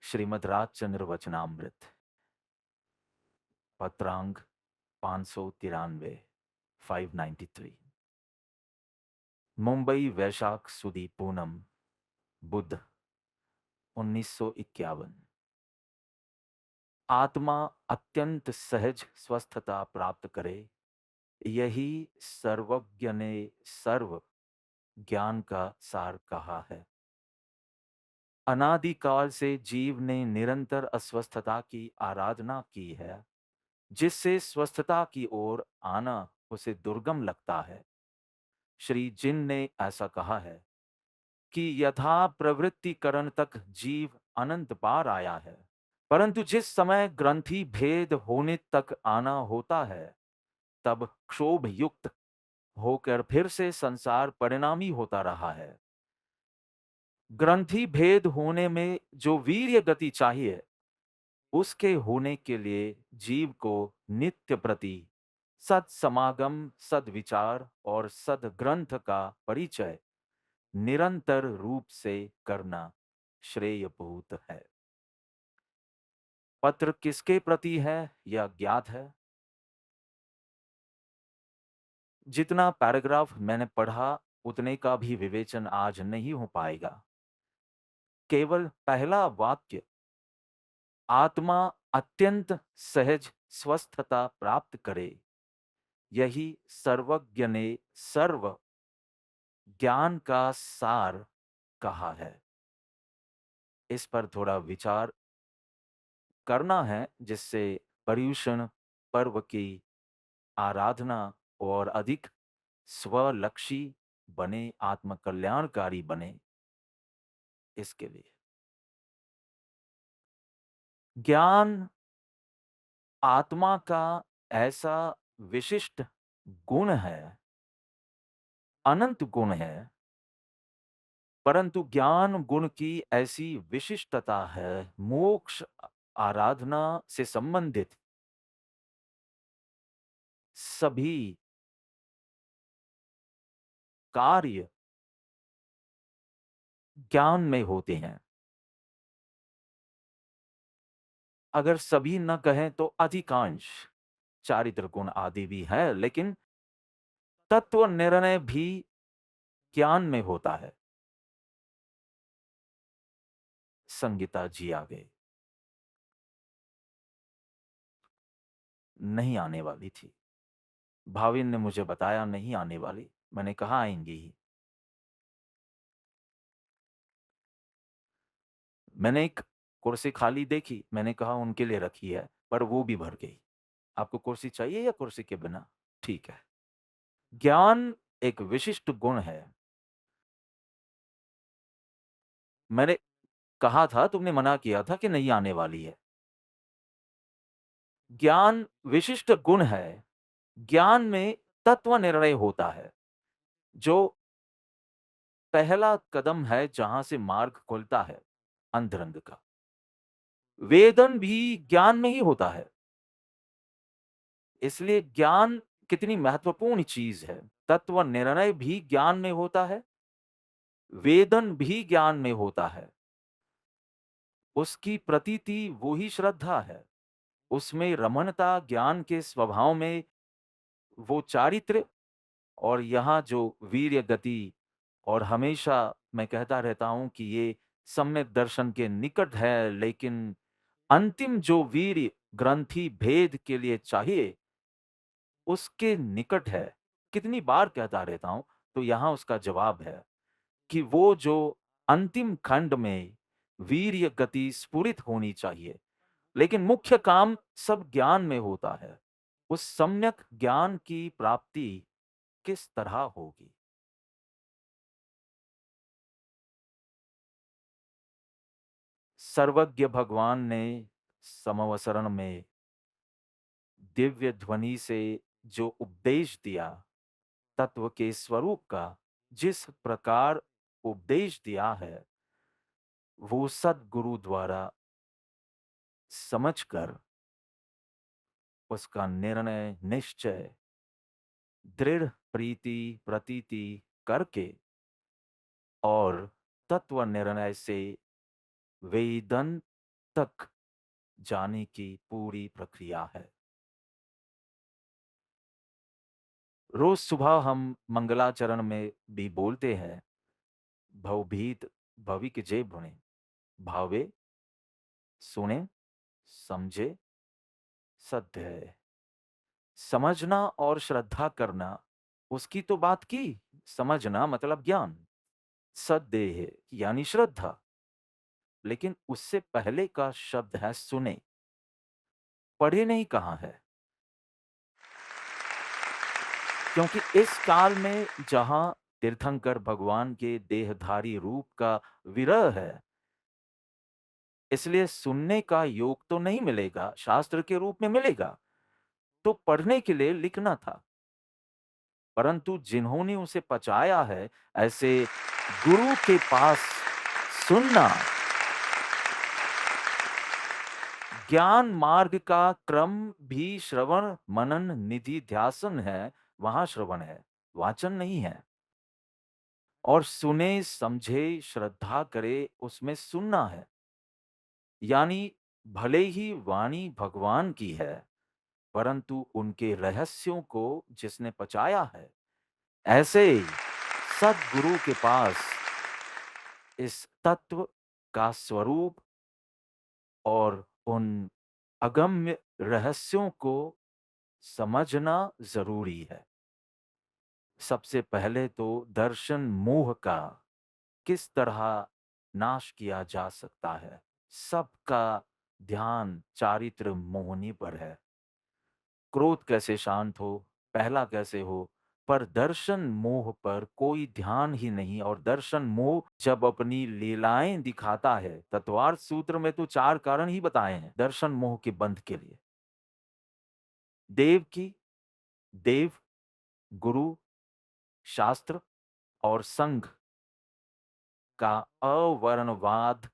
श्रीमद् राजचंद्र वचनामृत पत्रांक 593 593 मुंबई वैशाख सुदी पूनम बुध 1951। आत्मा अत्यंत सहज स्वस्थता प्राप्त करे, यही सर्वज्ञ ने सर्व ज्ञान का सार कहा है। अनादिकाल से जीव ने निरंतर अस्वस्थता की आराधना की है, जिससे स्वस्थता की ओर आना उसे दुर्गम लगता है। श्री जिन ने ऐसा कहा है कि यथा प्रवृत्तिकरण तक जीव अनंत बार आया है, परंतु जिस समय ग्रंथि भेद होने तक आना होता है, तब क्षोभ युक्त होकर फिर से संसार परिणामी होता रहा है। ग्रंथि भेद होने में जो वीर्य गति चाहिए, उसके होने के लिए जीव को नित्य प्रति सद समागम, सद विचार और सद ग्रंथ का परिचय निरंतर रूप से करना श्रेयभूत है। पत्र किसके प्रति है यह ज्ञात है। जितना पैराग्राफ मैंने पढ़ा उतने का भी विवेचन आज नहीं हो पाएगा। केवल पहला वाक्य, आत्मा अत्यंत सहज स्वस्थता प्राप्त करे, यही सर्वज्ञ ने सर्व ज्ञान का सार कहा है। इस पर थोड़ा विचार करना है, जिससे पर्युषण पर्व की आराधना और अधिक स्वलक्षी बने, आत्मकल्याणकारी बने। इसके लिए ज्ञान आत्मा का ऐसा विशिष्ट गुण है, अनंत गुण है, परंतु ज्ञान गुण की ऐसी विशिष्टता है, मोक्ष आराधना से संबंधित सभी कार्य ज्ञान में होते हैं। अगर सभी न कहें तो अधिकांश चारित्र गुण आदि भी है, लेकिन तत्व निर्णय भी ज्ञान में होता है। संगीता जी आ गए, नहीं आने वाली थी। भाविन ने मुझे बताया नहीं आने वाली, मैंने कहा आएंगी ही। मैंने एक कुर्सी खाली देखी, मैंने कहा उनके लिए रखी है, पर वो भी भर गई। आपको कुर्सी चाहिए या कुर्सी के बिना? ठीक है। ज्ञान एक विशिष्ट गुण है। मैंने कहा था, तुमने मना किया था कि नहीं आने वाली है। ज्ञान विशिष्ट गुण है। ज्ञान में तत्व निर्णय होता है, जो पहला कदम है जहां से मार्ग खुलता है अंतरंग का। वेदन भी ज्ञान में ही होता है। इसलिए ज्ञान कितनी महत्वपूर्ण चीज है। तत्व निर्णय भी ज्ञान में होता है, वेदन भी ज्ञान में होता है। उसकी प्रतीति वो ही श्रद्धा है। उसमें रमणता, ज्ञान के स्वभाव में वो चारित्र, और यहाँ जो वीर्य गति, और हमेशा मैं कहता रहता हूं कि ये सम्यक दर्शन के निकट है, लेकिन अंतिम जो वीर्य ग्रंथि भेद के लिए चाहिए, उसके निकट है। कितनी बार कहता रहता हूं, तो यहाँ उसका जवाब है कि वो जो अंतिम खंड में वीर्य गति स्फुरित होनी चाहिए, लेकिन मुख्य काम सब ज्ञान में होता है। उस सम्यक ज्ञान की प्राप्ति किस तरह होगी? सर्वज्ञ भगवान ने समवसरण में दिव्य ध्वनि से जो उपदेश दिया, तत्व के स्वरूप का जिस प्रकार उपदेश दिया है, वो सद्गुरु द्वारा समझकर उसका निर्णय, निश्चय, दृढ़ प्रीति प्रतीति करके और तत्व निर्णय से वेदन तक जाने की पूरी प्रक्रिया है। रोज सुबह हम मंगलाचरण में भी बोलते हैं, भवभीत भविक जय भुने, भावे सुने समझे सत्य है। समझना और श्रद्धा करना, उसकी तो बात की। समझना मतलब ज्ञान, सद्देह यानी श्रद्धा। लेकिन उससे पहले का शब्द है सुने। पढ़े नहीं कहाँ है? क्योंकि इस काल में जहां तीर्थंकर भगवान के देहधारी रूप का विरह है, इसलिए सुनने का योग तो नहीं मिलेगा, शास्त्र के रूप में मिलेगा। तो पढ़ने के लिए लिखना था, परंतु जिन्होंने उसे पचाया है, ऐसे गुरु के पास सुनना। ज्ञान मार्ग का क्रम भी श्रवण मनन निधि ध्यासन है, वहां श्रवण है, वाचन नहीं है। और सुने समझे श्रद्धा करे, उसमें सुनना है। यानी भले ही वाणी भगवान की है, परंतु उनके रहस्यों को जिसने पचाया है, ऐसे ही सद्गुरु के पास इस तत्व का स्वरूप और उन अगम्य रहस्यों को समझना जरूरी है। सबसे पहले तो दर्शन मोह का किस तरह नाश किया जा सकता है। सबका ध्यान चारित्र मोहनी पर है। क्रोध कैसे शांत हो, पहला कैसे हो, पर दर्शन मोह पर कोई ध्यान ही नहीं। और दर्शन मोह जब अपनी लीलाएं दिखाता है, तत्वार्थ सूत्र में तो 4 कारण ही बताए हैं दर्शन मोह के बंध के लिए। देव की, देव, गुरु, शास्त्र और संघ का अवर्णवाद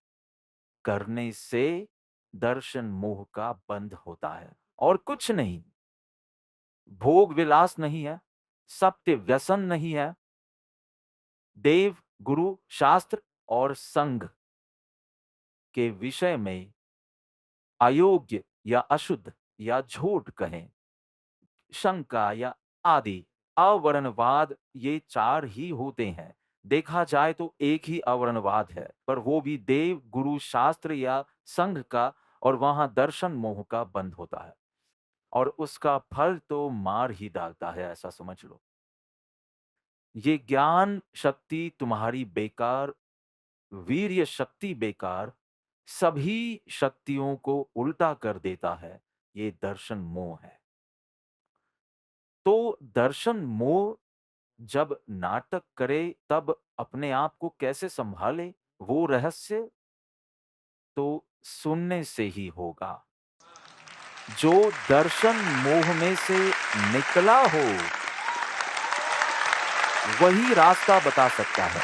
करने से दर्शन मोह का बंध होता है, और कुछ नहीं। भोग विलास नहीं है, सत्य व्यसन नहीं है। देव, गुरु, शास्त्र और संघ के विषय में अयोग्य या अशुद्ध या झूठ कहें, शंका या आदि अवर्णवाद, ये 4 ही होते हैं। देखा जाए तो एक ही अवर्णवाद है, पर वो भी देव, गुरु, शास्त्र या संघ का, और वहां दर्शन मोह का बंध होता है। और उसका फल तो मार ही डालता है, ऐसा समझ लो। ये ज्ञान शक्ति तुम्हारी बेकार, वीर्य शक्ति बेकार, सभी शक्तियों को उल्टा कर देता है। ये दर्शन मोह है। तो दर्शन मोह जब नाटक करे, तब अपने आप को कैसे संभाले? वो रहस्य तो सुनने से ही होगा। जो दर्शन मोह में से निकला हो, वही रास्ता बता सकता है।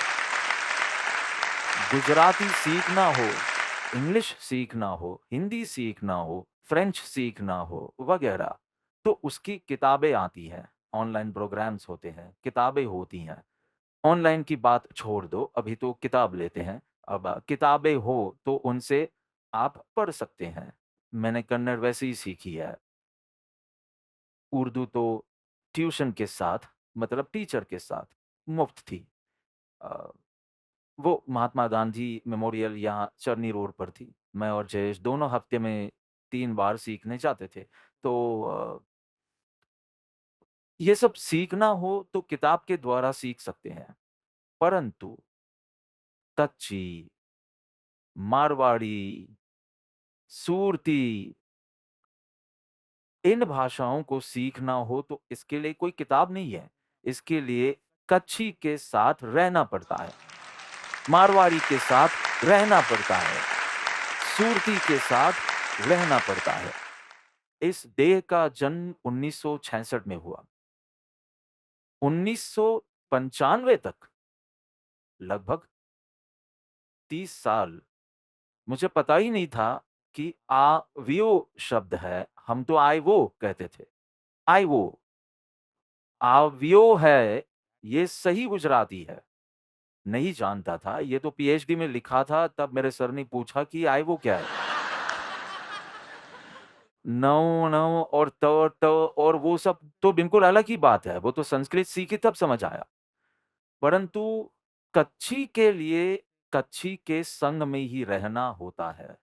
गुजराती सीखना हो, इंग्लिश सीखना हो, हिंदी सीखना हो, फ्रेंच सीखना हो वगैरह, तो उसकी किताबें आती हैं, ऑनलाइन प्रोग्राम्स होते हैं, किताबें होती हैं। ऑनलाइन की बात छोड़ दो, अभी तो किताब लेते हैं। अब किताबें हो तो उनसे आप पढ़ सकते हैं। मैंने कन्नड़ वैसे ही सीखी है। उर्दू तो ट्यूशन के साथ, मतलब टीचर के साथ मुफ्त थी। अ, वो महात्मा गांधी मेमोरियल यहाँ चरनी रोड पर थी। मैं और जयेश दोनों हफ्ते में 3 बार सीखने जाते थे। तो ये सब सीखना हो तो किताब के द्वारा सीख सकते हैं। परंतु कच्ची, मारवाड़ी, सूरती, इन भाषाओं को सीखना हो तो इसके लिए कोई किताब नहीं है। इसके लिए कच्छी के साथ रहना पड़ता है, मारवाड़ी के साथ रहना पड़ता है, सूरती के साथ रहना पड़ता है। इस देह का जन्म 1966 में हुआ। 1995 तक लगभग 30 साल मुझे पता ही नहीं था कि आवियो शब्द है। हम तो आय वो कहते थे। आय वो आवियो है, ये सही गुजराती है। नहीं जानता था। ये तो पीएचडी में लिखा था, तब मेरे सर ने पूछा कि आय वो क्या है। नौ नौ और त और वो सब तो बिल्कुल अलग ही बात है, वो तो संस्कृत सीखी तब समझ आया। परंतु कच्छी के लिए कच्छी के संग में ही रहना होता है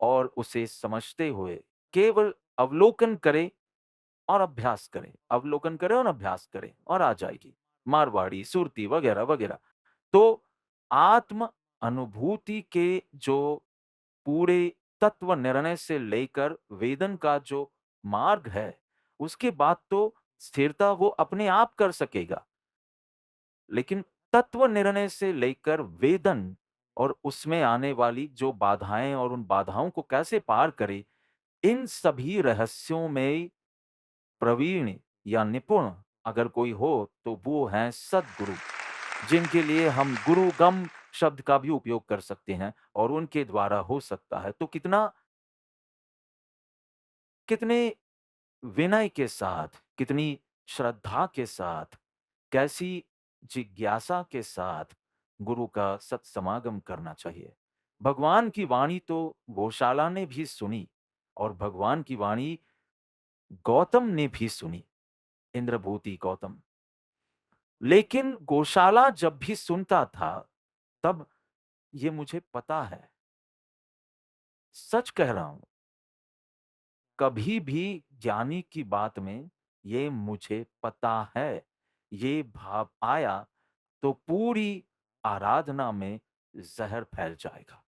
और उसे समझते हुए केवल अवलोकन करें और अभ्यास करें, अवलोकन करें और अभ्यास करें और आ जाएगी। मारवाड़ी, सुरती वगैरह, वगैरह। तो आत्म अनुभूति के जो पूरे तत्व निर्णय से लेकर वेदन का जो मार्ग है, उसके बाद तो स्थिरता वो अपने आप कर सकेगा। लेकिन तत्व निर्णय से लेकर वेदन और उसमें आने वाली जो बाधाएँ और उन बाधाओं को कैसे पार करे, इन सभी रहस्यों में प्रवीण या निपुण अगर कोई हो तो वो हैं सद्गुरु, जिनके लिए हम गुरुगम शब्द का भी उपयोग कर सकते हैं और उनके द्वारा हो सकता है। तो कितना कितने विनय के साथ, कितनी श्रद्धा के साथ, कैसी जिज्ञासा के साथ गुरु का सत्समागम करना चाहिए। भगवान की वाणी तो गौशाला ने भी सुनी और भगवान की वाणी गौतम ने भी सुनी, इंद्रभूति गौतम। लेकिन गौशाला जब भी सुनता था, तब ये मुझे पता है, सच कह रहा हूं, कभी भी ज्ञानी की बात में ये मुझे पता है, ये भाव आया तो पूरी आराधना में ज़हर फैल जाएगा।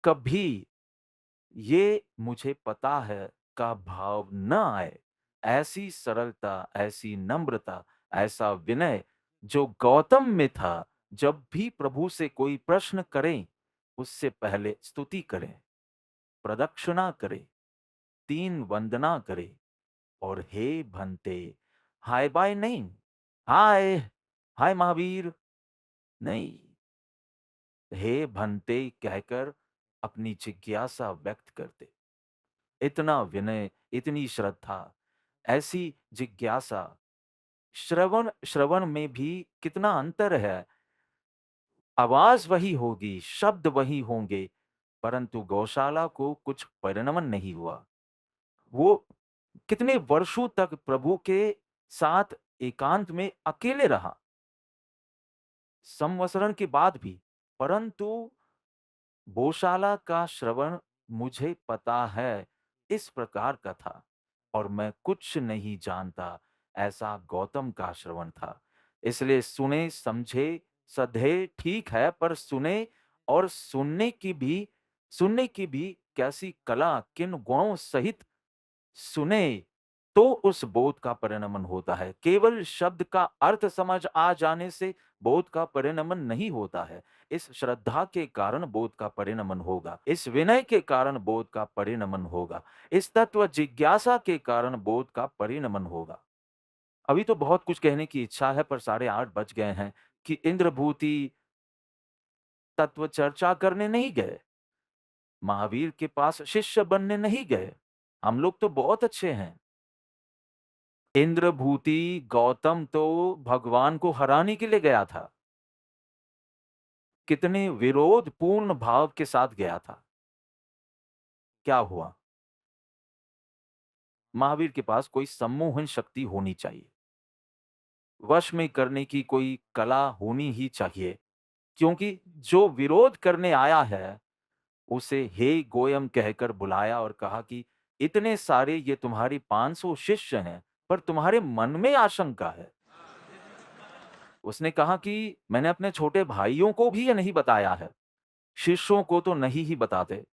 कभी ये मुझे पता है का भाव न आए, ऐसी सरलता, ऐसी नम्रता, ऐसा विनय जो गौतम में था, जब भी प्रभु से कोई प्रश्न करें, उससे पहले स्तुति करें, प्रदक्षिणा करें, 3 वंदना करें और हे भंते, हाय बाय नहीं, हाय, हाय महावीर नहीं, हे भंते कहकर अपनी जिज्ञासा व्यक्त करते। इतना विनय, इतनी श्रद्धा, ऐसी जिज्ञासा, श्रवण श्रवण में भी कितना अंतर है। आवाज़ वही होगी, शब्द वही होंगे, परंतु गौशाला को कुछ परिणमन नहीं हुआ। वो कितने वर्षों तक प्रभु के साथ एकांत में अकेले रहा, संवत्सरण के बाद भी, परंतु गौशाला का श्रवण मुझे पता है इस प्रकार का था और मैं कुछ नहीं जानता, ऐसा गौतम का श्रवण था। इसलिए सुने समझे सधे ठीक है, पर सुने और सुनने की भी कैसी कला, किन गुणों सहित सुने तो उस बोध का परिणमन होता है। केवल शब्द का अर्थ समझ आ जाने से बोध का परिणमन नहीं होता है। इस श्रद्धा के कारण बोध का परिणमन होगा, इस विनय के कारण बोध का परिणमन होगा, इस तत्व जिज्ञासा के कारण बोध का परिणमन होगा। अभी तो बहुत कुछ कहने की इच्छा है, पर 8:30 बज गए हैं कि इंद्रभूति तत्व चर्चा करने नहीं गए, महावीर के पास शिष्य बनने नहीं गए। हम लोग तो बहुत अच्छे हैं। इंद्रभूति गौतम तो भगवान को हराने के लिए गया था। कितने विरोध पूर्ण भाव के साथ गया था। क्या हुआ? महावीर के पास कोई सम्मोहन शक्ति होनी चाहिए। वश में करने की कोई कला होनी ही चाहिए, क्योंकि जो विरोध करने आया है, उसे हे गोयम कहकर बुलाया और कहा कि इतने सारे ये तुम्हारे 500 शिष्य हैं, पर तुम्हारे मन में आशंका है। उसने कहा कि मैंने अपने छोटे भाइयों को भी ये नहीं बताया है, शिष्यों को तो नहीं ही बताते,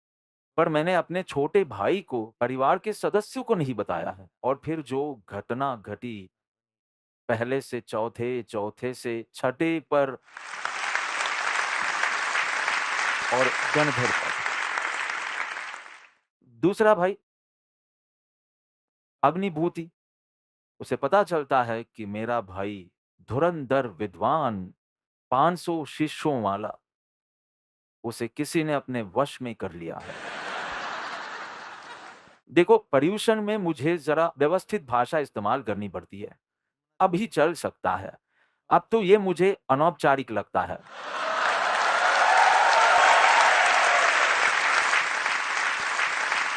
पर मैंने अपने छोटे भाई को, परिवार के सदस्यों को नहीं बताया है। और फिर जो घटना घटी, पहले से चौथे, चौथे से छठे पर और गणधर पर। दूसरा भाई अग्निभूति, उसे पता चलता है कि मेरा भाई धुरंधर विद्वान, 500 शिष्यों वाला, उसे किसी ने अपने वश में कर लिया है। देखो, पर्यूषण में मुझे ज़रा व्यवस्थित भाषा इस्तेमाल करनी पड़ती है। अभी चल सकता है, अब तो ये मुझे अनौपचारिक लगता है।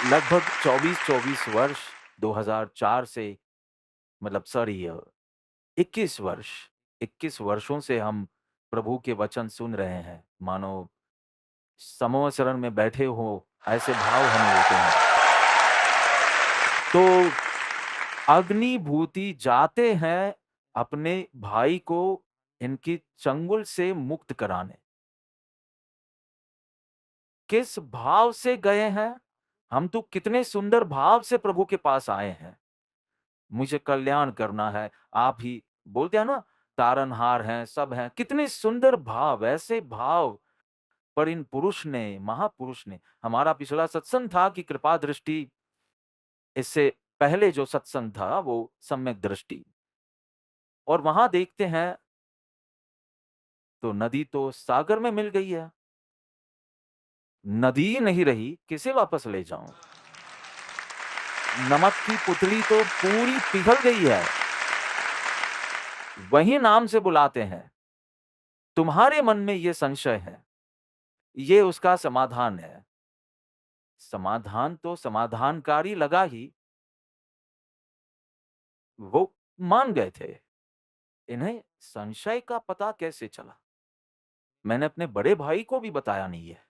लगभग 24-24 वर्ष 2004 से मतलब सॉरी 21 वर्ष 21 वर्षों से हम प्रभु के वचन सुन रहे हैं। मानो समूह शरण में बैठे हो, ऐसे भाव हमें होते हैं। तो अग्निभूति जाते हैं अपने भाई को इनकी चंगुल से मुक्त कराने। किस भाव से गए हैं? हम तो कितने सुंदर भाव से प्रभु के पास आए हैं। मुझे कल्याण करना है। आप ही बोलते हैं ना, तारनहार हैं, सब हैं। कितने सुंदर भाव, ऐसे भाव पर इन पुरुष ने, महापुरुष ने हमारा पिछला सत्संग था कि कृपा दृष्टि, इससे पहले जो सत्संग था वो सम्यक दृष्टि। और वहां देखते हैं तो नदी तो सागर में मिल गई है। नदी नहीं रही, किसे वापस ले जाऊं? नमक की पुतली तो पूरी पिघल गई है। वही नाम से बुलाते हैं। तुम्हारे मन में ये संशय है, ये उसका समाधान है। समाधान तो समाधानकारी लगा ही, वो मान गए थे। इन्हें संशय का पता कैसे चला? मैंने अपने बड़े भाई को भी बताया नहीं है।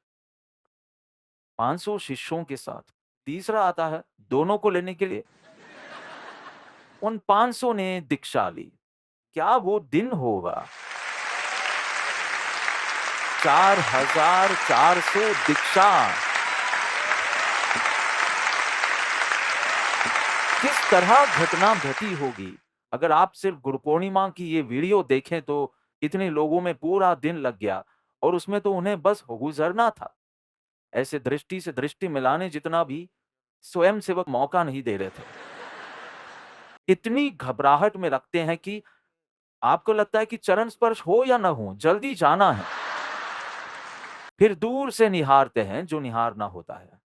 500 शिष्यों के साथ तीसरा आता है दोनों को लेने के लिए। उन 500 ने दीक्षा ली। क्या वो दिन होगा? 4400 दीक्षा। किस तरह घटना घटी होगी? अगर आप सिर्फ गुरु पूर्णिमा की ये वीडियो देखें तो इतने लोगों में पूरा दिन लग गया और उसमें तो उन्हें बस गुजरना था। ऐसे दृष्टि से दृष्टि मिलाने जितना भी स्वयंसेवक मौका नहीं दे रहे थे। इतनी घबराहट में रखते हैं कि आपको लगता है कि चरण स्पर्श हो या ना हो, जल्दी जाना है। फिर दूर से निहारते हैं जो निहारना होता है।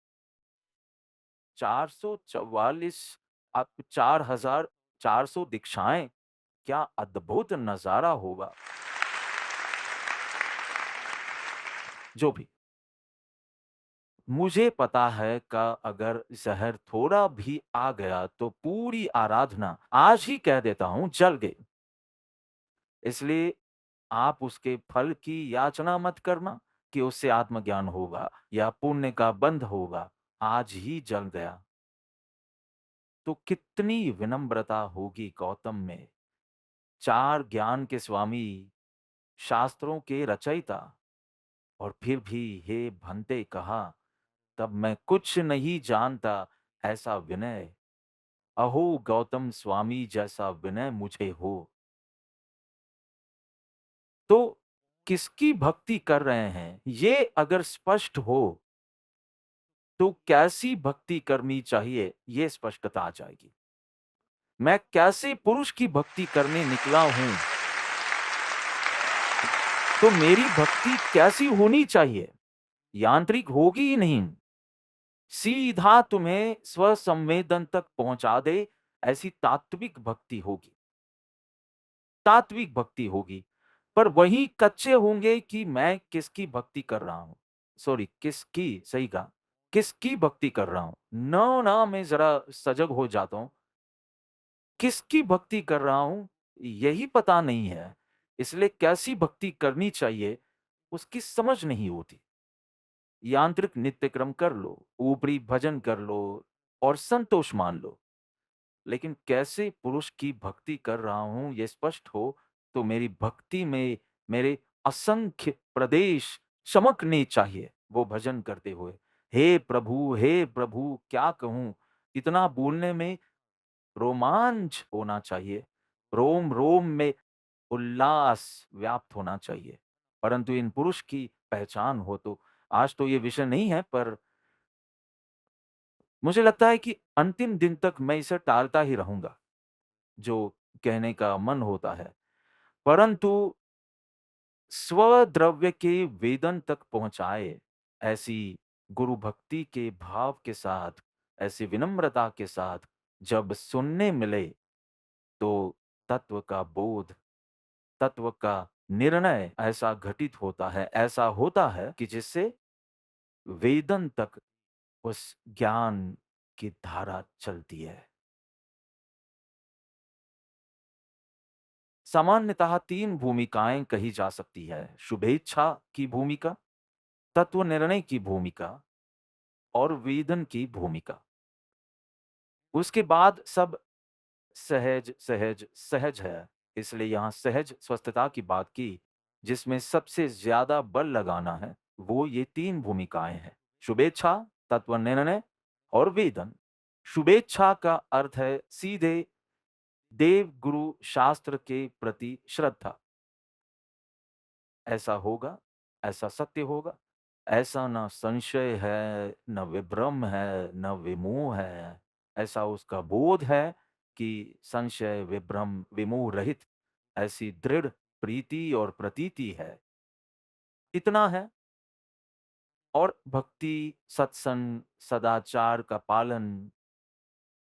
444 आप 4400 दीक्षाएं, क्या अद्भुत नजारा होगा। जो भी, मुझे पता है का अगर जहर थोड़ा भी आ गया तो पूरी आराधना आज ही कह देता हूं जल गई। इसलिए आप उसके फल की याचना मत करना कि उससे आत्मज्ञान होगा या पुण्य का बंध होगा। आज ही जल गया तो कितनी विनम्रता होगी गौतम में। 4 ज्ञान के स्वामी, शास्त्रों के रचयिता, और फिर भी हे भंते कहा, तब मैं कुछ नहीं जानता, ऐसा विनय। अहो गौतम स्वामी जैसा विनय मुझे हो। तो किसकी भक्ति कर रहे हैं ये अगर स्पष्ट हो तो कैसी भक्ति करनी चाहिए ये स्पष्टता आ जाएगी। मैं कैसे पुरुष की भक्ति करने निकला हूं तो मेरी भक्ति कैसी होनी चाहिए? यांत्रिक होगी ही नहीं, सीधा तुम्हें स्वसंवेदन तक पहुंचा दे, ऐसी तात्विक भक्ति होगी। तात्विक भक्ति होगी। पर वही कच्चे होंगे कि मैं किसकी भक्ति कर रहा हूं। सॉरी, किसकी, सही कहा, किसकी भक्ति कर रहा हूं। ना ना, मैं जरा सजग हो जाता हूं। किसकी भक्ति कर रहा हूं यही पता नहीं है, इसलिए कैसी भक्ति करनी चाहिए उसकी समझ नहीं होती। यांत्रिक नित्यक्रम कर लो, ऊपरी भजन कर लो और संतोष मान लो, लेकिन कैसे पुरुष की भक्ति कर रहा हूं ये स्पष्ट हो तो मेरी भक्ति में मेरे असंख्य प्रदेश चमकने चाहिए वो भजन करते हुए। हे प्रभु क्या कहूं, इतना बोलने में रोमांच होना चाहिए, रोम रोम में उल्लास व्याप्त होना चाहिए। परंतु इन पुरुष की पहचान हो तो, आज तो ये विषय नहीं है, पर मुझे लगता है कि अंतिम दिन तक मैं इसे टालता ही रहूंगा जो कहने का मन होता है। परंतु स्वद्रव्य के वेदन तक पहुंचाए, ऐसी गुरु भक्ति के भाव के साथ, ऐसी विनम्रता के साथ जब सुनने मिले तो तत्व का बोध, तत्व का निर्णय ऐसा घटित होता है, ऐसा होता है कि जिससे वेदन तक उस ज्ञान की धारा चलती है। सामान्यतः 3 भूमिकाएँ कही जा सकती है, शुभेच्छा की भूमिका, तत्व निर्णय की भूमिका और वेदन की भूमिका। उसके बाद सब सहज, सहज, सहज है। इसलिए यहाँ सहज स्वस्थता की बात की, जिसमें सबसे ज़्यादा बल लगाना है, वो ये 3 भूमिकाएँ हैं, शुभेच्छा, तत्व निर्णय और वेदन। शुभेच्छा का अर्थ है सीधे देव, गुरु, शास्त्र के प्रति श्रद्धा। ऐसा होगा, ऐसा सत्य होगा, ऐसा ना संशय है, न विभ्रम है, न विमोह है। ऐसा उसका बोध है कि संशय, विभ्रम, विमोह रहित ऐसी दृढ़ प्रीति और प्रतीति है। इतना है। और भक्ति, सत्संग, सदाचार का पालन,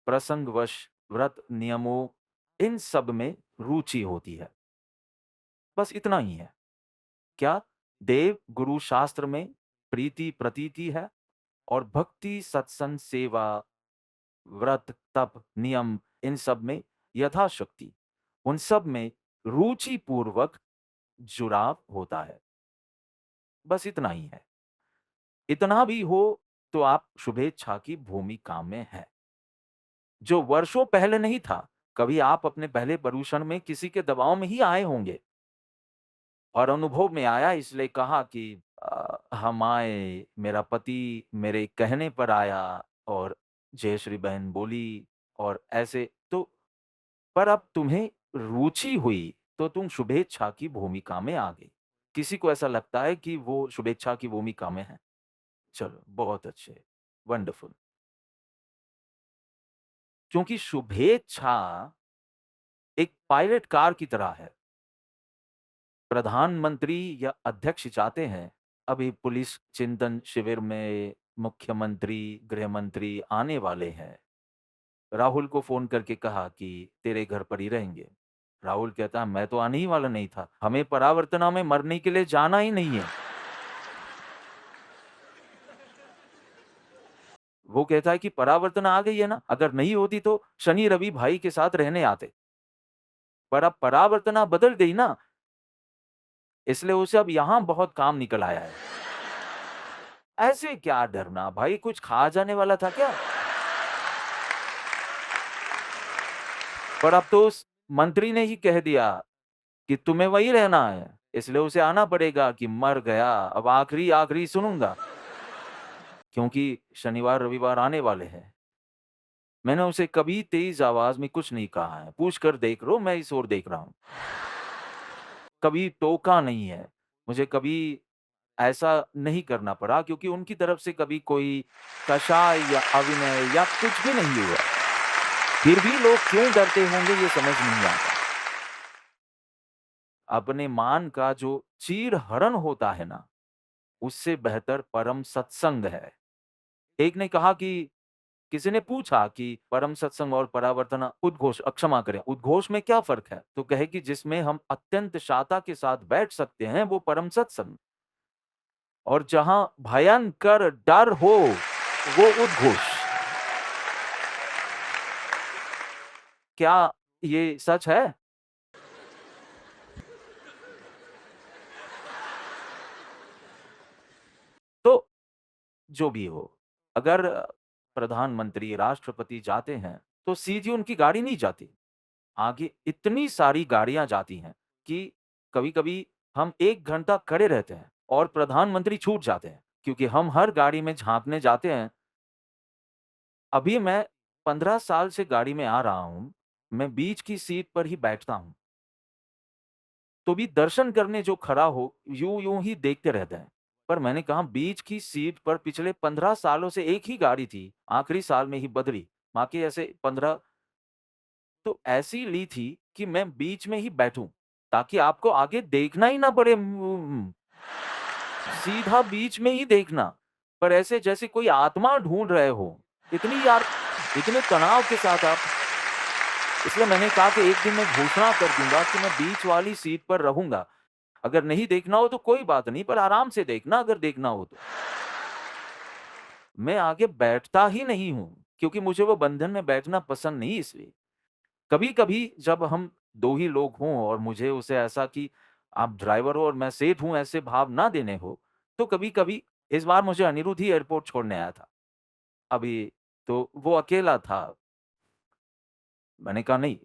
प्रसंगवश व्रत नियमों, इन सब में रुचि होती है। बस इतना ही है। क्या? देव, गुरु, शास्त्र में प्रीति, प्रतीति है और भक्ति, सत्संग, सेवा, व्रत, तप, नियम, इन सब में यथाशक्ति, उन सब में रुचि पूर्वक जुड़ाव होता है। बस इतना ही है। इतना भी हो तो आप शुभेच्छा की भूमिका में हैं। जो वर्षों पहले नहीं था, कभी आप अपने पहले परूषण में किसी के दबाव में ही आए होंगे और अनुभव में आया, इसलिए कहा कि हम आए, मेरा पति मेरे कहने पर आया और जयश्री बहन बोली और ऐसे तो। पर अब तुम्हें रुचि हुई तो तुम शुभेच्छा की भूमिका में आ गई। किसी को ऐसा लगता है कि वो शुभेच्छा की भूमिका में है? चलो, बहुत अच्छे, वंडरफुल। क्योंकि शुभेच्छा एक पायलट कार की तरह है। प्रधानमंत्री या अध्यक्ष चाहते हैं, अभी पुलिस चिंतन शिविर में मुख्यमंत्री, गृह मंत्री आने वाले हैं। राहुल को फ़ोन करके कहा कि तेरे घर पर ही रहेंगे। राहुल कहता है मैं तो आने ही वाला नहीं था, हमें परावर्तना में मरने के लिए जाना ही नहीं है। वो कहता है कि परावर्तना आ गई है ना, अगर नहीं होती तो शनि रवि भाई के साथ रहने आते। पर अब परावर्तना बदल गई ना, इसलिए उसे अब यहाँ बहुत काम निकल आया है। ऐसे क्या डरना भाई, कुछ खा जाने वाला था क्या? पर अब तो उस मंत्री ने ही कह दिया कि तुम्हें वहीं रहना है, इसलिए उसे आना पड़ेगा कि मर गया, अब आखिरी आखिरी सुनूंगा। क्योंकि शनिवार रविवार आने वाले हैं। मैंने उसे कभी तेज आवाज में कुछ नहीं कहा है, पूछ कर देख लो, मैं इस ओर देख रहा हूं। कभी टोका नहीं है, मुझे कभी ऐसा नहीं करना पड़ा क्योंकि उनकी तरफ से कभी कोई कषाय या अभिनय या कुछ भी नहीं हुआ। फिर भी लोग क्यों डरते होंगे ये समझ नहीं आता। अपने मान का जो चीरहरण होता है ना, उससे बेहतर परम सत्संग है। एक ने कहा कि किसी ने पूछा कि परम सत्संग और परावर्तन उद्घोष, क्षमा करें, उद्घोष में क्या फर्क है? तो कहे कि जिसमें हम अत्यंत शांता के साथ बैठ सकते हैं वो परम सत्संग, और जहां भयंकर डर हो वो उद्घोष। क्या ये सच है? तो जो भी हो, अगर प्रधानमंत्री, राष्ट्रपति जाते हैं तो सीधी उनकी गाड़ी नहीं जाती। आगे इतनी सारी गाड़ियां जाती हैं कि कभी-कभी हम 1 घंटा खड़े रहते हैं और प्रधानमंत्री छूट जाते हैं, क्योंकि हम हर गाड़ी में झाँकने जाते हैं। अभी मैं 15 साल से गाड़ी में आ रहा हूँ, मैं बीच की सीट पर ही बैठता हूँ। तो भी दर्शन करने जो खड़ा हो, यूँ ही देखते रहते हैं। पर मैंने कहा बीच की सीट पर पिछले 15 सालों से एक ही गाड़ी थी, आखिरी साल में ही बदली। बाकी ऐसे 15 तो ऐसी ली थी कि मैं बीच में ही बैठूं ताकि आपको आगे देखना ही ना पड़े, सीधा बीच में ही देखना। पर ऐसे जैसे कोई आत्मा ढूंढ रहे हो, इतनी यार, इतने तनाव के साथ आप। इसलिए मैंने कहा कि एक दिन मैं घोषणा कर दूंगा कि मैं बीच वाली सीट पर रहूंगा। अगर नहीं देखना हो तो कोई बात नहीं, पर आराम से देखना अगर देखना हो तो। मैं आगे बैठता ही नहीं हूँ, क्योंकि मुझे वो बंधन में बैठना पसंद नहीं इसलिए। कभी-कभी जब हम 2 ही लोग हों और मुझे उसे ऐसा कि आप ड्राइवर हो और मैं सेठ हूँ, ऐसे भाव ना देने हो, तो कभी-कभी इस बार मुझे अनिरुद्ध ही एयरपोर्ट छोड़ने आया था। अभी तो वो अकेला था। मैंने कहा नहीं,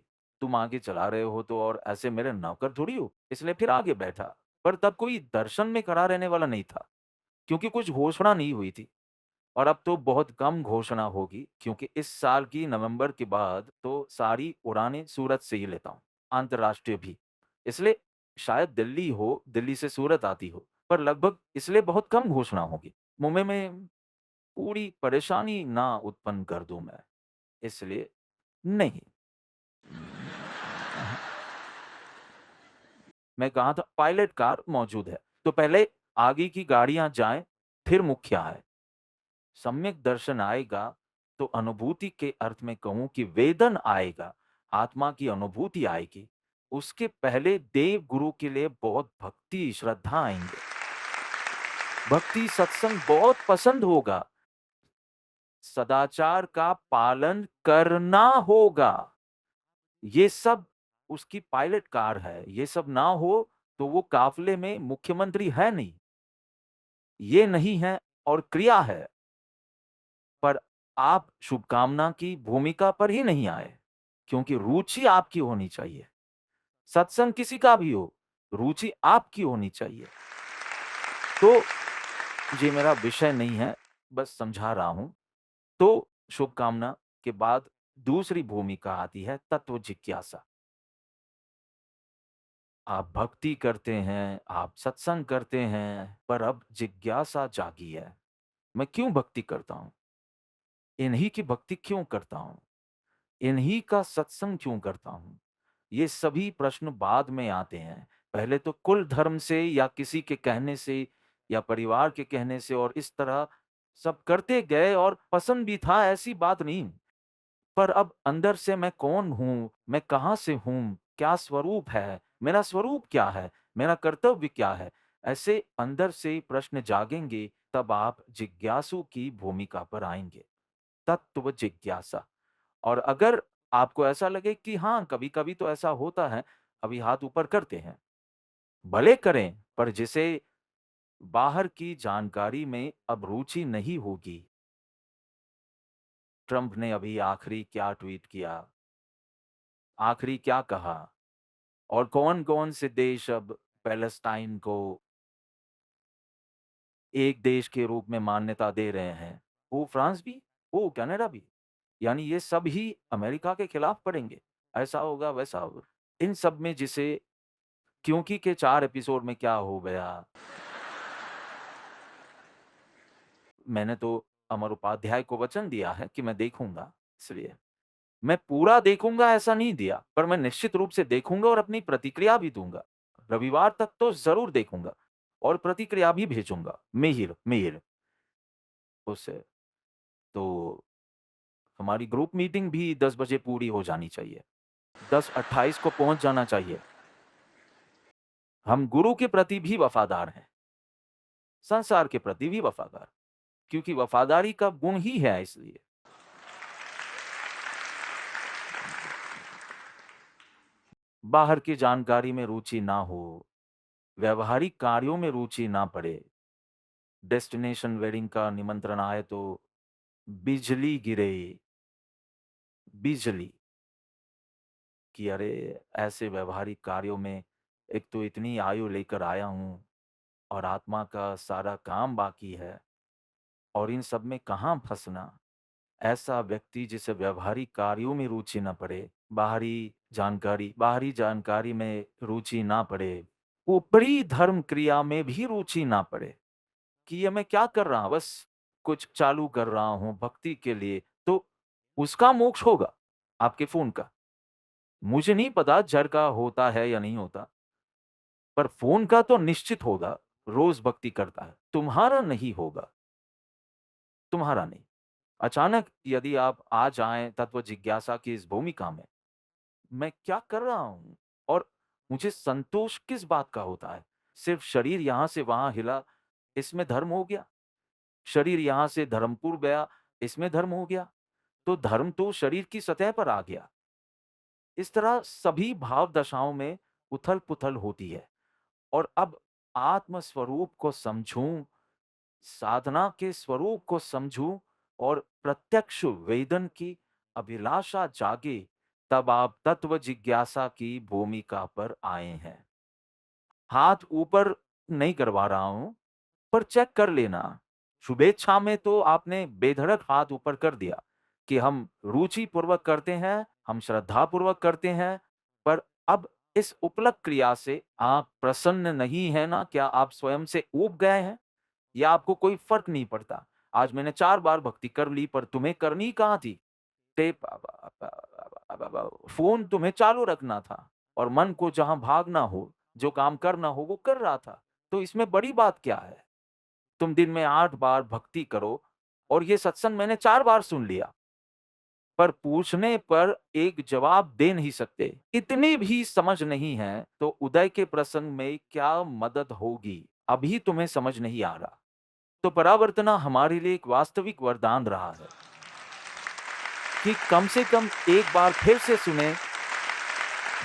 तुम आगे चला रहे हो तो और ऐसे मेरे नौकर थोड़ी हो, इसलिए फिर आगे बैठा। पर तब कोई दर्शन में खड़ा रहने वाला नहीं था, क्योंकि कुछ घोषणा नहीं हुई थी। और अब तो बहुत कम घोषणा होगी, क्योंकि इस साल की नवंबर के बाद तो सारी उड़ानें सूरत से ही लेता हूँ, अंतर्राष्ट्रीय भी। इसलिए शायद दिल्ली हो, दिल्ली से सूरत आती हो, पर लगभग इसलिए बहुत कम घोषणा होगी। मुंबई में पूरी परेशानी ना उत्पन्न कर दूं मैं, इसलिए नहीं। मैं कहा था पायलट कार मौजूद है, तो पहले आगे की गाड़ियां जाएं, फिर मुख्य आए। सम्यक दर्शन आएगा तो अनुभूति के अर्थ में कहूं कि वेदन आएगा, आत्मा की अनुभूति आएगी। उसके पहले देव गुरु के लिए बहुत भक्ति श्रद्धा आएंगे, भक्ति सत्संग बहुत पसंद होगा, सदाचार का पालन करना होगा। ये सब उसकी पायलट कार है। ये सब ना हो तो वो काफिले में मुख्यमंत्री है नहीं। ये नहीं है और क्रिया है। पर आप शुभकामना की भूमिका पर ही नहीं आए, क्योंकि रुचि आपकी होनी चाहिए। सत्संग किसी का भी हो, रुचि आपकी होनी चाहिए। तो ये मेरा विषय नहीं है, बस समझा रहा हूं। तो शुभकामना के बाद दूसरी भूमिका आती है तत्व जिज्ञासा। आप भक्ति करते हैं, आप सत्संग करते हैं, पर अब जिज्ञासा जागी है। मैं क्यों भक्ति करता हूं? इन्हीं की भक्ति क्यों करता हूं? इन्हीं का सत्संग क्यों करता हूं? ये सभी प्रश्न बाद में आते हैं। पहले तो कुल धर्म से या किसी के कहने से या परिवार के कहने से और इस तरह सब करते गए और पसंद भी था, ऐसी बात नहीं। पर अब अंदर से मैं कौन हूँ? मैं कहाँ से हूँ? क्या स्वरूप है? मेरा स्वरूप क्या है? मेरा कर्तव्य क्या है? ऐसे अंदर से प्रश्न जागेंगे, तब आप जिज्ञासु की भूमिका पर आएँगे। तत्व जिज्ञासा। और अगर आपको ऐसा लगे कि हाँ, कभी-कभी तो ऐसा होता है, अभी हाथ ऊपर करते हैं। भले करें, पर जिसे बाहर की जानकारी में अब रुचि नहीं होगी। ट्रंप ने अभी आखिरी क्या ट्वीट किया? आखिरी क्या कहा? और कौन-कौन से देश अब पैलेस्टाइन को एक देश के रूप में मान्यता दे रहे हैं? वो फ्रांस भी, वो कनाडा भी। यानी ये सब ही अमेरिका के खिलाफ पड़ेंगे। ऐसा होगा, वैसा होगा। इन सब में जिसे क्योंकि के 4 एपिसोड में क्या हो गया? मैंने तो अमर उपाध्याय को वचन दिया है कि मैं देखूँगा, इसलिए। मैं पूरा देखूँगा ऐसा नहीं दिया, पर मैं निश्चित रूप से देखूँगा और अपनी प्रतिक्रिया भी दूँगा। रविवार तक तो ज़रूर देखूँगा और प्रतिक्रिया भी भेजूँगा। मिहिर मिहिर उससे। तो हमारी ग्रुप मीटिंग भी 10 बजे पूरी हो जानी चाहिए। 10:28 को पहुँच जाना चाहिए। हम गुरु के प्रति भी वफ़ादार हैं, संसार के प्रति भी वफ़ादार, क्योंकि वफ़ादारी का गुण ही है इसलिए। बाहर की जानकारी में रुचि ना हो, व्यावहारिक कार्यों में रुचि ना पड़े, डेस्टिनेशन वेडिंग का निमंत्रण आए तो बिजली गिरे, बिजली कि अरे! ऐसे व्यावहारिक कार्यों में एक तो इतनी आयु लेकर आया हूँ और आत्मा का सारा काम बाकी है और इन सब में कहाँ फँसना? ऐसा व्यक्ति जिसे व्यावहारिक कार्यों में रुचि ना पड़े, बाहरी जानकारी में रुचि ना पड़े, ऊपरी धर्म क्रिया में भी रुचि ना पड़े कि ये मैं क्या कर रहा हूँ, बस कुछ चालू कर रहा हूँ भक्ति के लिए, तो उसका मोक्ष होगा, आपके फ़ोन का। मुझे नहीं पता जर का होता है या नहीं होता, पर फ़ोन का तो निश्चित होगा, रोज़ भक्ति करता है। तुम्हारा नहीं होगा, तुम्हारा नहीं। अचानक यदि आप आ जाएँ तत्व जिज्ञासा की इस भूमिका में, मैं क्या कर रहा हूँ? और मुझे संतोष किस बात का होता है? सिर्फ़ शरीर यहाँ से वहाँ हिला, इसमें धर्म हो गया? शरीर यहाँ से धर्मपुर गया, इसमें धर्म हो गया, तो धर्म तो शरीर की सतह पर आ गया। इस तरह सभी भाव दशाओं में उथल-पुथल होती है। और अब आत्म स्वरूप को समझूं, साधना के स्वरूप को समझूं और प्रत्यक्ष वेदन की अभिलाषा जागे, तब आप तत्व जिज्ञासा की भूमिका पर आए हैं। हाथ ऊपर नहीं करवा रहा हूं, पर चेक कर लेना। शुभेच्छा में तो आपने बेधड़क हाथ ऊपर कर दिया कि हम रुचि पूर्वक करते हैं, हम श्रद्धा पूर्वक करते हैं। पर अब इस उपलक क्रिया से आप प्रसन्न नहीं है ना? क्या आप स्वयं से ऊब गए हैं या आपको कोई फर्क नहीं पड़ता? आज मैंने 4 बार भक्ति कर ली, पर तुम्हें करनी कहाँ थी? टेप फोन तुम्हें चालू रखना था और मन को जहां भागना हो, जो काम करना हो वो कर रहा था। तो इसमें बड़ी बात क्या है? तुम दिन में 8 बार भक्ति करो और ये सत्संग मैंने 4 बार सुन लिया, पर पूछने पर एक जवाब दे नहीं सकते। इतनी भी समझ नहीं है तो उदय के प्रसंग में क्या मदद होगी? अभी तुम्हें समझ नहीं आ रहा। तो परावर्तना हमारे लिए एक वास्तविक वरदान रहा है कि कम से कम एक बार फिर से सुने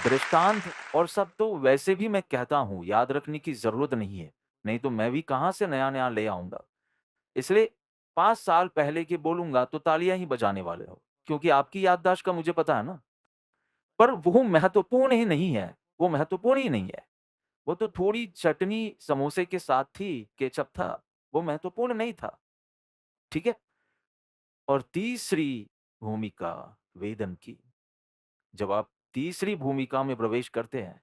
दृष्टांत। और सब तो वैसे भी मैं कहता हूं, याद रखने की जरूरत नहीं है, नहीं तो मैं भी कहां से नया नया ले आऊंगा। इसलिए 5 साल पहले के बोलूँगा तो तालियाँ ही बजाने वाले हो, क्योंकि आपकी याददाश्त का मुझे पता है ना। पर वो महत्वपूर्ण ही नहीं है, वो महत्वपूर्ण ही नहीं है। वो तो थोड़ी चटनी समोसे के साथ थी, केचअप था, वो महत्वपूर्ण नहीं था, ठीक है? और तीसरी भूमिका वेदन की, जब आप तीसरी भूमिका में प्रवेश करते हैं,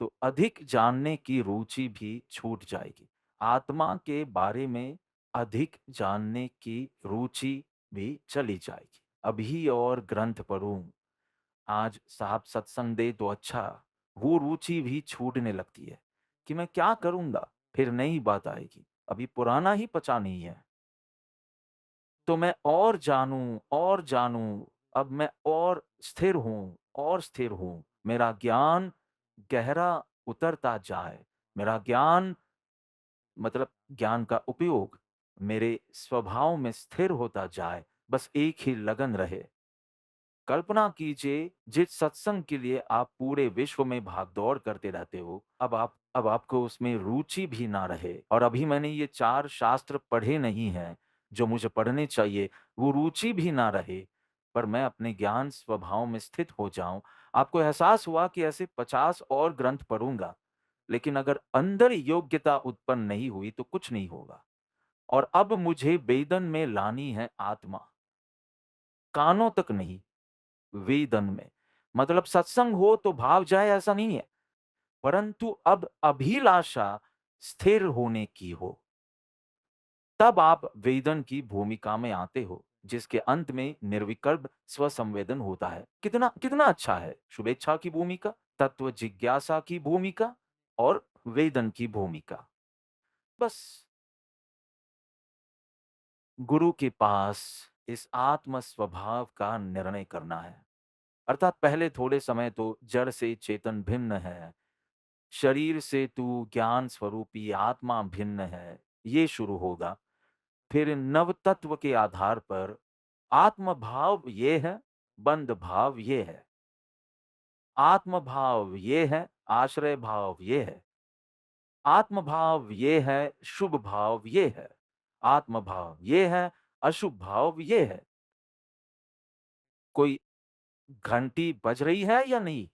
तो अधिक जानने की रुचि भी छूट जाएगी। आत्मा के बारे में अधिक जानने की रुचि भी चली जाएगी। अभी और ग्रंथ पढ़ूं, आज साहब सत्संग दे तो अच्छा, वो रुचि भी छूटने लगती है कि मैं क्या करूंगा, फिर नई बात आएगी, अभी पुराना ही पचा नहीं है। तो मैं और जानूं, अब मैं और स्थिर हूं, मेरा ज्ञान गहरा उतरता जाए, मेरा ज्ञान मतलब ज्ञान का उपयोग मेरे स्वभाव में स्थिर होता जाए, बस एक ही लगन रहे। कल्पना कीजिए, जिस सत्संग के लिए आप पूरे विश्व में भागदौड़ करते रहते हो, अब आपको उसमें रुचि भी ना रहे। और अभी मैंने ये 4 शास्त्र पढ़े नहीं हैं, जो मुझे पढ़ने चाहिए, वो रुचि भी ना रहे, पर मैं अपने ज्ञान स्वभाव में स्थित हो जाऊँ। आपको एहसास हुआ कि ऐसे 50 और ग्रंथ पढ़ूँगा, लेकिन अगर अंदर योग्यता उत्पन्न नहीं हुई तो कुछ नहीं होगा। और अब मुझे वेदन में लानी है आत्मा, कानों तक नहीं, वेदन में। मतलब सत्संग हो तो भाव जाए ऐसा नहीं है, परंतु अब अभिलाषा स्थिर होने की हो, तब आप वेदन की भूमिका में आते हो, जिसके अंत में निर्विकल्प स्वसंवेदन होता है। कितना कितना अच्छा है! शुभेच्छा की भूमिका, तत्व जिज्ञासा की भूमिका और वेदन की भूमिका। बस गुरु के पास इस आत्म स्वभाव का निर्णय करना है। अर्थात पहले थोड़े समय तो जड़ से चेतन भिन्न है, शरीर से तू ज्ञान स्वरूपी आत्मा भिन्न है, ये शुरू होगा। फिर नव तत्व के आधार पर आत्म भाव ये है, बंध भाव ये है, आत्म भाव ये है, आश्रय भाव ये है, आत्म भाव ये है, शुभ भाव ये है, आत्म भाव ये है, अशुभ भाव ये है। कोई घंटी बज रही है या नहीं?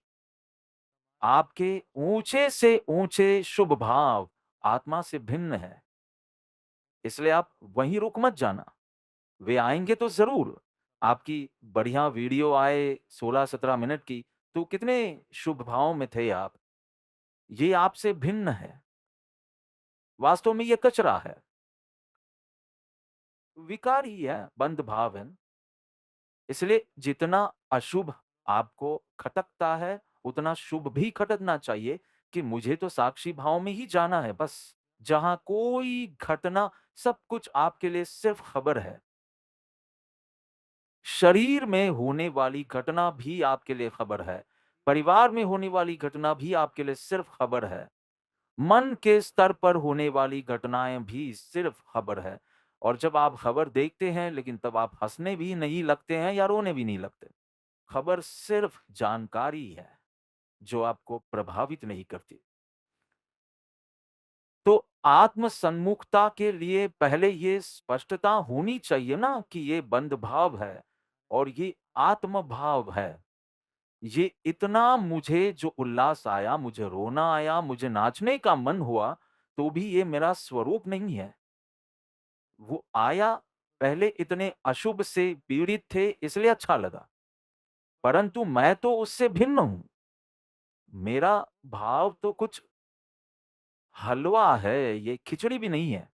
आपके ऊंचे से ऊंचे शुभ भाव आत्मा से भिन्न है, इसलिए आप वहीं रुक मत जाना। वे आएंगे तो जरूर। आपकी बढ़िया वीडियो आए 16-17 मिनट की, तो कितने शुभ भाव में थे आप। ये आपसे भिन्न है, वास्तव में ये कचरा है, विकार ही है, बंद भाव है। इसलिए जितना अशुभ आपको खटकता है, उतना शुभ भी खटकना चाहिए कि मुझे तो साक्षी भाव में ही जाना है बस। जहां कोई घटना, सब कुछ आपके लिए सिर्फ खबर है। शरीर में होने वाली घटना भी आपके लिए खबर है, परिवार में होने वाली घटना भी आपके लिए सिर्फ खबर है, मन के स्तर पर होने वाली घटनाएं भी सिर्फ खबर है। और जब आप खबर देखते हैं लेकिन तब आप हँसने भी नहीं लगते हैं या रोने भी नहीं लगते। खबर सिर्फ जानकारी है, जो आपको प्रभावित नहीं करती। तो आत्म सन्मुखता के लिए पहले ये स्पष्टता होनी चाहिए ना कि ये बंध भाव है और ये आत्म भाव है। ये इतना मुझे जो उल्लास आया, मुझे रोना आया, मुझे नाचने का मन हुआ, तो भी ये मेरा स्वरूप नहीं है। वो आया, पहले इतने अशुभ से पीड़ित थे इसलिए अच्छा लगा, परंतु मैं तो उससे भिन्न हूँ। मेरा भाव तो कुछ हलवा है, ये खिचड़ी भी नहीं है।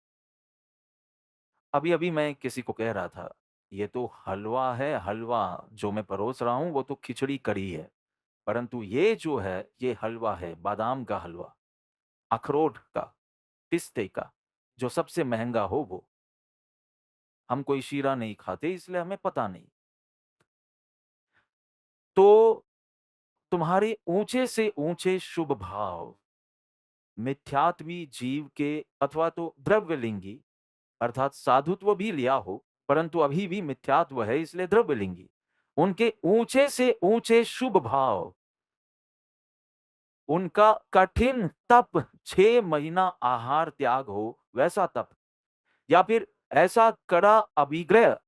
अभी-अभी मैं किसी को कह रहा था, ये तो हलवा है, हलवा जो मैं परोस रहा हूँ वो तो खिचड़ी कढ़ी है, परंतु ये जो है ये हलवा है, बादाम का हलवा, अखरोट का, पिस्ते का, जो सबसे महँगा हो वो। हम कोई शीरा नहीं खाते इसलिए हमें पता नहीं। तो तुम्हारे ऊँचे से ऊँचे शुभ भाव, मिथ्यात्वी जीव के अथवा तो द्रव्यलिंगी अर्थात साधुत्व भी लिया हो, परंतु अभी भी मिथ्यात्व है इसलिए द्रव्यलिंगी। उनके ऊँचे से ऊँचे शुभ भाव, उनका कठिन तप 6 महीना आहार त्याग हो, वैसा तप या फिर ऐसा कड़ा अभिग्रह।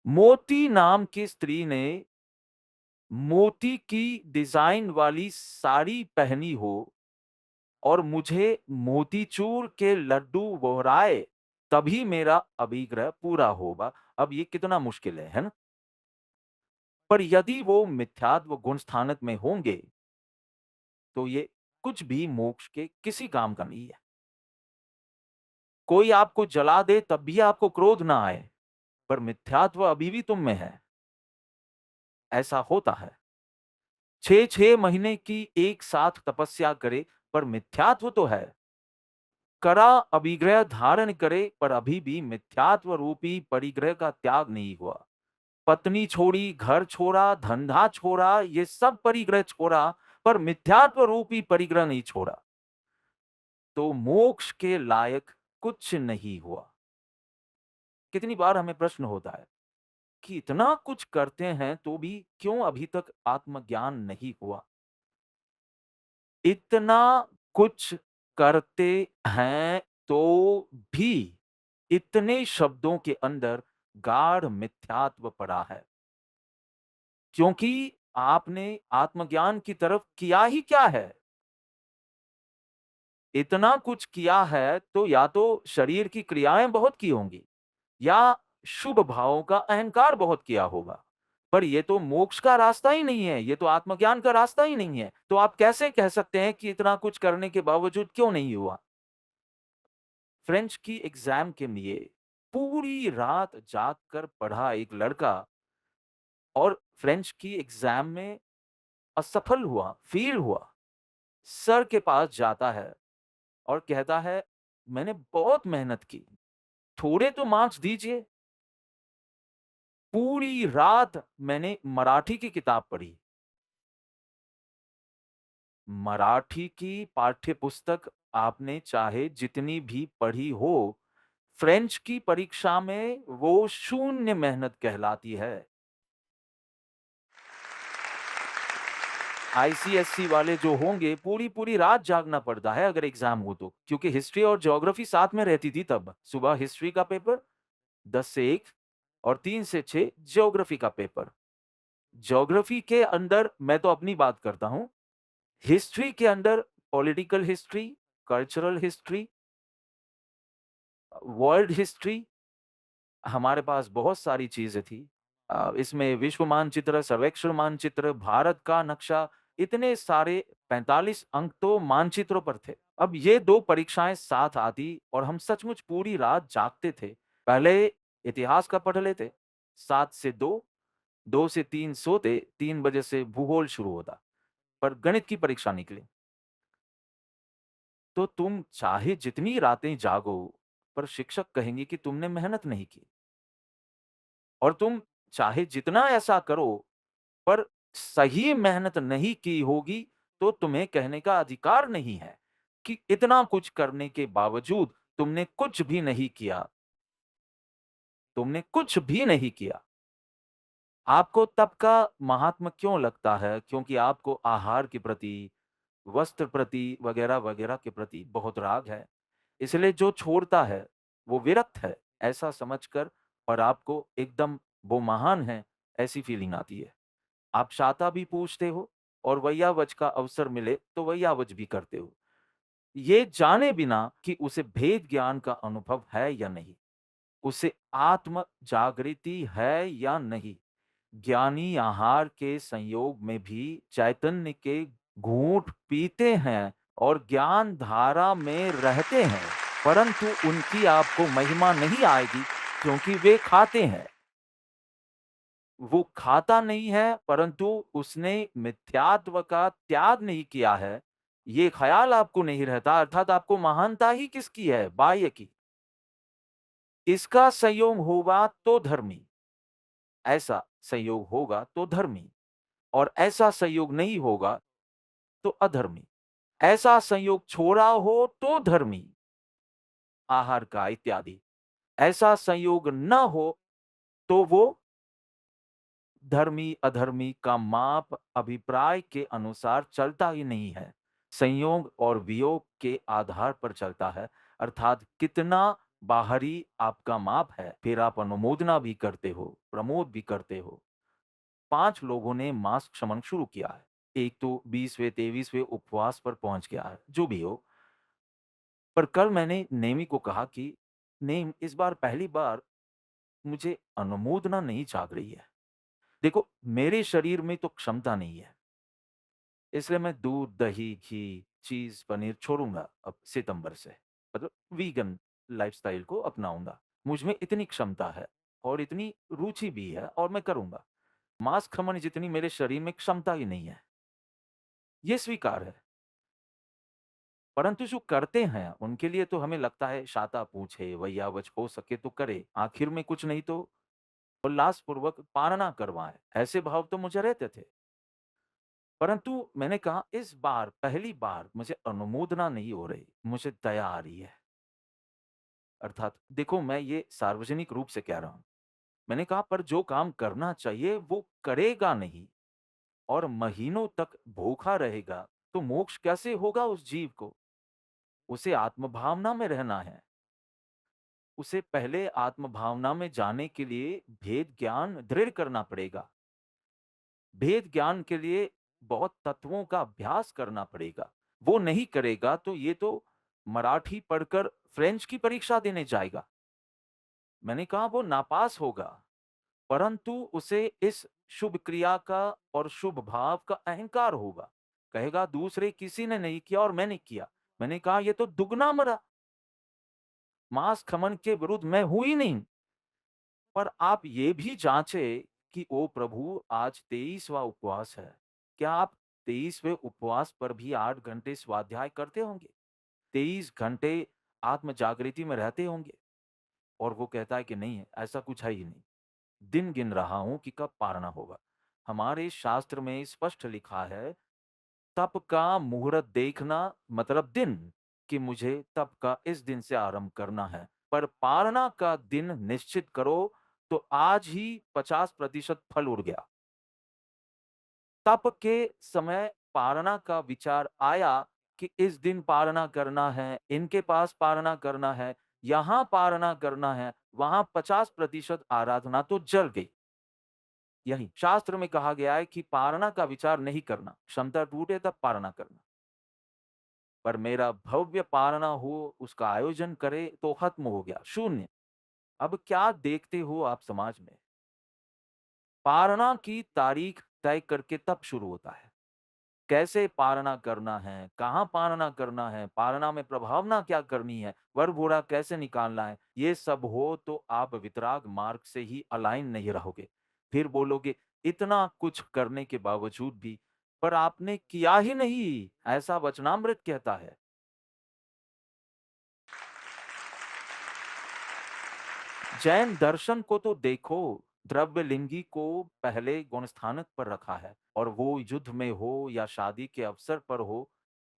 मोती नाम की स्त्री ने मोती की डिज़ाइन वाली साड़ी पहनी हो और मुझे मोतीचूर के लड्डू बोहराए, तभी मेरा अभिग्रह पूरा होगा। अब ये कितना मुश्किल है ना? पर यदि वो मिथ्यात्व गुण स्थानक में होंगे, तो ये कुछ भी मोक्ष के किसी काम का नहीं है। कोई आपको जला दे तब भी आपको क्रोध ना आए, पर मिथ्यात्व अभी भी तुम में है। ऐसा होता है। 6-6 महीने की एक साथ तपस्या करे, पर मिथ्यात्व तो है। कड़ा अभिग्रह धारण करे, पर अभी भी मिथ्यात्व रूपी परिग्रह का त्याग नहीं हुआ। पत्नी छोड़ी, घर छोड़ा, धंधा छोड़ा, ये सब परिग्रह छोड़ा, पर मिथ्यात्व रूपी परिग्रह नहीं छोड़ा। तो मोक्ष के लायक कुछ नहीं हुआ। कितनी बार हमें प्रश्न होता है कि इतना कुछ करते हैं तो भी क्यों अभी तक आत्मज्ञान नहीं हुआ? इतना कुछ करते हैं तो भी इतने शब्दों के अंदर गाढ़ मिथ्यात्व पड़ा है। क्योंकि आपने आत्मज्ञान की तरफ किया ही क्या है? इतना कुछ किया है तो या तो शरीर की क्रियाएं बहुत की होंगी या शुभ भावों का अहंकार बहुत किया होगा। पर ये तो मोक्ष का रास्ता ही नहीं है, ये तो आत्मज्ञान का रास्ता ही नहीं है। तो आप कैसे कह सकते हैं कि इतना कुछ करने के बावजूद क्यों नहीं हुआ? फ्रेंच की एग्जाम के लिए पूरी रात जाग कर पढ़ा एक लड़का और फ्रेंच की एग्जाम में असफल हुआ, फेल हुआ। सर के पास जाता है और कहता है, मैंने बहुत मेहनत की, थोड़े तो मार्क्स दीजिए। पूरी रात मैंने मराठी की किताब पढ़ी। मराठी की पाठ्य पुस्तक आपने चाहे जितनी भी पढ़ी हो, फ्रेंच की परीक्षा में वो शून्य मेहनत कहलाती है। आईसीएसई वाले जो होंगे, पूरी-पूरी रात जागना पड़ता है अगर एग्ज़ाम हो तो, क्योंकि हिस्ट्री और ज्योग्राफी साथ में रहती थी तब। सुबह हिस्ट्री का पेपर 10 से 1 और 3 से 6 ज्योग्राफी का पेपर। ज्योग्राफी के अंदर मैं तो अपनी बात करता हूँ, हिस्ट्री के अंदर political history, cultural history, world history, हमारे पास बहुत सारी चीज़ें थी। इसमें विश्व मानचित्र, सर्वेक्षण मानचित्र, भारत का नक्शा, इतने सारे 45 अंक तो मानचित्रों पर थे। अब ये 2 परीक्षाएँ साथ आती और हम सचमुच पूरी रात जागते थे। पहले इतिहास का पढ़ लेते, 7 से 2, 2 से 3 सोते, 3 बजे से भूगोल शुरू होता। पर गणित की परीक्षा निकली, तो तुम चाहे जितनी रातें जागो, पर शिक्षक कहेंगे कि तुमने मेहनत नहीं की और तुम चाहे जितना ऐसा करो, पर सही मेहनत नहीं की होगी, तो तुम्हें कहने का अधिकार नहीं है कि इतना कुछ करने के बावजूद तुमने कुछ भी नहीं किया। तुमने कुछ भी नहीं किया। आपको तप का महात्म क्यों लगता है? क्योंकि आपको आहार के प्रति, वस्त्र प्रति वगैरह-वगैरह के प्रति बहुत राग है। इसलिए जो छोड़ता है, वो विरक्त है, ऐसा समझकर और आपको एकदम वो महान है, ऐसी फीलिंग आती है। आप शाता भी पूछते हो और वैयावच का अवसर मिले तो वैयावच भी करते हो। ये जाने बिना कि उसे भेद ज्ञान का अनुभव है या नहीं, उसे आत्म जागृति है या नहीं। ज्ञानी आहार के संयोग में भी चैतन्य के घूंट पीते हैं और ज्ञान धारा में रहते हैं, परंतु उनकी आपको महिमा नहीं आएगी क्योंकि वे खाते हैं। वो खाता नहीं है, परंतु उसने मिथ्यात्व का त्याग नहीं किया है, ये ख़्याल आपको नहीं रहता, अर्थात आपको महानता ही किसकी है? बाह्य की। इसका संयोग होगा तो धर्मी, ऐसा संयोग होगा तो धर्मी, और ऐसा संयोग नहीं होगा तो अधर्मी। ऐसा संयोग छोड़ा हो तो धर्मी, आहार का इत्यादि। ऐसा संयोग न हो तो वो धर्मी अधर्मी का माप अभिप्राय के अनुसार चलता ही नहीं है, संयोग और वियोग के आधार पर चलता है, अर्थात कितना बाहरी आपका माप है, फिर आप अनुमोदना भी करते हो, प्रमोद भी करते हो। 5 लोगों ने मास क्षमण शुरू किया है। एक तो 20वें 23वें उपवास पर पहुंच गया है, जो भी हो। पर कल मैंने नेमी को कहा कि नेम, इस बार पहली बार मुझे अनुमोदना नहीं जाग रही है। देखो, मेरे शरीर में तो क्षमता नहीं है, इसलिए मैं दूध, दही, घी, चीज़, पनीर छोड़ूँगा अब सितंबर से। मतलब वीगन लाइफ़स्टाइल को अपनाऊँगा। मुझ में इतनी क्षमता है और इतनी रुचि भी है और मैं करूँगा। मांस खमन जितनी मेरे शरीर में क्षमता ही नहीं है, ये स्वीकार है। परंतु जो करते हैं, उनके लिए तो हमें लगता है शाता पूछे, वैयावच हो सके तो करे, आखिर में कुछ नहीं तो उल्लासपूर्वक पालना करवाएँ। ऐसे भाव तो मुझे रहते थे। परंतु मैंने कहा इस बार पहली बार मुझे अनुमोदना नहीं हो रही, मुझे दया आ रही है। अर्थात देखो, मैं ये सार्वजनिक रूप से कह रहा हूँ। मैंने कहा पर जो काम करना चाहिए वो करेगा नहीं और महीनों तक भूखा रहेगा, तो मोक्ष कैसे होगा उस जीव को? उसे आत्मभावना में रहना है। उसे पहले आत्मभावना में जाने के लिए भेद ज्ञान दृढ़ करना पड़ेगा। भेद ज्ञान के लिए बहुत तत्वों का अभ्यास करना पड़ेगा। वो नहीं करेगा तो ये तो मराठी पढ़कर फ्रेंच की परीक्षा देने जाएगा। मैंने कहा वो नापास होगा, परंतु उसे इस शुभ क्रिया का और शुभ भाव का अहंकार होगा। कहेगा दूसरे किसी ने नहीं किया और मैंने किया। मैंने कहा ये तो दुगना मरा। मांस खमन के विरुद्ध मैं हूं ही नहीं। पर आप ये भी जांचें कि ओ प्रभु, आज 23वां उपवास है। क्या आप 23वें उपवास पर भी 8 घंटे स्वाध्याय करते होंगे? 23 घंटे आत्म जागृति में रहते होंगे? और वो कहता है कि नहीं है, ऐसा कुछ है ही नहीं। दिन गिन रहा हूँ कि कब पारना होगा। हमारे शास्त्र में स्पष्ट लिखा है, तप का मुहूर्त देखना मतलब दिन, कि मुझे तप का इस दिन से आरंभ करना है। पर पारना का दिन निश्चित करो तो आज ही 50% फल उड़ गया। तप के समय पारना का विचार आया कि इस दिन पारना करना है, इनके पास पारना करना है, यहाँ पारना करना है, वहाँ 50% आराधना तो जल गई। यही शास्त्र में कहा गया है कि पारना का विचार नहीं करना, क्षमता टूटे तब पारना करना। पर मेरा भव्य पारना हो, उसका आयोजन करे तो खत्म हो गया, शून्य। अब क्या देखते हो आप समाज में? पारना की तारीख तय करके तब शुरू होता है। कैसे पारना करना है, कहाँ पारना करना है, पारना में प्रभावना क्या करनी है, वर-घोड़ा कैसे निकालना है, ये सब हो तो आप वितराग मार्ग से ही अलाइन नहीं रहोगे। फिर बोलोगे इतना कुछ करने के बावजूद भी, पर आपने किया ही नहीं, ऐसा वचनामृत कहता है। जैन दर्शन को तो देखो, द्रव्यलिंगी को पहले गुणस्थानक पर रखा है और वो युद्ध में हो या शादी के अवसर पर हो,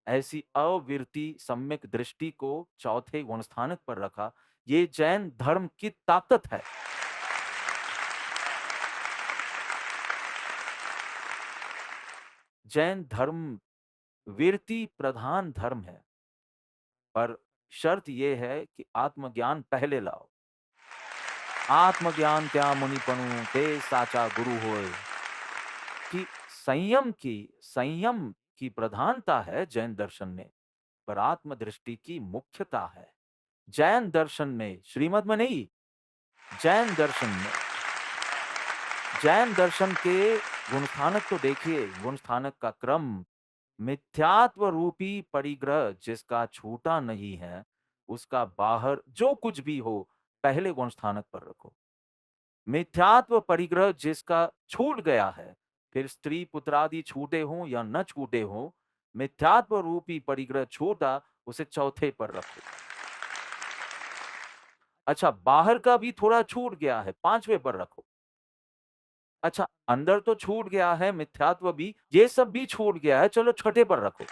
ऐसी अविरति सम्यक दृष्टि को चौथे गुणस्थानक पर रखा। ये जैन धर्म की ताकत है। जैन धर्म वीरति प्रधान धर्म है, पर शर्त ये है कि आत्मज्ञान पहले लाओ। आत्मज्ञान क्या मुनिपनु ते साचा गुरु होए, कि संयम की प्रधानता है जैन दर्शन में, पर आत्मदृष्टि की मुख्यता है। जैन दर्शन में, श्रीमद में नहीं, जैन दर्शन में, जैन दर्शन के गुणस्थानक तो देखिए, गुणस्थानक का क्रम, मिथ्यात्व रूपी परिग्रह जिसका छूटा नहीं है, उसका बाहर जो कुछ भी हो पहले गुणस्थानक पर रखो। मिथ्यात्व परिग्रह जिसका छूट गया है, फिर स्त्री पुत्रादि छूटे हों या न छूटे हों, मिथ्यात्व रूपी परिग्रह छूटा, उसे चौथे पर रखो। अच्छा, बाहर का भी थोड़ा छूट गया है, पांचवें पर रखो। अच्छा, अंदर तो छूट गया है, मिथ्यात्व भी, ये सब भी छूट गया है, चलो छठे पर रखो।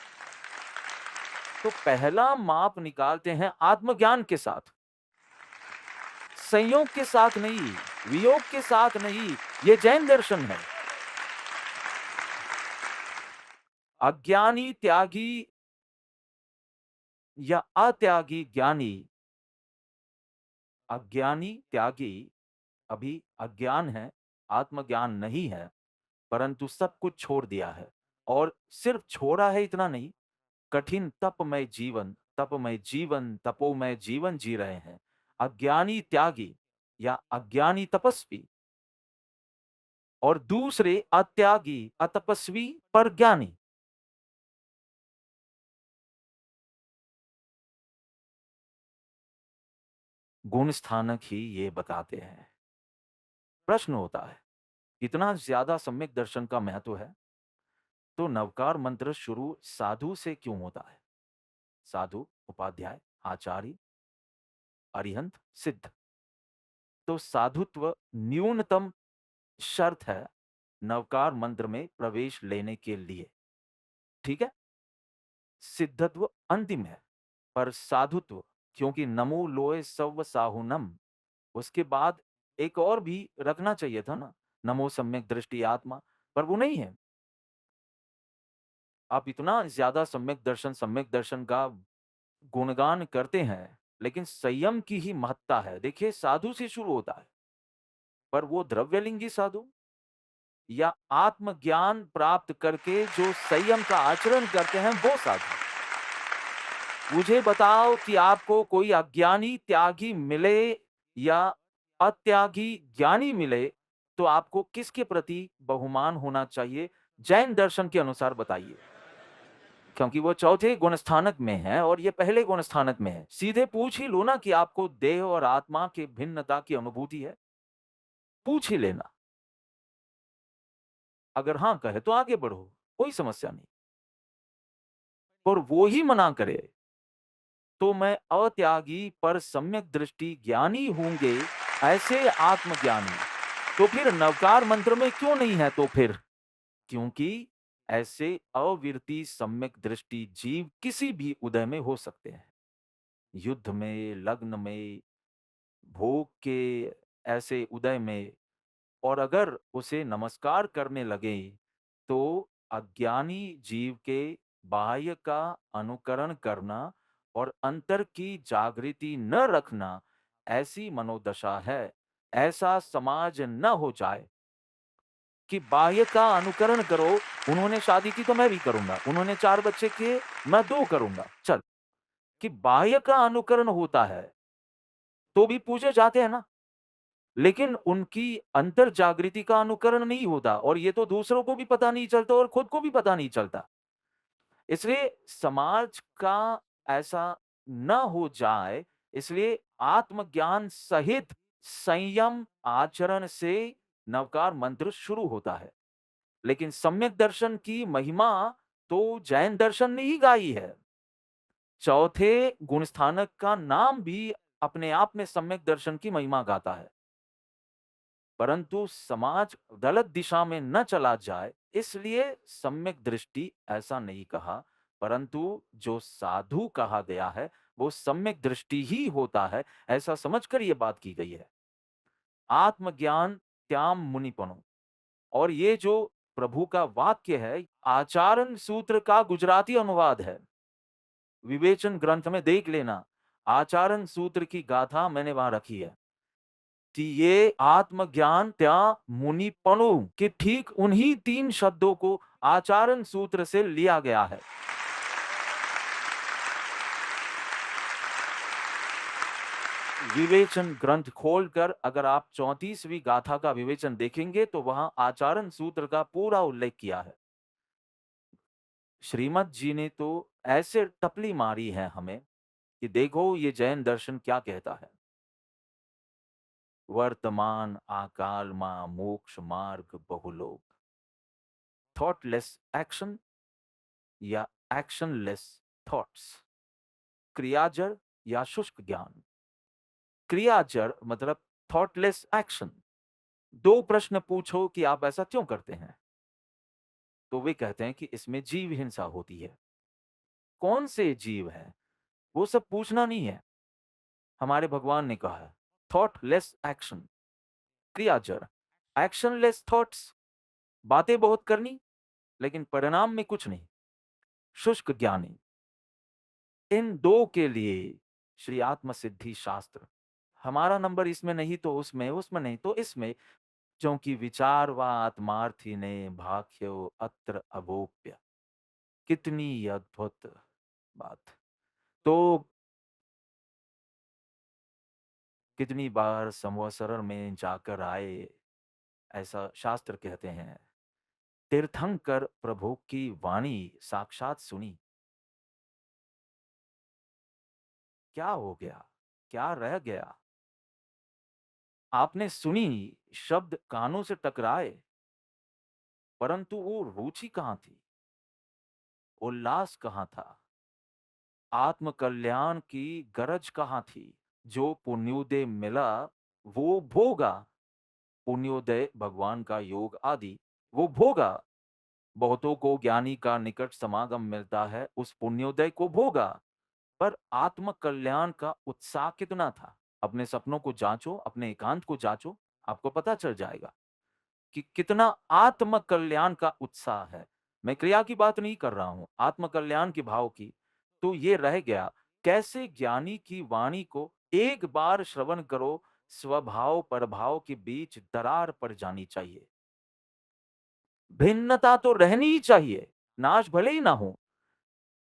तो पहला माप निकालते हैं आत्मज्ञान के साथ, संयोग के साथ नहीं, वियोग के साथ नहीं। ये जैन दर्शन है। अज्ञानी त्यागी या अत्यागी ज्ञानी, अज्ञानी त्यागी अभी अज्ञान है, आत्मज्ञान नहीं है, परंतु सब कुछ छोड़ दिया है। और सिर्फ छोड़ा है इतना नहीं, कठिन तपमय जीवन तपोमय जीवन जी रहे हैं। अज्ञानी त्यागी या अज्ञानी तपस्वी, और दूसरे अत्यागी अतपस्वी पर ज्ञानी। गुण स्थानक ही ये बताते हैं। प्रश्न होता है, इतना ज्यादा सम्यक दर्शन का महत्व है, तो नवकार मंत्र शुरू साधु से क्यों होता है? साधु, उपाध्याय, आचार्य, अरिहंत, सिद्ध। तो साधुत्व न्यूनतम शर्त है नवकार मंत्र में प्रवेश लेने के लिए, ठीक है। सिद्धत्व अंतिम है, पर साधुत्व, क्योंकि नमो लोय सव्व साहुनम, उसके बाद एक और भी रखना चाहिए था ना, नमो सम्यक दृष्टि आत्मा, पर वो नहीं है। आप इतना ज्यादा सम्यक दर्शन का गुणगान करते हैं, लेकिन संयम की ही महत्ता है। देखिए, साधु से शुरू होता है, पर वो द्रव्यलिंगी साधु या आत्मज्ञान प्राप्त करके जो संयम का आचरण करते हैं, वो साधु। मुझे बताओ कि आपको कोई अज्ञानी त्यागी मिले या अत्यागी ज्ञानी मिले, तो आपको किसके प्रति बहुमान होना चाहिए? जैन दर्शन के अनुसार बताइए, क्योंकि वो चौथे गुणस्थानक में है और ये पहले गुणस्थानक में है। सीधे पूछ ही लो ना कि आपको देह और आत्मा की भिन्नता की अनुभूति है, पूछ ही लेना। अगर हाँ कहे तो आगे बढ़ो, कोई समस्या नहीं। और वो ही मना करे तो मैं अत्यागी पर सम्यक दृष्टि ज्ञानी होंगे, ऐसे आत्मज्ञानी, तो फिर नवकार मंत्र में क्यों नहीं है? तो फिर क्योंकि ऐसे अविरति सम्यक दृष्टि जीव किसी भी उदय में हो सकते हैं, युद्ध में, लग्न में, भोग के ऐसे उदय में। और अगर उसे नमस्कार करने लगे तो अज्ञानी जीव के बाह्य का अनुकरण करना और अंतर की जागृति न रखना, ऐसी मनोदशा है। ऐसा समाज न हो जाए कि बाह्य का अनुकरण करो, उन्होंने शादी की तो मैं भी करूंगा, उन्होंने 4 बच्चे किए मैं 2 करूंगा, चल। कि बाह्य का अनुकरण होता है तो भी पूजे जाते हैं ना, लेकिन उनकी अंतर जागृति का अनुकरण नहीं होता, और ये तो दूसरों को भी पता नहीं चलता और खुद को भी पता नहीं चलता। इसलिए समाज का ऐसा न हो जाए, इसलिए आत्मज्ञान सहित संयम आचरण से नवकार मंत्र शुरू होता है। लेकिन सम्यक दर्शन की महिमा तो जैन दर्शन ने ही गाई है। चौथे गुणस्थानक का नाम भी अपने आप में सम्यक दर्शन की महिमा गाता है। परंतु समाज गलत दिशा में न चला जाए, इसलिए सम्यक दृष्टि ऐसा नहीं कहा, परंतु जो साधु कहा गया है वो सम्यक दृष्टि ही होता है, ऐसा समझकर यह बात की गई है। आत्मज्ञान त्याम मुनिपनो, और ये जो प्रभु का वाक्य है, आचरण सूत्र का गुजराती अनुवाद है। विवेचन ग्रंथ में देख लेना, आचरण सूत्र की गाथा मैंने वहां रखी है कि ये आत्मज्ञान त्या मुनिपणु के ठीक उन्हीं 3 शब्दों को आचरण सूत्र से लिया गया है। विवेचन ग्रंथ खोलकर अगर आप 34वीं गाथा का विवेचन देखेंगे तो वहां आचरण सूत्र का पूरा उल्लेख किया है। श्रीमद जी ने तो ऐसे टपली मारी है हमें कि देखो ये जैन दर्शन क्या कहता है। वर्तमान आकाल मां मोक्ष मार्ग बहुलोक, थॉटलेस एक्शन या एक्शनलेस थॉट्स, क्रियाजर या शुष्क ज्ञान। क्रियाजर मतलब थॉटलेस एक्शन। दो प्रश्न पूछो कि आप ऐसा क्यों करते हैं, तो वे कहते हैं कि इसमें जीव हिंसा होती है। कौन से जीव हैं, वो सब पूछना नहीं है। हमारे भगवान ने कहा है थॉटलेस एक्शन, क्रियाजर, एक्शनलेस थॉट्स, बातें बहुत करनी लेकिन परिणाम में कुछ नहीं, शुष्क ज्ञानी। इन दो के लिए श्री आत्म सिद्धि शास्त्र। हमारा नंबर इसमें नहीं तो उसमें, उसमें नहीं तो इसमें, क्योंकि विचार व आत्मार्थी ने भाख्यो अत्र अभोप्य। कितनी अद्भुत बात। तो कितनी बार संवत्सर में जाकर आए, ऐसा शास्त्र कहते हैं। तीर्थंकर प्रभु की वाणी साक्षात सुनी, क्या हो गया, क्या रह गया। आपने सुनी, शब्द कानों से टकराए, परंतु वो रुचि कहाँ थी, उल्लास कहाँ था, आत्म कल्याण की गरज कहाँ थी। जो पुण्योदय मिला वो भोगा, पुण्योदय भगवान का योग आदि वो भोगा। बहुतों को ज्ञानी का निकट समागम मिलता है, उस पुण्योदय को भोगा। पर आत्म कल्याण का उत्साह कितना था। अपने सपनों को जांचो, अपने एकांत को जांचो, आपको पता चल जाएगा कि कितना आत्म कल्याण का उत्साह है। मैं क्रिया की बात नहीं कर रहा हूं, आत्म कल्याण के भाव की। तो ये रह गया, कैसे ज्ञानी की वाणी को एक बार श्रवण करो, स्वभाव प्रभाव के बीच दरार पड़ जानी चाहिए। भिन्नता तो रहनी ही चाहिए, नाश भले ही ना हो।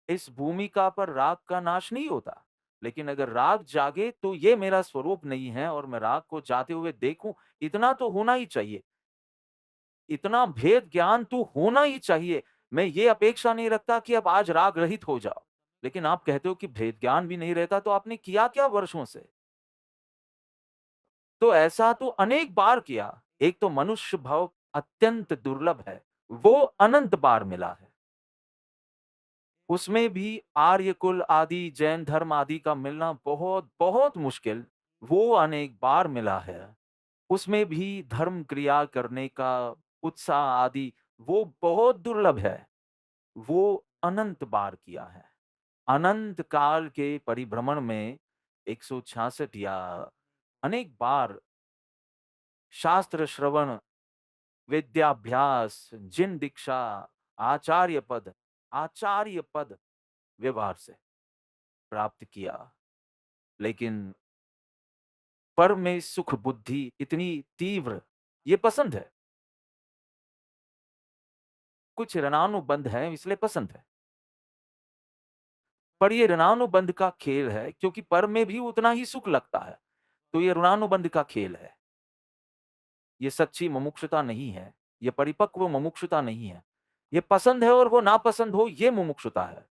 इस भूमिका पर राग का नाश नहीं होता, लेकिन अगर राग जागे तो ये मेरा स्वरूप नहीं है और मैं राग को जाते हुए देखूं, इतना तो होना ही चाहिए। इतना भेद ज्ञान तो होना ही चाहिए। मैं ये अपेक्षा नहीं रखता कि अब आज राग रहित हो जाओ, लेकिन आप कहते हो कि भेद ज्ञान भी नहीं रहता, तो आपने किया क्या वर्षों से। तो ऐसा तो अनेक बार किया। एक तो मनुष्य भाव अत्यंत दुर्लभ है, वो अनंत बार मिला है। उसमें भी आर्य कुल आदि जैन धर्म आदि का मिलना बहुत बहुत मुश्किल, वो अनेक बार मिला है। उसमें भी धर्म क्रिया करने का उत्साह आदि वो बहुत दुर्लभ है, वो अनंत बार किया है। अनंत काल के परिभ्रमण में 166 या अनेक बार शास्त्र श्रवण, विद्याभ्यास, जिन दीक्षा, आचार्य पद व्यवहार से प्राप्त किया। लेकिन पर में सुख बुद्धि इतनी तीव्र, ये पसंद है। कुछ ऋणानुबंध है इसलिए पसंद है। पर ये ऋणानुबंध का खेल है, क्योंकि पर में भी उतना ही सुख लगता है। तो ये ऋणानुबंध का खेल है। ये सच्ची मुमुक्षुता नहीं है, ये परिपक्व मुमुक्षुता नहीं है। ये पसंद है और वो नापसंद हो, ये मुमुक्षुता है।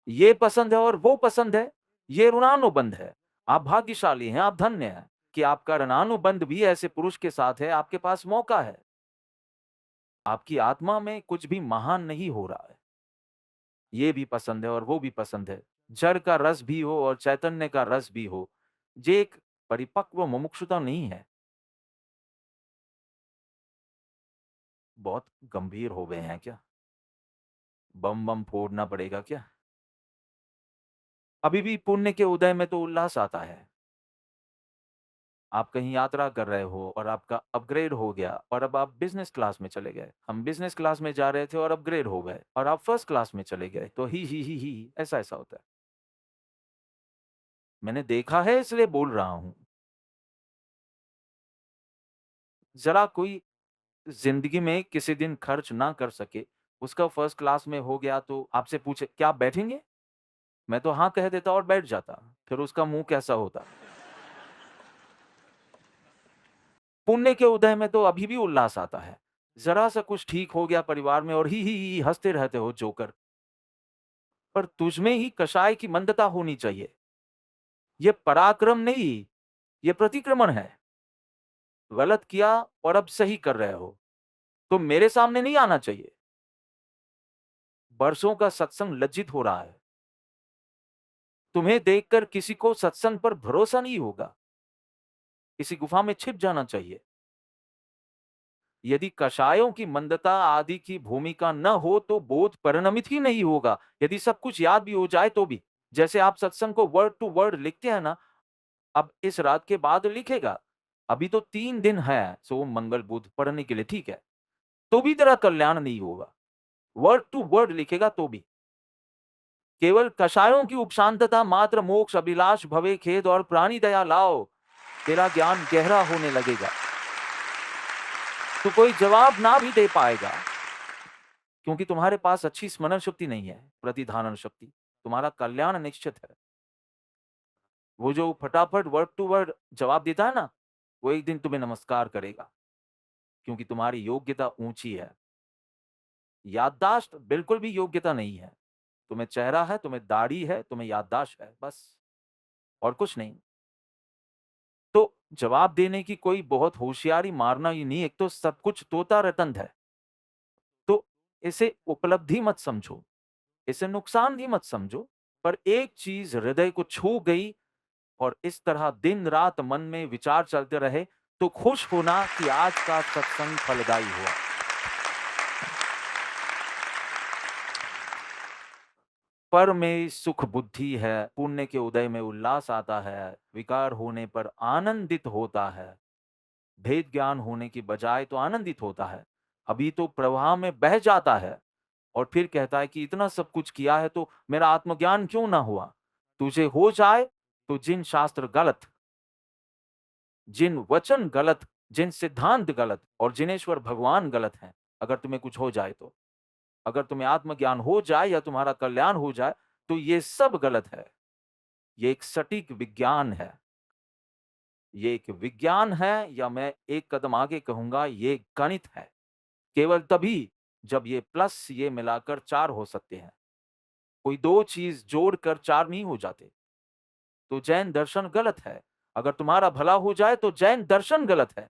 ये पसंद है और वो पसंद है, ये ऋणानुबंध है। आप भाग्यशाली हैं, आप धन्य हैं कि आपका ऋणानुबंध भी ऐसे पुरुष के साथ है, आपके पास मौका है। आपकी आत्मा में कुछ भी महान नहीं हो रहा है। ये भी पसंद है और वो भी पसंद है। जड़ का रस भी हो और चैतन्य का रस भी हो, ये एक परिपक्व मुमुक्षुता नहीं है। बहुत गंभीर हो गए हैं क्या? बम बम फोड़ना पड़ेगा क्या? अभी भी पुण्य के उदय में तो उल्लास आता है। आप कहीं यात्रा कर रहे हो और आपका अपग्रेड हो गया और अब आप बिज़नेस क्लास में चले गए। हम बिज़नेस क्लास में जा रहे थे और अपग्रेड हो गए और आप फर्स्ट क्लास में चले गए। तो ही ऐसा-ऐसा होता है। मैंने देखा है इसलिए बोल रहा हूँ। ज़रा कोई ज़िंदगी में किसी दिन खर्च ना कर सके, उसका फर्स्ट क्लास में हो गया तो आपसे पूछे, "क्या आप बैठेंगे?" मैं तो हाँ कह देता और बैठ जाता। फिर उसका मुँह कैसा होता? पुण्य के उदय में तो अभी भी उल्लास आता है। ज़रा-सा कुछ ठीक हो गया परिवार में और ही हँसते रहते हो जोकर। पर तुझ में ही कषाय की मंदता होनी चाहिए। ये पराक्रम नहीं, ये प्रतिक्रमण है। गलत किया और अब सही कर रहे हो, तो मेरे सामने नहीं आना चाहिए। बरसों का सत्संग लज्जित हो रहा है। तुम्हें देखकर किसी को सत्संग पर भरोसा नहीं होगा। किसी गुफा में छिप जाना चाहिए। यदि कषायों की मंदता आदि की भूमिका न हो तो बोध परिणमित ही नहीं होगा। यदि सब कुछ याद भी हो जाए तो भी। जैसे आप सत्संग को वर्ड टू वर्ड लिखते हैं ना, अब इस रात के बाद लिखेगा। अभी तो 3 दिन है, सोम, मंगल, बुध पढ़ने के लिए, ठीक है। तो भी तेरा कल्याण नहीं होगा। वर्ड टू वर्ड लिखेगा तो भी। केवल कषायों की उपशांतता मात्र मोक्ष अभिलाष भवे खेद और प्राणी दया लाओ। तेरा ज्ञान गहरा होने लगेगा। तो कोई जवाब ना भी दे पाएगा, क्योंकि तुम्हारे पास अच्छी स्मरण शक्ति नहीं है, प्रतिधारण शक्ति। तुम्हारा कल्याण निश्चित है। वो जो फटाफट वर्ड टू वर्ड जवाब देता है ना, वो एक दिन तुम्हें नमस्कार करेगा, क्योंकि तुम्हारी योग्यता ऊँची है। याददाश्त बिल्कुल भी योग्यता नहीं है। तुम्हें चेहरा है, तुम्हें दाढ़ी है, तुम्हें याददाश्त है, बस और कुछ नहीं। तो जवाब देने की कोई बहुत होशियारी मारना ही नहीं, एक तो सब कुछ तोता रतन है। तो इसे उपलब्धि मत समझो, इसे नुकसान भी मत समझो, पर एक चीज़ हृदय को छू गई और इस तरह दिन-रात मन में विचार चलते रहे, तो खुश होना कि आज का सत्संग फलदायी हुआ। पर में सुख बुद्धि है, पुण्य के उदय में उल्लास आता है, विकार होने पर आनंदित होता है, भेद ज्ञान होने की बजाय तो आनंदित होता है। अभी तो प्रवाह में बह जाता है और फिर कहता है कि इतना सब कुछ किया है तो मेरा आत्मज्ञान क्यों ना हुआ? तुझे हो जाए तो जिन शास्त्र गलत, जिन वचन गलत, जिन सिद्धांत गलत और जिनेश्वर भगवान गलत हैं, अगर तुम्हें कुछ हो जाए तो। अगर तुम्हें आत्मज्ञान हो जाए या तुम्हारा कल्याण हो जाए, तो ये सब गलत है। ये एक सटीक विज्ञान है। ये एक विज्ञान है या मैं एक कदम आगे कहूँगा ये गणित है। केवल तभी जब ये प्लस ये मिलाकर 4 हो सकते हैं। कोई 2 चीज़ जोड़कर 4 नहीं हो जाते। तो जैन दर्शन गलत है। अगर तुम्हारा भला हो जाए तो जैन दर्शन गलत है।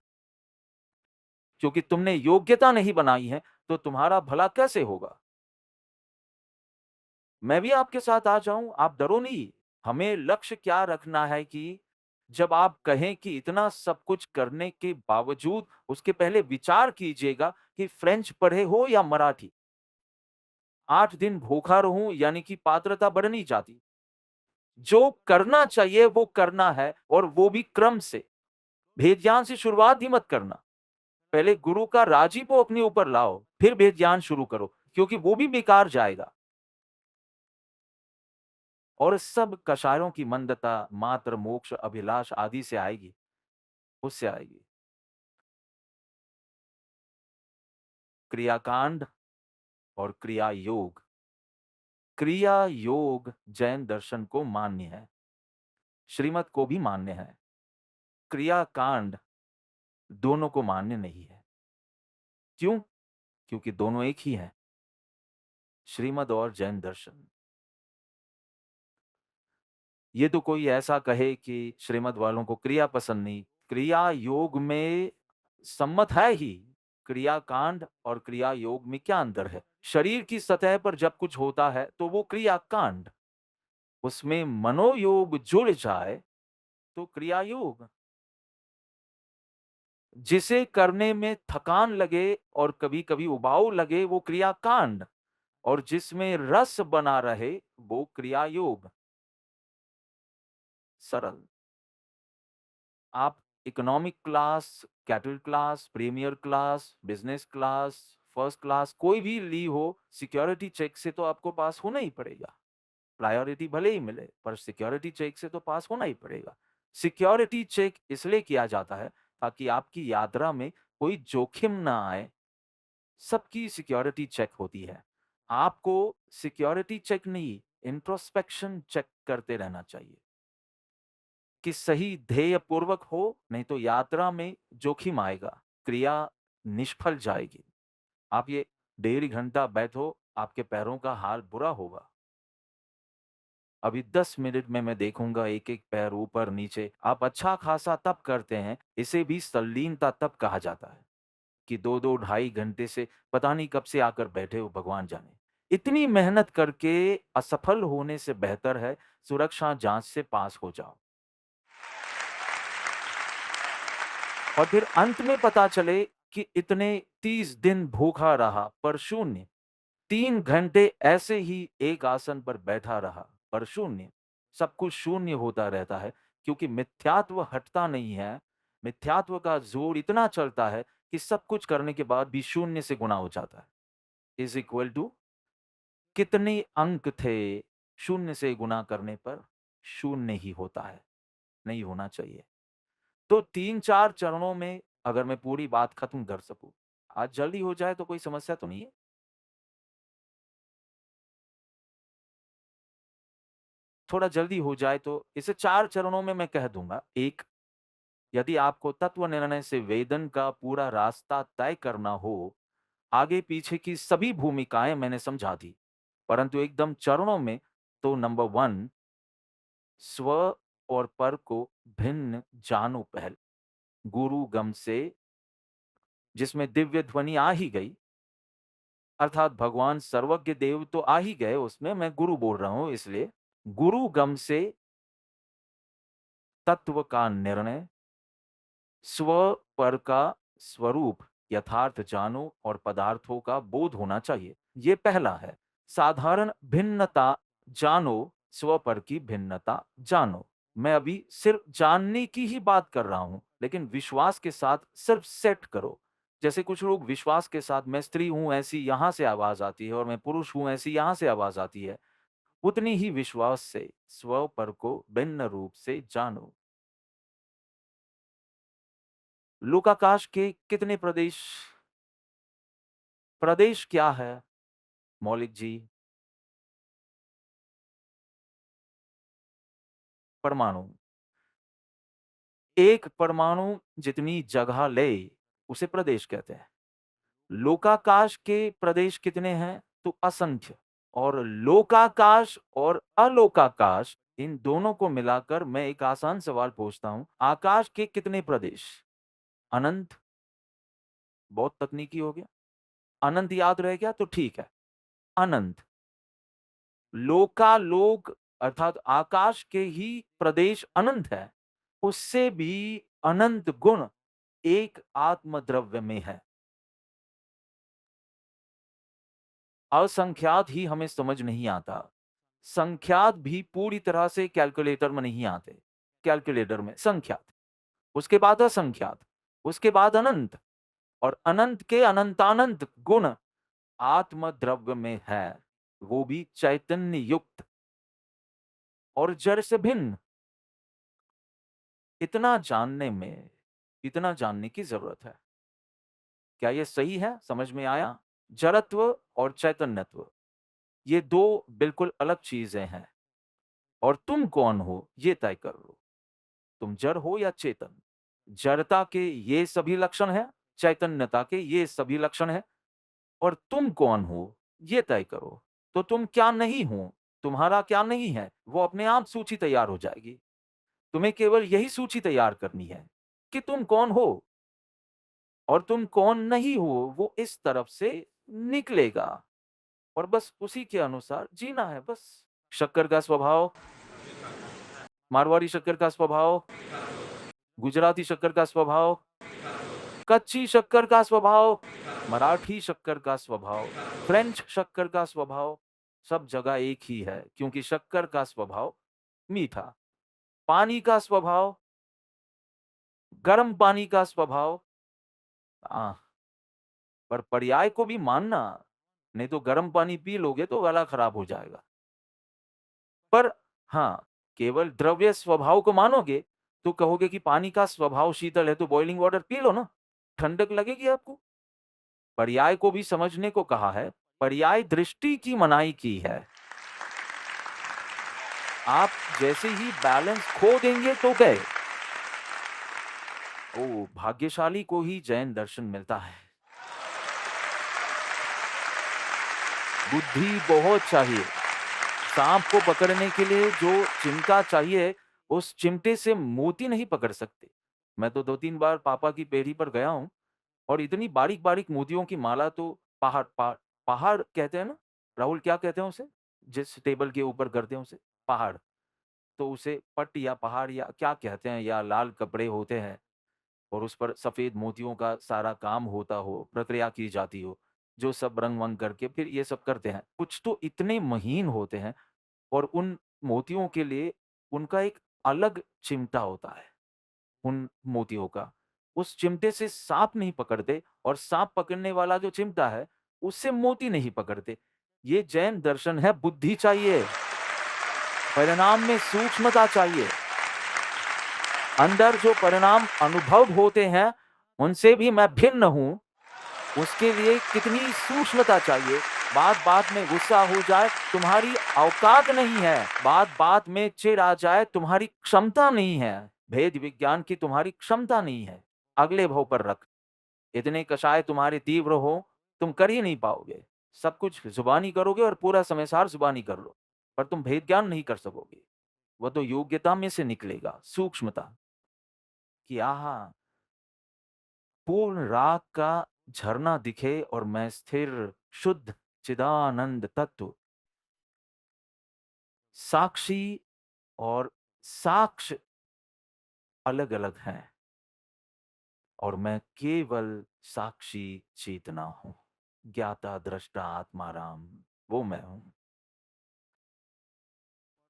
क्योंकि तुमने योग्यता नहीं बनाई है, तो तुम्हारा भला कैसे होगा? मैं भी आपके साथ आ जाऊँ, आप डरो नहीं। हमें लक्ष्य क्या रखना है कि जब आप कहें कि इतना सब कुछ करने के बावजूद उसके पहले विचार कीजिएगा कि फ्रेंच पढ़े हो या मराठी। 8 दिन भूखा रहूँ यानी कि पात्रता बढ़ नहीं जाती। जो करना चाहिए वो करना है और वो भी क्रम से। भेद ज्ञान से शुरुआत ही मत करना। पहले गुरु का राजीपो अपने ऊपर लाओ, फिर भेद ज्ञान शुरू करो, क्योंकि वो भी बेकार जाएगा। और सब कषायों की मंदता मात्र मोक्ष अभिलाष आदि से आएगी, उससे आएगी। क्रियाकांड और क्रिया योग। क्रिया योग जैन दर्शन को मान्य है, श्रीमत को भी मान्य है। क्रियाकांड दोनों को मान्य नहीं है। क्यों? क्योंकि दोनों एक ही हैं, श्रीमद और जैन दर्शन। ये तो कोई ऐसा कहे कि श्रीमत वालों को क्रिया पसंद नहीं। क्रिया योग में सम्मत है ही। क्रिया कांड और क्रिया योग में क्या अंतर है? शरीर की सतह पर जब कुछ होता है तो वो क्रिया कांड, उसमें मनोयोग जुड़ जाए तो क्रिया योग। जिसे करने में थकान लगे और कभी-कभी उबाऊ लगे वो क्रिया कांड और जिसमें रस बना रहे वो क्रिया योग। सरल। आप economic class, cattle class, premier class, business class, first class कोई भी ली हो, सिक्योरिटी चेक से तो आपको पास होना ही पड़ेगा। प्रायोरिटी भले ही मिले पर सिक्योरिटी चेक से तो पास होना ही पड़ेगा। सिक्योरिटी चेक इसलिए किया जाता है ताकि आपकी यात्रा में कोई जोखिम ना आए। सबकी सिक्योरिटी चेक होती है। आपको सिक्योरिटी चेक नहीं, इंट्रोस्पेक्शन चेक करते रहना चाहिए कि सही ध्येय पूर्वक हो, नहीं तो यात्रा में जोखिम आएगा, क्रिया निष्फल जाएगी। आप ये 1.5 घंटा बैठो, आपके पैरों का हाल बुरा होगा। अभी 10 मिनट में मैं देखूंगा एक-एक पैर ऊपर-नीचे। आप अच्छा खासा तप करते हैं, इसे भी संलीनता तप कहा जाता है कि 2-2 ढाई घंटे से पता नहीं कब से आकर बैठे हो भगवान जाने। इतनी मेहनत करके असफल होने से बेहतर है सुरक्षा जाँच से पास हो जाओ। और फिर अंत में पता चले कि इतने 30 दिन भूखा रहा पर शून्य। 3 घंटे ऐसे ही एक आसन पर बैठा रहा पर शून्य। सब कुछ शून्य होता रहता है क्योंकि मिथ्यात्व हटता नहीं है। मिथ्यात्व का जोर इतना चलता है कि सब कुछ करने के बाद भी शून्य से गुणा हो जाता है। इज इक्वल टू कितने अंक थे शून्य से गुणा करने पर शून्य ही होता है, नहीं होना चाहिए। तो 3-4 चरणों में अगर मैं पूरी बात खत्म कर सकूं, आज जल्दी हो जाए तो कोई समस्या तो नहीं है। थोड़ा जल्दी हो जाए तो इसे 4 चरणों में मैं कह दूँगा। 1, यदि आपको तत्व निर्णय से वेदन का पूरा रास्ता तय करना हो, आगे-पीछे की सभी भूमिकाएँ मैंने समझा दी, परंतु एकदम चरणों में तो नंबर 1 स्व और पर को भिन्न जानो पहल। गुरु गम से जिसमें दिव्य ध्वनि आ ही गई, अर्थात भगवान सर्वज्ञ देव तो आ ही गए उसमें, मैं गुरु बोल रहा हूँ इसलिए। गुरु गम से तत्व का निर्णय, स्व पर का स्वरूप यथार्थ जानो और पदार्थों का बोध होना चाहिए। ये पहला है। साधारण भिन्नता जानो, स्व पर की भिन्नता जानो। मैं अभी सिर्फ जानने की ही बात कर रहा हूं, लेकिन विश्वास के साथ सिर्फ सेट करो। जैसे कुछ लोग विश्वास के साथ मैं स्त्री हूं ऐसी यहां से आवाज आती है और मैं पुरुष हूं ऐसी यहां से आवाज आती है, उतनी ही विश्वास से स्व पर को भिन्न रूप से जानो। लोकाकाश के कितने प्रदेश? प्रदेश क्या है मौलिक जी? परमाणु। एक परमाणु जितनी जगह ले उसे प्रदेश कहते हैं। लोकाकाश के प्रदेश कितने हैं? तो असंख्य। और लोकाकाश और अलोकाकाश इन दोनों को मिलाकर मैं एक आसान सवाल पूछता हूं, आकाश के कितने प्रदेश? अनंत। बहुत तकनीकी हो गया। अनंत याद रह गया तो ठीक है। अनंत। लोकालोक अर्थात आकाश के ही प्रदेश अनंत है, उससे भी अनंत गुण एक आत्म द्रव्य में है। असंख्यात ही हमें समझ नहीं आता। संख्यात भी पूरी तरह से कैलकुलेटर में नहीं आते। कैलकुलेटर में संख्यात, उसके बाद असंख्यात, उसके बाद अनंत और अनंत के अनंतानंत गुण आत्म द्रव्य में है, वो भी चैतन्य युक्त और जड़ से भिन्न। इतना जानने में इतना जानने की जरूरत है। क्या ये सही है? समझ में आया? जड़त्व और चैतन्यत्व ये दो बिल्कुल अलग चीजें हैं और तुम कौन हो ये तय कर लो। तुम जड़ हो या चेतन? जड़ता के ये सभी लक्षण हैं, चैतन्यता के ये सभी लक्षण हैं और तुम कौन हो ये तय करो। तो तुम क्या नहीं हो, तुम्हारा क्या नहीं है, वो अपने आप सूची तैयार हो जाएगी। तुम्हें केवल यही सूची तैयार करनी है कि तुम कौन हो और तुम कौन नहीं हो, वो इस तरफ से निकलेगा और बस उसी के अनुसार जीना है बस। शक्कर का स्वभाव, मारवाड़ी शक्कर का स्वभाव, गुजराती शक्कर का स्वभाव, कच्ची शक्कर का स्वभाव, मराठी शक्कर का स्वभाव, फ्रेंच शक्कर का स्वभाव, सब जगह एक ही है क्योंकि शक्कर का स्वभाव मीठा। पानी का स्वभाव गर्म पानी का स्वभाव, आ, पर पर्याय को भी मानना, नहीं तो गर्म पानी पी लोगे तो गला खराब हो जाएगा। पर हाँ, केवल द्रव्य स्वभाव को मानोगे तो कहोगे कि पानी का स्वभाव शीतल है तो बॉइलिंग वाटर पी लो ना, ठंडक लगेगी आपको। पर्याय को भी समझने को कहा है, पर्याय दृष्टि की मनाही की है। आप जैसे ही बैलेंस खो देंगे तो गए। ओ, भाग्यशाली को ही जैन दर्शन मिलता है। बुद्धि बहुत चाहिए। सांप को पकड़ने के लिए जो चिमटा चाहिए, उस चिमटे से मोती नहीं पकड़ सकते। मैं तो 2-3 बार पापा की पेढ़ी पर गया हूँ और इतनी बारीक-बारीक मोतियों की माला तो पहाड़ कहते हैं ना? राहुल क्या कहते हैं उसे? जिस टेबल के ऊपर करते हैं उसे? पहाड़। तो उसे पट या पहाड़ या क्या कहते हैं, या लाल कपड़े होते हैं और उस पर सफ़ेद मोतियों का सारा काम होता हो, प्रक्रिया की जाती हो, जो सब रंग-वंग करके फिर ये सब करते हैं। कुछ तो इतने महीन होते हैं और उन मोतियों के लिए उनका एक अलग चिमटा होता है, उन मोतियों का। उस चिमटे से साँप नहीं पकड़ते और साँप पकड़ने वाला जो चिमटा है, उससे मोती नहीं पकड़ते। ये जैन दर्शन है, बुद्धि चाहिए, परिणाम में सूक्ष्मता चाहिए। अंदर जो परिणाम अनुभव होते हैं, उनसे भी मैं भिन्न हूँ, उसके लिए कितनी सूक्ष्मता चाहिए। बात-बात में गुस्सा हो जाए, तुम्हारी औकात नहीं है। बात-बात में चिढ़ आ जाए, तुम्हारी क्षमता नहीं है। भेद विज्ञान की तुम्हारी क्षमता नहीं है। अगले भाव पर रख। इतने कषाय तुम्हारे तीव्र हो, तुम कर ही नहीं पाओगे। सब कुछ ज़ुबानी करोगे और पूरा समय-सार ज़ुबानी कर लो, पर तुम भेद ज्ञान नहीं कर सकोगे। वो तो योग्यता में से निकलेगा, सूक्ष्मता। कि आहा! पूर्ण राग का झरना दिखे और मैं स्थिर, शुद्ध, चिदानंद तत्व, साक्षी और साक्ष अलग-अलग हैं और मैं केवल साक्षी चेतना हूँ। ज्ञाता दृष्टा आत्माराम, वो मैं हूँ।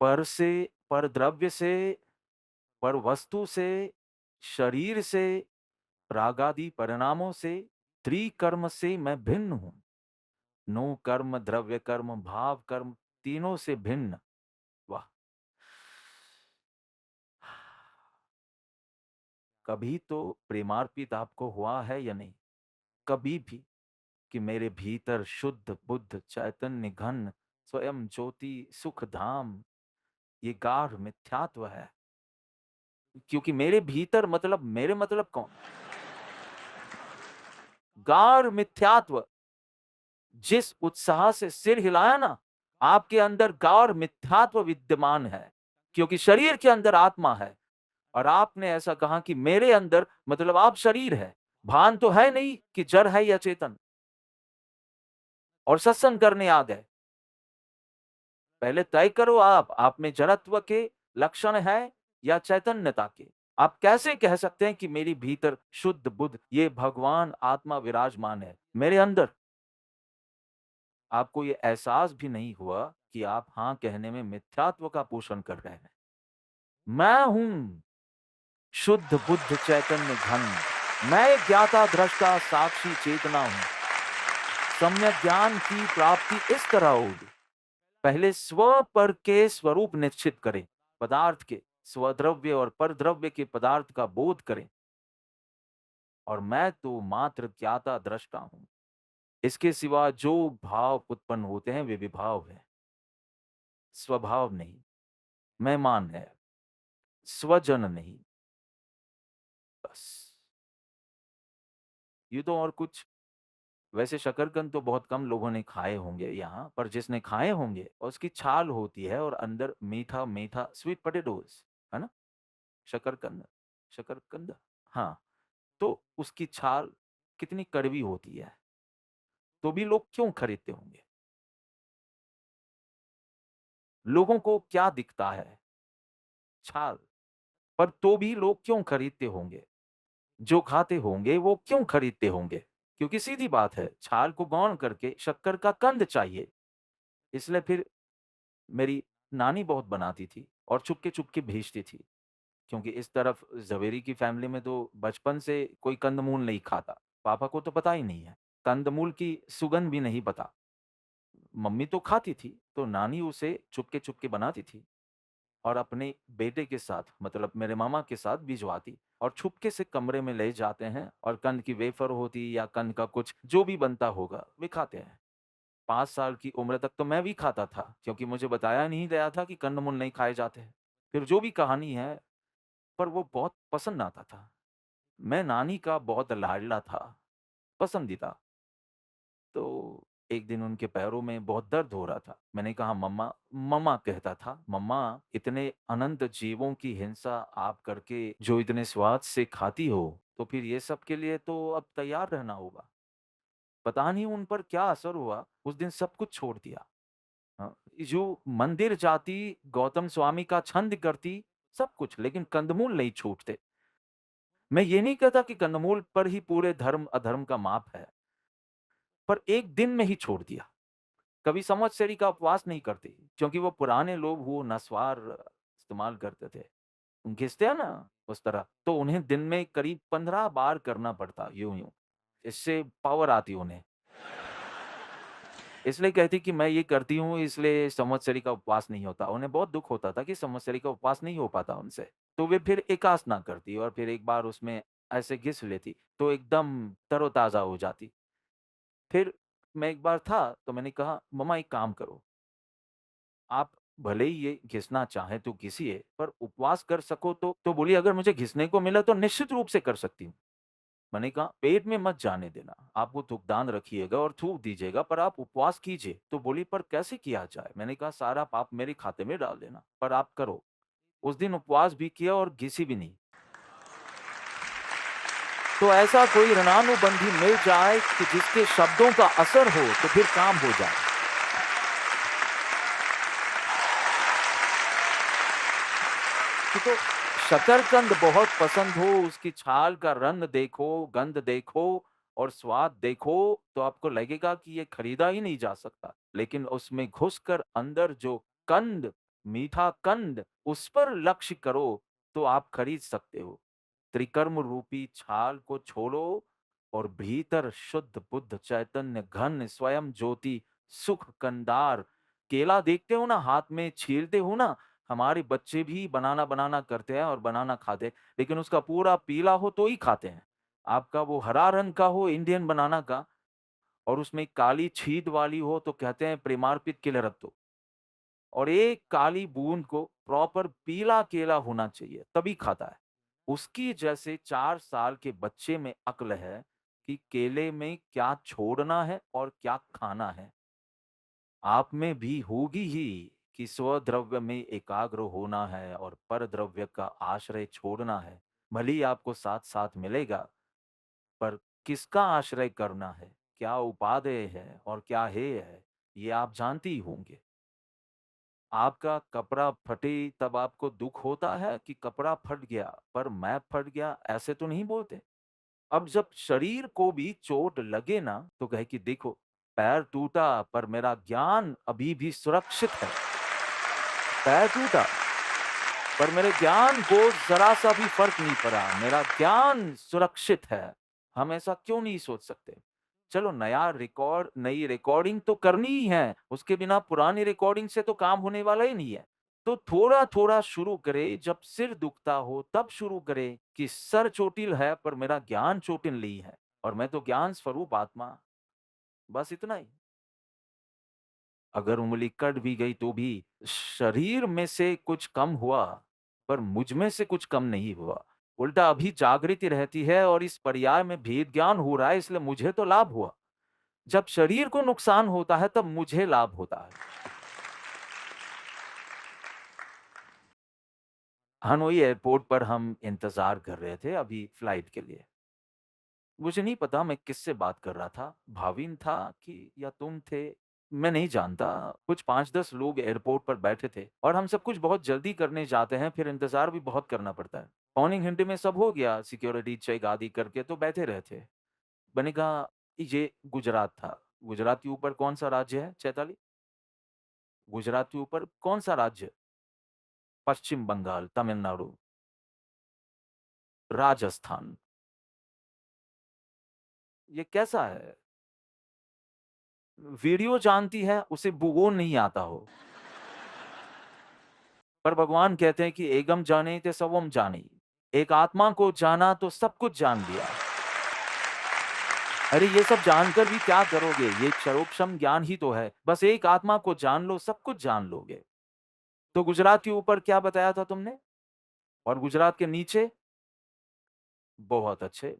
पर से, पर द्रव्य से, पर वस्तु से, शरीर से, रागादि परिणामों से, त्रिकर्म से मैं भिन्न हूँ। नो कर्म, द्रव्य कर्म, भाव कर्म, तीनों से भिन्न। वाह! कभी तो प्रेमार्पित आपको हुआ है या नहीं? कभी भी कि मेरे भीतर शुद्ध बुद्ध चैतन्य घन स्वयं ज्योति सुख धाम, ये गाढ़ मिथ्यात्व है। क्योंकि मेरे भीतर मतलब मेरे मतलब कौन? गाढ़ मिथ्यात्व। जिस उत्साह से सिर हिलाया ना, आपके अंदर गाढ़ मिथ्यात्व विद्यमान है, क्योंकि शरीर के अंदर आत्मा है और आपने ऐसा कहा कि मेरे अंदर मतलब आप शरीर है। भान तो है नहीं कि जड़ है या चेतन, और सत्संग करने आ गए। पहले तय करो आप में जड़त्व के लक्षण है या चैतन्यता के। आप कैसे कह सकते हैं कि मेरी भीतर शुद्ध बुद्ध ये भगवान आत्मा विराजमान है मेरे अंदर? आपको ये एहसास भी नहीं हुआ कि आप हाँ कहने में मिथ्यात्व का पोषण कर रहे हैं। मैं हूं शुद्ध बुद्ध चैतन्य घन। मैं ज्ञाता दृष्टा साक्षी चेतना हूं। सम्यक ज्ञान की प्राप्ति इस तरह होगी। पहले स्व पर के स्वरूप निश्चित करें, पदार्थ के स्वद्रव्य और परद्रव्य के पदार्थ का बोध करें, और मैं तो मात्र ज्ञाता दृष्टा हूं। इसके सिवा जो भाव उत्पन्न होते हैं वे विभाव है, स्वभाव नहीं। मेहमान है, स्वजन नहीं। बस ये तो, और कुछ वैसे शकरकंद तो बहुत कम लोगों ने खाए होंगे यहाँ, पर जिसने खाए होंगे और उसकी छाल होती है और अंदर मीठा मीठा स्वीट पोटैटोज, है ना? शकरकंद, शकरकंद, हाँ। तो उसकी छाल कितनी कड़वी होती है, तो भी लोग क्यों खरीदते होंगे? लोगों को क्या दिखता है? छाल। पर तो भी लोग क्यों खरीदते होंगे? जो खाते होंगे वो क्यों खरीदते होंगे? क्योंकि सीधी बात है, छाल को गौण करके शक्कर का कंद चाहिए। इसलिए फिर मेरी नानी बहुत बनाती थी और चुपके-चुपके भेजती थी। क्योंकि इस तरफ ज़वेरी की फैमिली में तो बचपन से कोई कंदमूल नहीं खाता। पापा को तो पता ही नहीं है। कंदमूल की सुगंध भी नहीं पता। मम्मी तो खाती थी, तो नानी उसे चुपके-चुपके बनाती थी और अपने बेटे के साथ मतलब मेरे मामा के साथ भिजवाती और छुपके से कमरे में ले जाते हैं और कंद की वेफ़र होती या कंद का कुछ जो भी बनता होगा, वे खाते हैं। 5 साल की उम्र तक तो मैं भी खाता था, क्योंकि मुझे बताया नहीं गया था कि कंदमूल नहीं खाए जाते हैं। फिर जो भी कहानी है, पर वो बहुत पसंद आता था। मैं नानी का बहुत लाडला था, पसंदीदा। तो एक दिन उनके पैरों में बहुत दर्द हो रहा था। मैंने कहा मम्मा मम्मा कहता था, "मम्मा इतने अनंत जीवों की हिंसा आप करके जो इतने स्वाद से खाती हो, तो फिर ये सब के लिए तो अब तैयार रहना होगा।" पता नहीं उन पर क्या असर हुआ, उस दिन सब कुछ छोड़ दिया। हाँ, जो मंदिर जाती, गौतम स्वामी का छंद करती, सब कुछ, लेकिन कंदमूल नहीं छूटते। मैं ये नहीं कहता कि कंदमूल पर ही पूरे धर्म-अधर्म का माप है, पर एक दिन में ही छोड़ दिया। कभी संवत्सरी का उपवास नहीं करते, क्योंकि वो पुराने लोग वो नस्वार इस्तेमाल करते थे। घिसते हैं ना उस तरह, तो उन्हें दिन में करीब 15 बार करना पड़ता यूँ-यूँ। इससे पावर आती उन्हें। इसलिए कहती कि मैं ये करती हूँ इसलिए संवत्सरी का उपवास नहीं होता। उन्हें बहुत दुःख होता था कि संवत्सरी का उपवास नहीं हो पाता उनसे। तो वे फिर एकासना करती और फिर एक बार उसमें ऐसे घिस लेती, तो एकदम तरोताज़ा हो जाती। फिर मैं एक बार था, तो मैंने कहा, "मम्मा एक काम करो, आप भले ही ये घिसना चाहें तो घिसिए, पर उपवास कर सको तो बोली अगर मुझे घिसने को मिला तो निश्चित रूप से कर सकती हूँ। मैंने कहा पेट में मत जाने देना, आप वो थूकदान रखिएगा और थूक दीजिएगा पर आप उपवास कीजिए। तो बोली पर कैसे किया जाए? मैंने कहा सारा पाप मेरे खाते में डाल देना, पर आप करो। उस दिन उपवास भी किया और घिसी भी नहीं। तो ऐसा कोई ऋणानुबंधी मिल जाए कि जिसके शब्दों का असर हो तो फिर काम हो जाए। कि तो शकरकंद बहुत पसंद हो, उसकी छाल का रंग देखो, गंध देखो और स्वाद देखो, तो आपको लगेगा कि ये खरीदा ही नहीं जा सकता। लेकिन उसमें घुसकर अंदर जो कंद, मीठा कंद, उस पर लक्ष्य करो, तो आप खरीद सकते हो। त्रिकर्म रूपी छाल को छोड़ो और भीतर शुद्ध बुद्ध चैतन्य घन स्वयं ज्योति सुख कंदार केला देखते हो ना हाथ में छीलते हो ना हमारे बच्चे भी बनाना बनाना करते हैं और बनाना खाते हैं लेकिन उसका पूरा पीला हो तो ही खाते हैं आपका वो हरा रंग का हो इंडियन बनाना का और उसमें काली छीद वाली हो तो कहते हैं प्रेमार्पित केले रख दो और एक काली बूंद को प्रॉपर पीला केला होना चाहिए तभी खाता है उसकी जैसे 4 साल के बच्चे में अक्ल है कि केले में क्या छोड़ना है और क्या खाना है। आप में भी होगी ही कि स्वद्रव्य में एकाग्र होना है और परद्रव्य का आश्रय छोड़ना है। भले ही आपको साथ-साथ मिलेगा, पर किसका आश्रय करना है, क्या उपादेय है और क्या हेय है, ये आप जानते ही होंगे। आपका कपड़ा फटे तब आपको दुःख होता है कि कपड़ा फट गया, पर मैं फट गया ऐसे तो नहीं बोलते। अब जब शरीर को भी चोट लगे ना, तो कहे कि देखो पैर टूटा पर मेरा ज्ञान अभी भी सुरक्षित है। पैर टूटा, पर मेरे ज्ञान को ज़रा-सा भी फ़र्क नहीं पड़ा। मेरा ज्ञान सुरक्षित है। हम ऐसा क्यों नहीं सोच सकते? चलो नई रिकॉर्डिंग तो करनी ही है। उसके बिना पुरानी रिकॉर्डिंग से तो काम होने वाला ही नहीं है। तो थोड़ा-थोड़ा शुरू करें, जब सिर दुखता हो तब शुरू करें कि सर चोटिल है पर मेरा ज्ञान चोटिल नहीं है और मैं तो ज्ञान स्वरूप आत्मा। बस इतना ही। अगर उँगली कट भी गई तो भी शरीर में से कुछ कम हुआ, पर मुझ में से कुछ कम नहीं हुआ। उल्टा अभी जागृति रहती है और इस पर्याय में भेद ज्ञान हो रहा है इसलिए मुझे तो लाभ हुआ। जब शरीर को नुकसान होता है तब मुझे लाभ होता है। हनोई एयरपोर्ट पर हम इंतज़ार कर रहे थे अभी फ्लाइट के लिए। मुझे नहीं पता मैं किससे बात कर रहा था, भाविन था कि या तुम थे? मैं नहीं जानता। कुछ 5-10 लोग एयरपोर्ट पर बैठे थे और हम सब कुछ बहुत जल्दी करने जाते हैं, फिर इंतज़ार भी बहुत करना पड़ता है। पौने घंटे में सब हो गया, सिक्योरिटी चेक आदि करके तो बैठे रहे थे। मैंने कहा, ये गुजरात था। गुजरात के ऊपर कौन-सा राज्य है चैताली? गुजरात के ऊपर कौन-सा राज्य? पश्चिम बंगाल, तमिलनाडु। राजस्थान। ये कैसा है? वीडियो जानती है, उसे भूगोल नहीं आता हो। पर भगवान कहते हैं कि "एगम जाने ते सर्वम जानी"। एक आत्मा को जाना तो सब कुछ जान लिया। अरे ये सब जानकर भी क्या करोगे? ये क्षरोक्षम ज्ञान ही तो है। बस एक आत्मा को जान लो, सब कुछ जान लोगे। तो गुजरात के ऊपर क्या बताया था तुमने? और गुजरात के नीचे? बहुत अच्छे।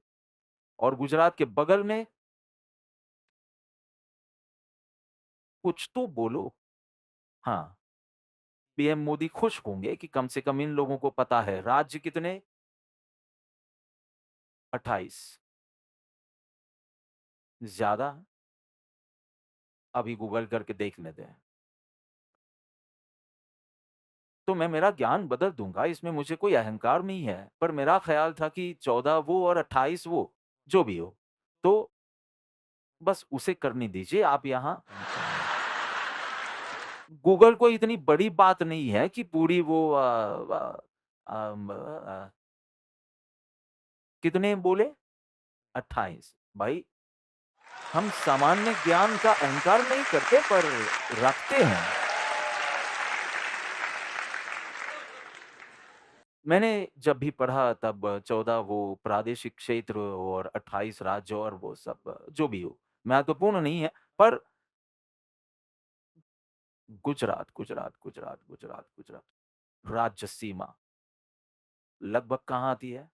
और गुजरात के बगल में? कुछ तो बोलो। हाँ, पीएम मोदी खुश होंगे कि कम से कम इन लोगों को पता है। राज्य कितने? 28। ज़्यादा? अभी गूगल करके देखने दें। तो मैं मेरा ज्ञान बदल दूँगा, इसमें मुझे कोई अहंकार नहीं है। पर मेरा ख़्याल था कि 14 वो और 28 वो, जो भी हो। तो बस उसे करने दीजिए आप यहाँ। गूगल कोई इतनी बड़ी बात नहीं है कि पूरी वो कितने बोले? 28। भाई, हम सामान्य ज्ञान का अहंकार नहीं करते पर रखते हैं। मैंने जब भी पढ़ा तब 14 वो प्रादेशिक क्षेत्र और 28 राज्य और वो सब जो भी हो, महत्वपूर्ण नहीं है। पर गुजरात, गुजरात, गुजरात, गुजरात, गुजरात, राज्य सीमा लगभग कहाँ आती है?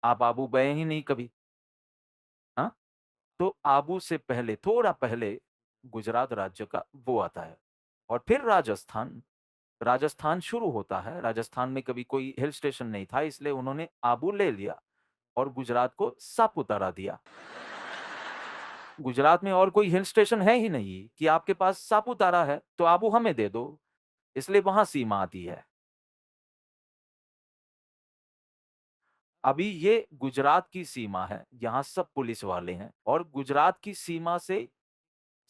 आप आबू गए ही नहीं कभी, हाँ? तो आबू से पहले, थोड़ा पहले गुजरात राज्य का वो आता है और फिर राजस्थान। राजस्थान शुरू होता है। राजस्थान में कभी कोई हिल स्टेशन नहीं था, इसलिए उन्होंने आबू ले लिया और गुजरात को सापुतारा दिया। गुजरात में और कोई हिल स्टेशन है ही नहीं कि आपके पास सापुतारा है, तो आबू हमें दे दो, इसलिए वहाँ सीमा आती है। अभी ये गुजरात की सीमा है, यहाँ सब पुलिस वाले हैं और गुजरात की सीमा से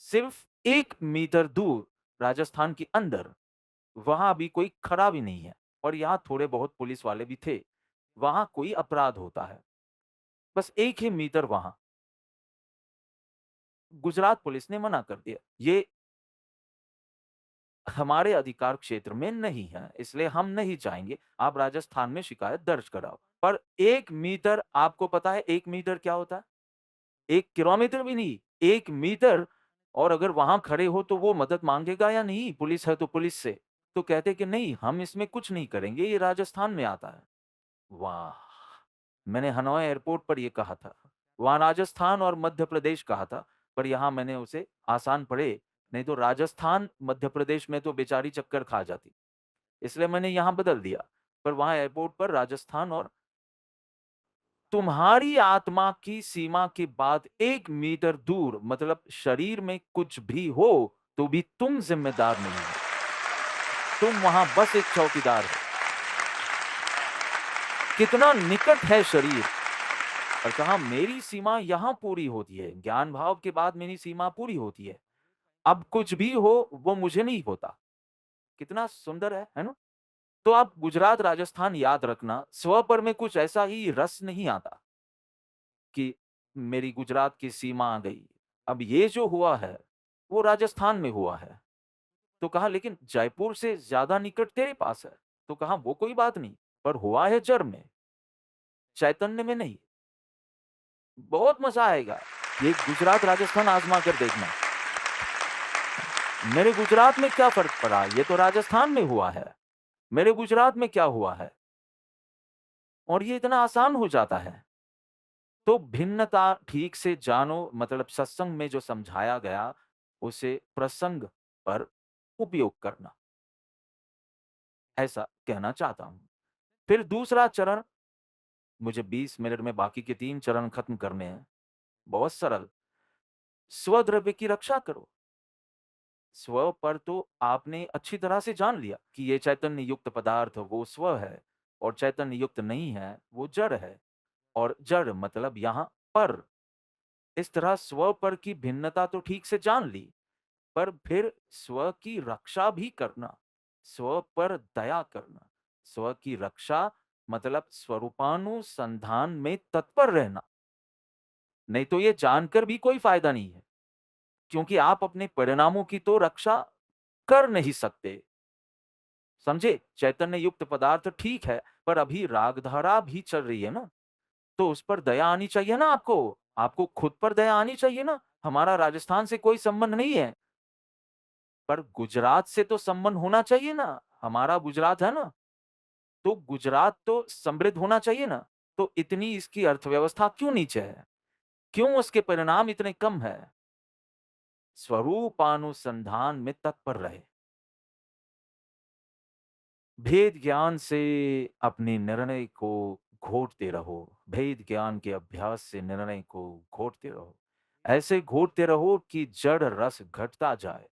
सिर्फ 1 मीटर दूर राजस्थान के अंदर, वहाँ अभी कोई खड़ा भी नहीं है और यहाँ थोड़े बहुत पुलिस वाले भी थे। वहाँ कोई अपराध होता है, बस 1 ही मीटर वहाँ। गुजरात पुलिस ने मना कर दिया। ये हमारे अधिकार क्षेत्र में नहीं है, इसलिए हम नहीं जाएँगे। आप राजस्थान में शिकायत दर्ज कराओ। पर 1 मीटर आपको पता है 1 मीटर क्या होता है? 1 किलोमीटर भी नहीं, 1 मीटर। और अगर वहाँ खड़े हो तो वो मदद माँगेगा या नहीं? पुलिस है तो पुलिस से। तो कहते कि नहीं हम इसमें कुछ नहीं करेंगे, ये राजस्थान में आता है। वाह! मैंने हनोई एयरपोर्ट पर ये कहा था। वहाँ राजस्थान और मध्य प्रदेश कहा था, पर यहाँ मैंने उसे आसान पड़े, नहीं तो राजस्थान, मध्य प्रदेश में तो बेचारी चक्कर खा जाती। इसलिए मैंने यहाँ बदल दिया, पर वहाँ एयरपोर्ट पर राजस्थान और तुम्हारी आत्मा की सीमा के बाद 1 मीटर दूर मतलब शरीर में कुछ भी हो, तो भी तुम ज़िम्मेदार नहीं हो। तुम वहाँ बस एक चौकीदार हो। कितना निकट है शरीर और कहा मेरी सीमा यहाँ पूरी होती है। ज्ञान भाव के बाद मेरी सीमा पूरी होती है। अब कुछ भी हो वो मुझे नहीं होता। कितना सुंदर है ना? तो आप गुजरात, राजस्थान याद रखना, स्व पर में कुछ ऐसा ही रस नहीं आता कि मेरी गुजरात की सीमा आ गई। अब ये जो हुआ है, वो राजस्थान में हुआ है। तो कहा लेकिन जयपुर से ज़्यादा निकट तेरे पास है। तो कहा वो कोई बात नहीं, पर हुआ है जड़ में, चैतन्य में नहीं। बहुत मज़ा आएगा। ये गुजरात, राजस्थान आज़मा कर देखना। मेरे गुजरात में क्या फ़र्क पड़ा? ये तो राजस्थान में हुआ है। मेरे गुजरात में क्या हुआ है? और ये इतना आसान हो जाता है। तो भिन्नता ठीक से जानो मतलब सत्संग में जो समझाया गया, उसे प्रसंग पर उपयोग करना, ऐसा कहना चाहता हूँ। फिर दूसरा चरण, मुझे 20 मिनट में बाकी के 3 चरण खत्म करने हैं। बहुत सरल, स्वद्रव्य की रक्षा करो। स्व पर तो आपने अच्छी तरह से जान लिया कि ये चैतन्य युक्त पदार्थ वो स्व है और चैतन्य युक्त नहीं है, वो जड़ है और जड़ मतलब यहाँ पर। इस तरह स्व पर की भिन्नता तो ठीक से जान ली, पर फिर स्व की रक्षा भी करना, स्व पर दया करना, स्व की रक्षा मतलब स्वरूपानुसंधान में तत्पर रहना। नहीं तो ये जानकर भी कोई फायदा नहीं है, क्योंकि आप अपने परिणामों की तो रक्षा कर नहीं सकते। समझे? चैतन्य युक्त पदार्थ ठीक है, पर अभी रागधारा भी चल रही है ना, तो उस पर दया आनी चाहिए ना आपको। आपको खुद पर दया आनी चाहिए ना। हमारा राजस्थान से कोई संबंध नहीं है, पर गुजरात से तो संबंध होना चाहिए ना। हमारा गुजरात है ना, तो गुजरात तो समृद्ध होना चाहिए ना। तो इतनी इसकी अर्थव्यवस्था क्यों नीचे है? क्यों उसके परिणाम इतने कम है? स्वरूपानुसंधान में तत्पर रहे। भेद ज्ञान से अपने निर्णय को घोटते रहो। भेद ज्ञान के अभ्यास से निर्णय को घोटते रहो। ऐसे घोटते रहो कि जड़ रस घटता जाए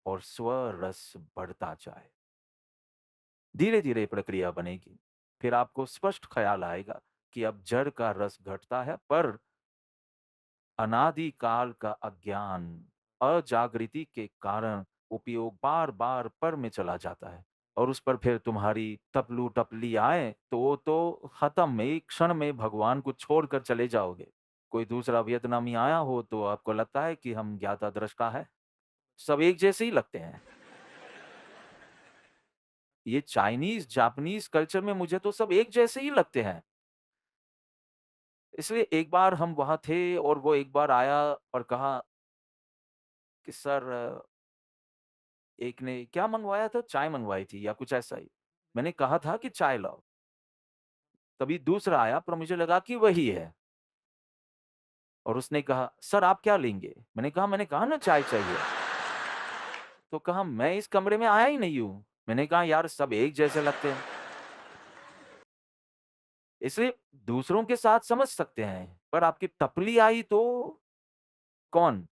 और स्व रस बढ़ता जाए। धीरे-धीरे प्रक्रिया बनेगी। फिर आपको स्पष्ट ख्याल आएगा कि अब जड़ का रस घटता है, पर अनादि काल का अज्ञान, अजागृति के कारण उपयोग बार-बार पर में चला जाता है, और उस पर फिर तुम्हारी टपलू-टपली आए, तो वो तो खत्म, एक क्षण में भगवान को छोड़कर चले जाओगे। कोई दूसरा वियतनामी आया हो तो आपको लगता है कि हम ज्ञाता-द्रष्टा है। सब एक जैसे ही लगते हैं। ये चाइनीज़, जापानीज़ कल्चर में मुझे तो सब एक जैसे ही लगते हैं। इसलिए एक बार हम वहाँ थे और वो एक बार आया और कहा कि सर, एक ने क्या मँगवाया था? चाय मँगवाई थी या कुछ ऐसा ही। मैंने कहा था कि चाय लाओ। तभी दूसरा आया, पर मुझे लगा कि वही है, और उसने कहा, "सर आप क्या लेंगे?" मैंने कहा ना चाय चाहिए। तो कहा, "मैं इस कमरे में आया ही नहीं हूँ।" मैंने कहा, "यार सब एक जैसे लगते हैं।" इसलिए दूसरों के साथ समझ सकते हैं, पर आपकी टपली आई तो कौन?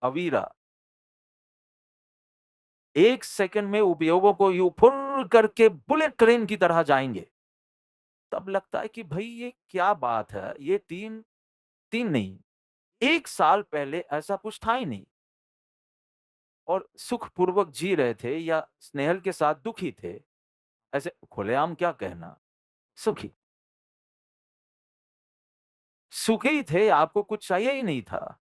अवीरा। 1 सेकंड में उपयोगों को यूँ फुर्र करके बुलेट ट्रेन की तरह जाएँगे। तब लगता है कि भई ये क्या बात है? ये 3 नहीं, 1 साल पहले ऐसा कुछ था ही नहीं, और सुखपूर्वक जी रहे थे या स्नेहल के साथ दुखी थे। ऐसे खुलेआम क्या कहना? सुखी। सुखी थे, आपको कुछ चाहिए ही नहीं था।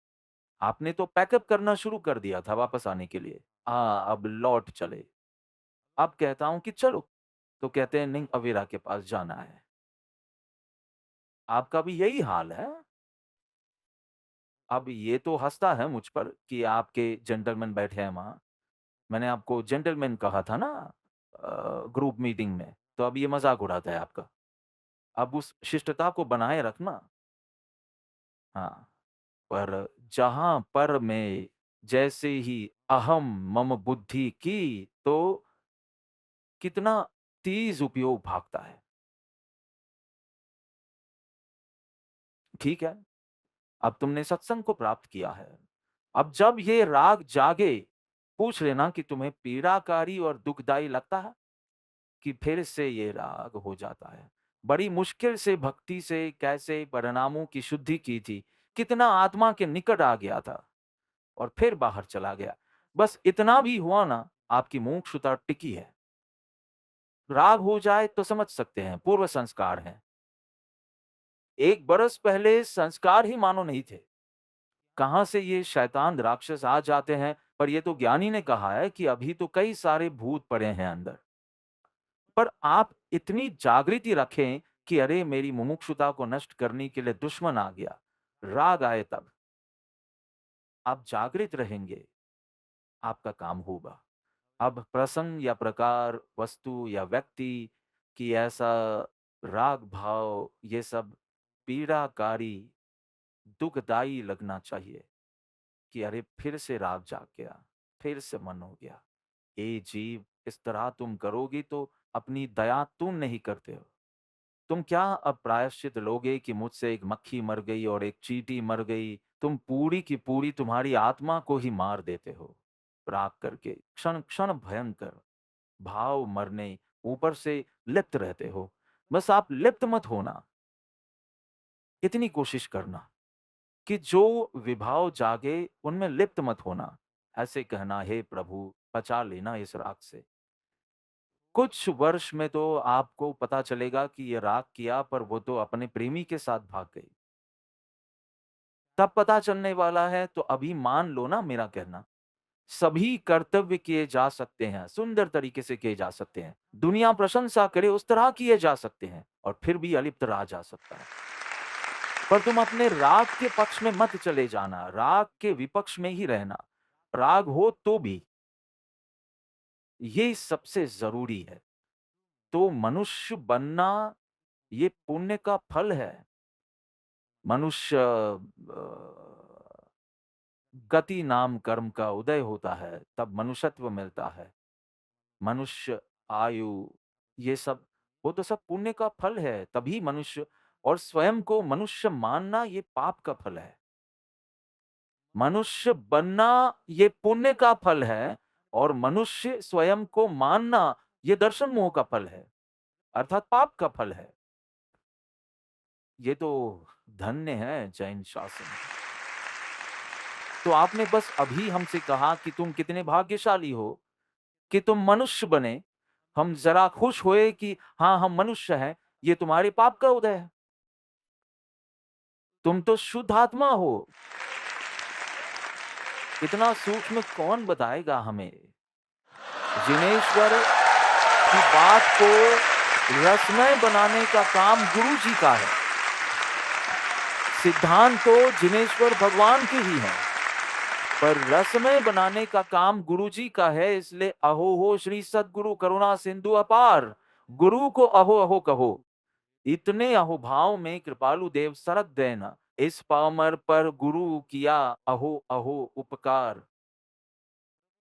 आपने तो पैकअप करना शुरू कर दिया था वापस आने के लिए। हाँ, अब लौट चले। अब कहता हूँ कि चलो, तो कहते हैं नहीं, अवीरा के पास जाना है। आपका भी यही हाल है? अब ये तो हँसता है मुझ पर कि आपके जेंटलमैन बैठे हैं वहाँ। मैंने आपको जेंटलमैन कहा था ना ग्रुप मीटिंग में, तो अब ये मज़ाक उड़ाता है आपका। अब उस शिष्टता को बनाए रखना। हाँ, पर जहाँ पर में जैसे ही अहम मम बुद्धि की, तो कितना तेज़ उपयोग भागता है। ठीक है, अब तुमने सत्संग को प्राप्त किया है। अब जब ये राग जागे, पूछ लेना कि तुम्हें पीड़ाकारी और दुखदाई लगता है? कि फिर से ये राग हो जाता है। बड़ी मुश्किल से भक्ति से कैसे परिणामों की शुद्धि की थी, कितना आत्मा के निकट आ गया था और फिर बाहर चला गया। बस इतना भी हुआ ना, आपकी मुमुक्षुता टिकी है। राग हो जाए तो समझ सकते हैं, पूर्व संस्कार हैं। 1 बरस पहले संस्कार ही मानो नहीं थे। कहाँ से ये शैतान राक्षस आ जाते हैं, पर ये तो ज्ञानी ने कहा है कि अभी तो कई सारे भूत पड़े हैं अंदर। पर आप इतनी जागृति रखें कि अरे मेरी मुमुक्षुता को नष्ट करने के लिए दुश्मन आ गया, राग आए तब। आप जागृत रहेंगे, आपका काम होगा। अब प्रसंग या प्रकार, वस्तु या व्यक्ति की ऐसा राग भाव, ये सब पीड़ाकारी, दुखदाई लगना चाहिए कि अरे फिर से राग जाग गया, फिर से मन हो गया। ए जीव, इस तरह तुम करोगी तो अपनी दया तुम नहीं करते हो। तुम क्या अब प्रायश्चित लोगे कि मुझसे एक मक्खी मर गई और एक चींटी मर गई? तुम पूरी की पूरी तुम्हारी आत्मा को ही मार देते हो, राग करके। क्षण-क्षण भयंकर, भाव मरने, ऊपर से लिप्त रहते हो। बस आप लिप्त मत होना, इतनी कोशिश करना कि जो विभाव जागे उनमें लिप्त मत होना। ऐसे कहना, हे प्रभु बचा लेना इस राग से। कुछ वर्ष में तो आपको पता चलेगा कि ये राग किया, पर वो तो अपने प्रेमी के साथ भाग गई। तब पता चलने वाला है, तो अभी मान लो ना मेरा कहना, सभी कर्तव्य किए जा सकते हैं, सुंदर तरीके से किए जा सकते हैं। दुनिया प्रशंसा करे उस तरह किए जा सकते हैं और फिर भी अलिप्त रहा जा सकता है। पर तुम अपने राग के पक्ष में मत चले जाना, राग के विपक्ष में ही रहना। राग हो तो भी, ये सबसे ज़रूरी है। तो मनुष्य बनना ये पुण्य का फल है। मनुष्य गति नाम कर्म का उदय होता है, तब मनुष्यत्व मिलता है। मनुष्य, आयु, ये सब वो तो सब पुण्य का फल है, तभी मनुष्य। और स्वयं को मनुष्य मानना ये पाप का फल है। मनुष्य बनना ये पुण्य का फल है और मनुष्य स्वयं को मानना ये दर्शन मोह का फल है, अर्थात पाप का फल है। ये तो धन्य है जैन शासन। तो आपने बस अभी हमसे कहा कि तुम कितने भाग्यशाली हो कि तुम मनुष्य बने। हम जरा खुश हुए कि हाँ, हम मनुष्य हैं। ये तुम्हारे पाप का उदय है। तुम तो शुद्ध आत्मा हो। इतना सूक्ष्म कौन बताएगा हमें? जिनेश्वर की बात को रसमय बनाने का काम गुरु जी का है। सिद्धांत तो जिनेश्वर भगवान के ही हैं, पर रसमय बनाने का काम गुरु जी का है। इसलिए अहो हो श्री सद्गुरु करुणा सिंधु अपार, गुरु को अहो अहो कहो। इतने अहोभाव में कृपालु देव सरक गए ना, इस पामर पर गुरु किया अहो अहो उपकार।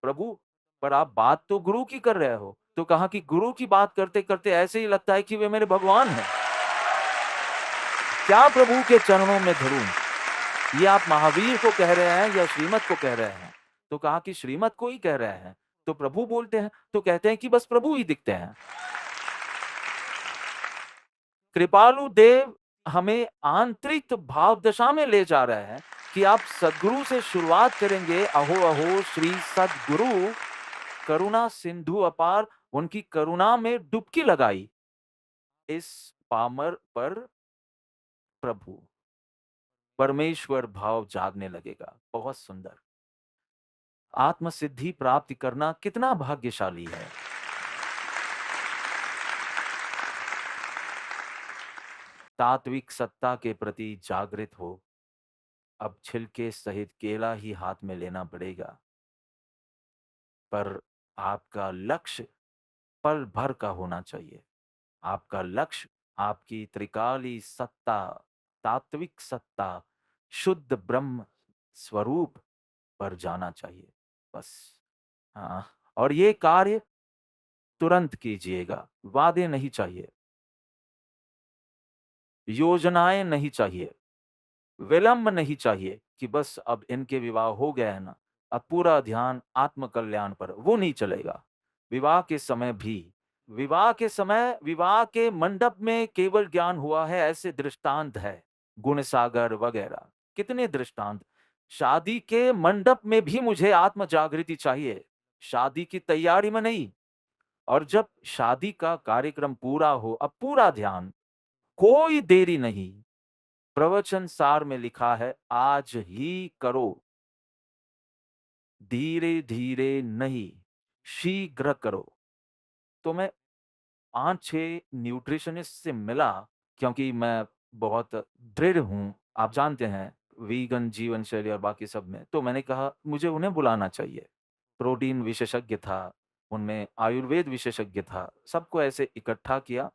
प्रभु, पर आप बात तो गुरु की कर रहे हो। तो कहा कि गुरु की बात करते करते ऐसे ही लगता है कि वे मेरे भगवान हैं। क्या प्रभु के चरणों में धरूं? ये आप महावीर को कह रहे हैं या श्रीमत को कह रहे हैं? तो कहा कि श्रीमत को ही कह रहे हैं। तो प्रभु बोलते हैं, तो कहते हैं कि बस प्रभु ही दिखते हैं। कृपालु देव हमें आंतरिक भाव दशा में ले जा रहे हैं कि आप सद्गुरु से शुरुआत करेंगे। अहो अहो श्री सद्गुरु करुणा सिंधु अपार, उनकी करुणा में डुबकी लगाई इस पामर पर प्रभु, परमेश्वर भाव जागने लगेगा। बहुत सुंदर। आत्म सिद्धि प्राप्त करना कितना भाग्यशाली है। तात्विक सत्ता के प्रति जागृत हो। अब छिलके सहित केला ही हाथ में लेना पड़ेगा, पर आपका लक्ष्य पल भर का होना चाहिए। आपका लक्ष्य आपकी त्रिकाली सत्ता, तात्विक सत्ता, शुद्ध ब्रह्म स्वरूप पर जाना चाहिए, बस। हाँ, और ये कार्य तुरंत कीजिएगा। वादे नहीं चाहिए, योजनाएं नहीं चाहिए, विलंब नहीं चाहिए कि बस अब इनके विवाह हो गया है ना, अब पूरा ध्यान आत्म कल्याण पर, वो नहीं चलेगा। विवाह के समय भी, विवाह के समय, विवाह के मंडप में केवल ज्ञान हुआ है, ऐसे दृष्टांत है। गुण सागर वगैरह कितने दृष्टांत। शादी के मंडप में भी मुझे आत्म जागृति चाहिए, शादी की तैयारी में नहीं। और जब शादी का कार्यक्रम पूरा हो, अब पूरा ध्यान, कोई देरी नहीं। प्रवचन सार में लिखा है, आज ही करो, धीरे धीरे नहीं, शीघ्र करो। तो मैं 5-6 न्यूट्रिशनिस्ट से मिला, क्योंकि मैं बहुत दृढ़ हूँ, आप जानते हैं, वीगन जीवन शैली और बाकी सब में। तो मैंने कहा मुझे उन्हें बुलाना चाहिए। प्रोटीन विशेषज्ञ था, उनमें आयुर्वेद विशेषज्ञ था, सबको ऐसे इकट्ठा किया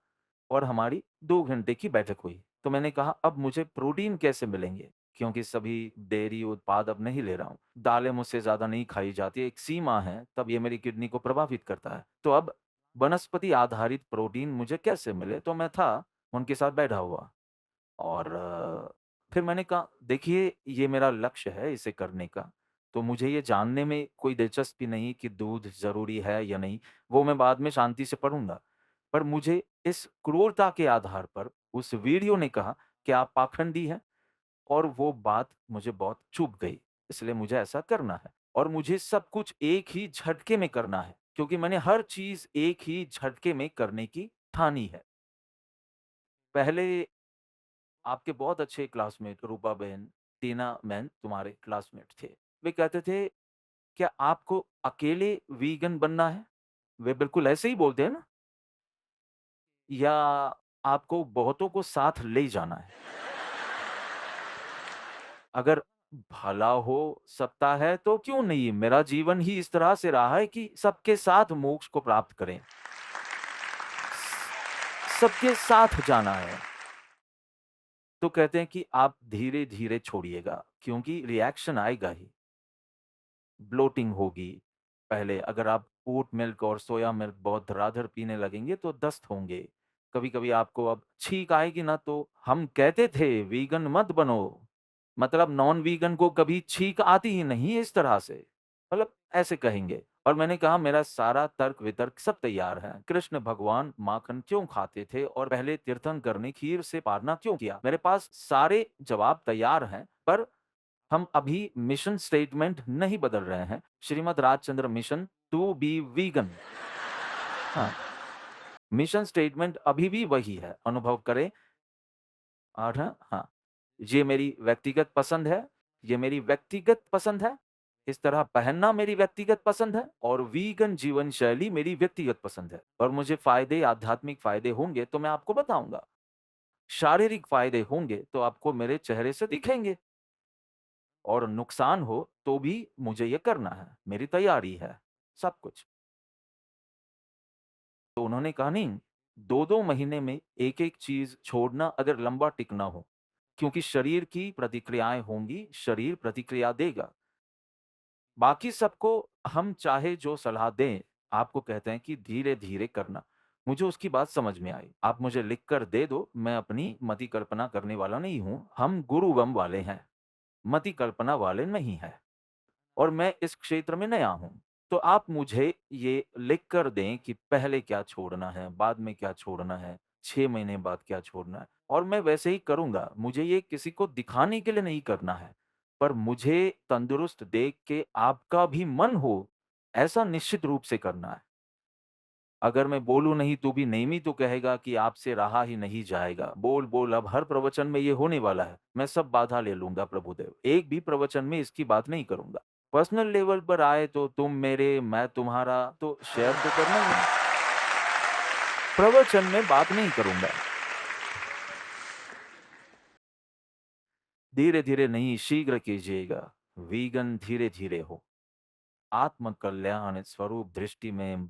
और हमारी 2 घंटे की बैठक हुई। तो मैंने कहा अब मुझे प्रोटीन कैसे मिलेंगे? क्योंकि सभी डेयरी उत्पाद अब नहीं ले रहा हूँ। दालें मुझसे ज़्यादा नहीं खाई जाती, एक सीमा है, तब ये मेरी किडनी को प्रभावित करता है। तो अब वनस्पति आधारित प्रोटीन मुझे कैसे मिले? तो मैं था उनके साथ बैठा हुआ और फिर मैंने कहा देखिए ये मेरा लक्ष्य है इसे करने का, तो मुझे ये जानने में कोई दिलचस्पी नहीं कि दूध ज़रूरी है या नहीं, वो मैं बाद में शांति से पढ़ूँगा। पर मुझे इस क्रूरता के आधार पर उस वीडियो ने कहा कि आप पाखंडी हैं, और वो बात मुझे बहुत चुभ गई। इसलिए मुझे ऐसा करना है और मुझे सब कुछ एक ही झटके में करना है, क्योंकि मैंने हर चीज़ एक ही झटके में करने की ठानी है। पहले आपके बहुत अच्छे क्लासमेट रूपा बहन, टीना मैम तुम्हारे क्लासमेट थे। वे कहते थे, "क्या आपको अकेले वीगन बनना है?" वे बिल्कुल ऐसे ही बोलते हैं ना, या आपको बहुतों को साथ ले जाना है? अगर भला हो सकता है तो क्यों नहीं? मेरा जीवन ही इस तरह से रहा है कि सबके साथ मोक्ष को प्राप्त करें। सबके साथ जाना है। तो कहते हैं कि आप धीरे-धीरे छोड़िएगा, क्योंकि रिएक्शन आएगा ही। ब्लोटिंग होगी। पहले अगर आप ओट मिल्क और सोया मिल्क बहुत धड़ाधड़ पीने लगेंगे तो दस्त होंगे। कभी-कभी आपको अब छींक आएगी ना, तो हम कहते थे वीगन मत बनो। मतलब नॉन वीगन को कभी छींक आती ही नहीं है इस तरह से। मतलब ऐसे कहेंगे। और मैंने कहा मेरा सारा तर्क-वितर्क सब तैयार है। कृष्ण भगवान माखन क्यों खाते थे और पहले तीर्थंकर खीर से पारना क्यों किया? मेरे पास सारे जवाब तैयार हैं, पर हम अभी मिशन स्टेटमेंट नहीं बदल रहे हैं। Shrimad Rajchandra mission to be vegan. हाँ, मिशन स्टेटमेंट अभी भी वही है, अनुभव करें। और हाँ, ये मेरी व्यक्तिगत पसंद है, ये मेरी व्यक्तिगत पसंद है, इस तरह पहनना मेरी व्यक्तिगत पसंद है और वीगन जीवन शैली मेरी व्यक्तिगत पसंद है। और मुझे फ़ायदे, आध्यात्मिक फ़ायदे होंगे तो मैं आपको बताऊँगा। शारीरिक फ़ायदे होंगे तो आपको मेरे चेहरे से दिखेंगे, और नुकसान हो तो भी मुझे ये करना है, मेरी तैयारी है, सब कुछ। तो उन्होंने कहा नहीं, 2-2 महीने में एक-एक चीज़ छोड़ना अगर लंबा टिकना हो, क्योंकि शरीर की प्रतिक्रियाएँ होंगी, शरीर प्रतिक्रिया देगा। बाकी सबको हम चाहे जो सलाह दें, आपको कहते हैं कि धीरे-धीरे करना। मुझे उसकी बात समझ में आई। आप मुझे लिख कर दे दो, मैं अपनी मति कल्पना करने वाला नहीं हूँ, हम गुरु-बम वाले हैं, मति कल्पना वाले नहीं हैं। और मैं इस क्षेत्र में नया हूँ। तो आप मुझे ये लिख कर दें कि पहले क्या छोड़ना है, बाद में क्या छोड़ना है, 6 महीने बाद क्या छोड़ना है, और मैं वैसे ही करूँगा। मुझे ये किसी को दिखाने के लिए नहीं करना है, पर मुझे तंदुरुस्त देख के आपका भी मन हो, ऐसा निश्चित रूप से करना है। अगर मैं बोलूँ नहीं तो भी नेमी तो कहेगा कि आपसे रहा ही नहीं जाएगा। बोल, बोल, अब हर प्रवचन में ये होने वाला है। मैं सब बाधा ले लूँगा प्रभुदेव। एक भी प्रवचन में इसकी बात नहीं करूँगा। पर्सनल लेवल पर आए तो तुम मेरे, मैं तुम्हारा, तो शेयर तो करना ही है। प्रवचन में बात नहीं करूँगा। धीरे-धीरे नहीं, शीघ्र कीजिएगा। वीगन धीरे-धीरे हो। आत्म कल्याण स्वरूप दृष्टि में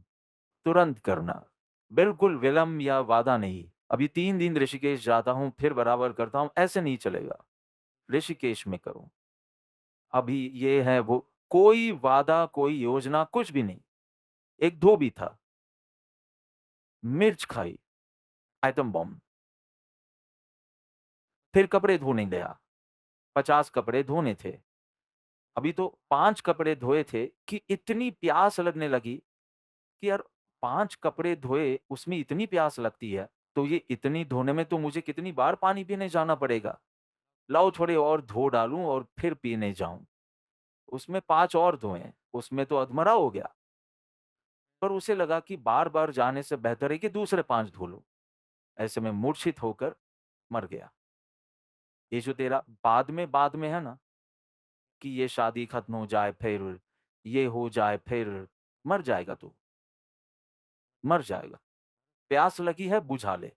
तुरंत करना। बिल्कुल विलंब या वादा नहीं। अभी 3 दिन ऋषिकेश जाता हूँ, फिर बराबर करता हूँ, ऐसे नहीं चलेगा। ऋषिकेश में करूँ। अभी ये है वो, कोई वादा, कोई योजना, कुछ भी नहीं। एक धोबी था, मिर्च खाई, एटम बॉम्ब। फिर कपड़े धोने गया, 50 कपड़े धोने थे। अभी तो 5 कपड़े धोए थे कि इतनी प्यास लगने लगी कि यार 5 कपड़े धोए, उसमें इतनी प्यास लगती है, तो ये इतनी धोने में तो मुझे कितनी बार पानी पीने जाना पड़ेगा। लाओ थोड़े और धो डालूँ और फिर पीने जाऊँ। उसमें 5 और धोए, उसमें तो अधमरा हो गया। पर उसे लगा कि बार-बार जाने से बेहतर है कि दूसरे 5 धो लूँ। ऐसे में मूर्छित होकर मर गया। ये जो तेरा बाद में है ना, कि ये शादी खत्म हो जाए फिर, ये हो जाए फिर, मर जाएगा तू, मर जाएगा। प्यास लगी है, बुझा ले।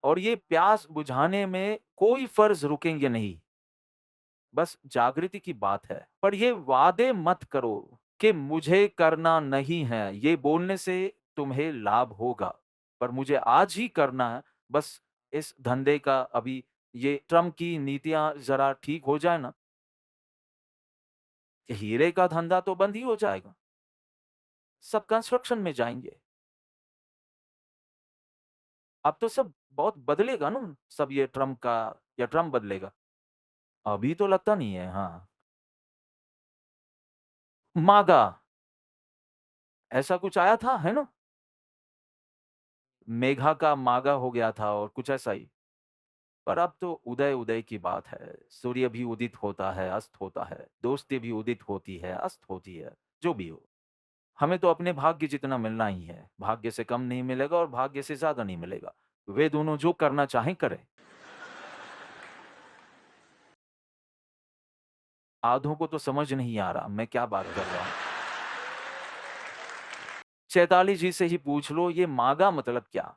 और ये प्यास बुझाने में कोई फ़र्ज़ रुकेंगे नहीं। बस जागृति की बात है। पर ये वादे मत करो कि मुझे करना नहीं है, ये बोलने से तुम्हें लाभ होगा। पर मुझे आज ही करना है, बस इस धंधे का अभी ये ट्रम्प की नीतियाँ ज़रा ठीक हो जाए ना, हीरे का धंधा तो बंद ही हो जाएगा। सब कंस्ट्रक्शन में जाएँगे। अब तो सब बहुत बदलेगा ना, सब ये ट्रम्प का, या ट्रम्प बदलेगा? अभी तो लगता नहीं है, हाँ। मागा, ऐसा कुछ आया था, है ना? मेघा का मागा हो गया था और कुछ ऐसा ही। पर अब तो उदय-उदय की बात है। सूर्य भी उदित होता है, अस्त होता है। दोस्ती भी उदित होती है, अस्त होती है, जो भी हो। हमें तो अपने भाग्य जितना मिलना ही है। भाग्य से कम नहीं मिलेगा और भाग्य से ज़्यादा नहीं मिलेगा। वे दोनों जो करना चाहें करें। आधों को तो समझ नहीं आ रहा मैं क्या बात कर रहा हूँ। चैताली जी से ही पूछ लो ये मागा मतलब क्या?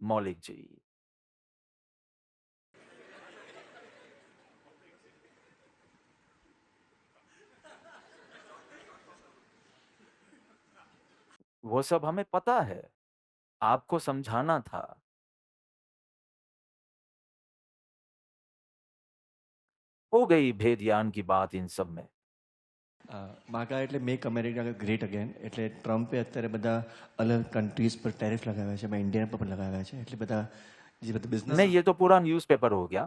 मौलिक जी। वो सब हमें पता है। आपको समझाना था। हो गई भेद ज्ञान की बात इन सब में। માગા એટલે મેક અમેરિકા ગ્રેટ અગેન એટલે ટ્રમ્પે અત્યારે બધા અલગ કન્ટ્રીઝ પર ટેરિફ લગાવ્યા છે એમાં ઇન્ડિયા પર પણ લગાવ્યા છે એટલે બધા જે બધા બિઝનેસ नहीं, ये तो पूरा न्यूज़पेपर हो गया।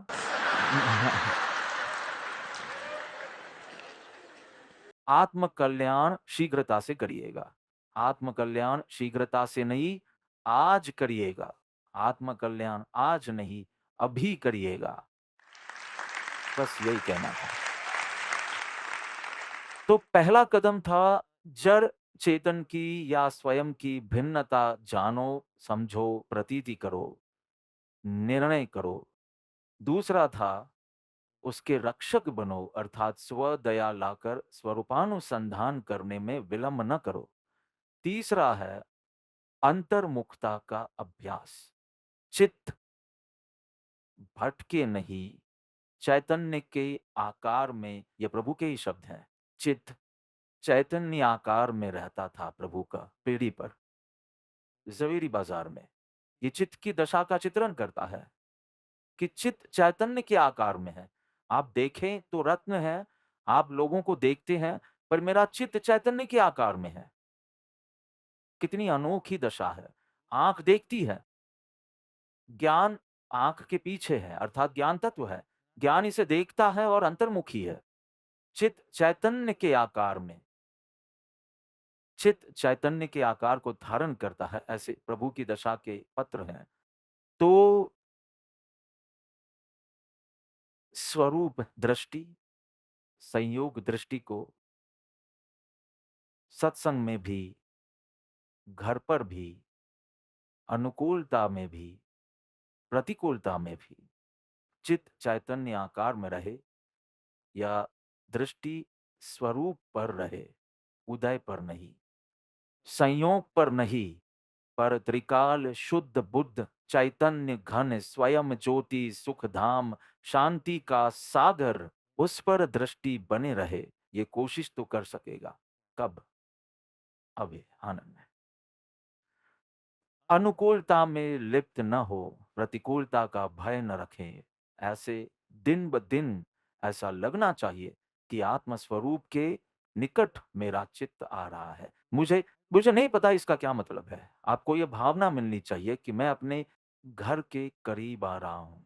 आत्म कल्याण शीघ्रता से करिएगा। आत्म कल्याण शीघ्रता से नहीं, आज करिएगा। आत्म कल्याण आज नहीं, अभी करिएगा। बस यही कहना था। तो पहला कदम था जड़ चेतन की या स्वयं की भिन्नता जानो, समझो, प्रतीति करो, निर्णय करो। दूसरा था उसके रक्षक बनो अर्थात स्व-दया लाकर स्वरूपानुसंधान करने में विलंब न करो। तीसरा है अंतर्मुखता का अभ्यास। चित्त भटके नहीं, चैतन्य के आकार में ये प्रभु के ही शब्द हैं। चित्त चैतन्य आकार में रहता था प्रभु का पीढ़ी पर, ज़वेरी बाज़ार में। ये चित्त की दशा का चित्रण करता है कि चित्त चैतन्य के आकार में है। आप देखें तो रत्न है, आप लोगों को देखते हैं, पर मेरा चित्त चैतन्य के आकार में है। कितनी अनोखी दशा है। आँख देखती है, ज्ञान आँख के पीछे है, अर्थात ज्ञान तत्व है। ज्ञान इसे देखता है और अंतर्मुखी है। चित्त चैतन्य के आकार में, चित्त चैतन्य के आकार को धारण करता है, ऐसे प्रभु की दशा के पत्र हैं। तो स्वरूप दृष्टि, संयोग दृष्टि को सत्संग में भी, घर पर भी, अनुकूलता में भी, प्रतिकूलता में भी चित्त चैतन्य आकार में रहे या दृष्टि स्वरूप पर रहे, उदय पर नहीं, संयोग पर नहीं, पर त्रिकाल शुद्ध बुद्ध चैतन्य घन स्वयं ज्योति सुख धाम शांति का सागर उस पर दृष्टि बने रहे। ये कोशिश तो कर सकेगा। कब? अभी आनंद में। अनुकूलता में लिप्त न हो, प्रतिकूलता का भय न रखें। ऐसे दिन ब दिन ऐसा लगना चाहिए कि आत्म स्वरूप के निकट मेरा चित्त आ रहा है। मुझे मुझे नहीं पता इसका क्या मतलब है। आपको ये भावना मिलनी चाहिए कि मैं अपने घर के करीब आ रहा हूँ।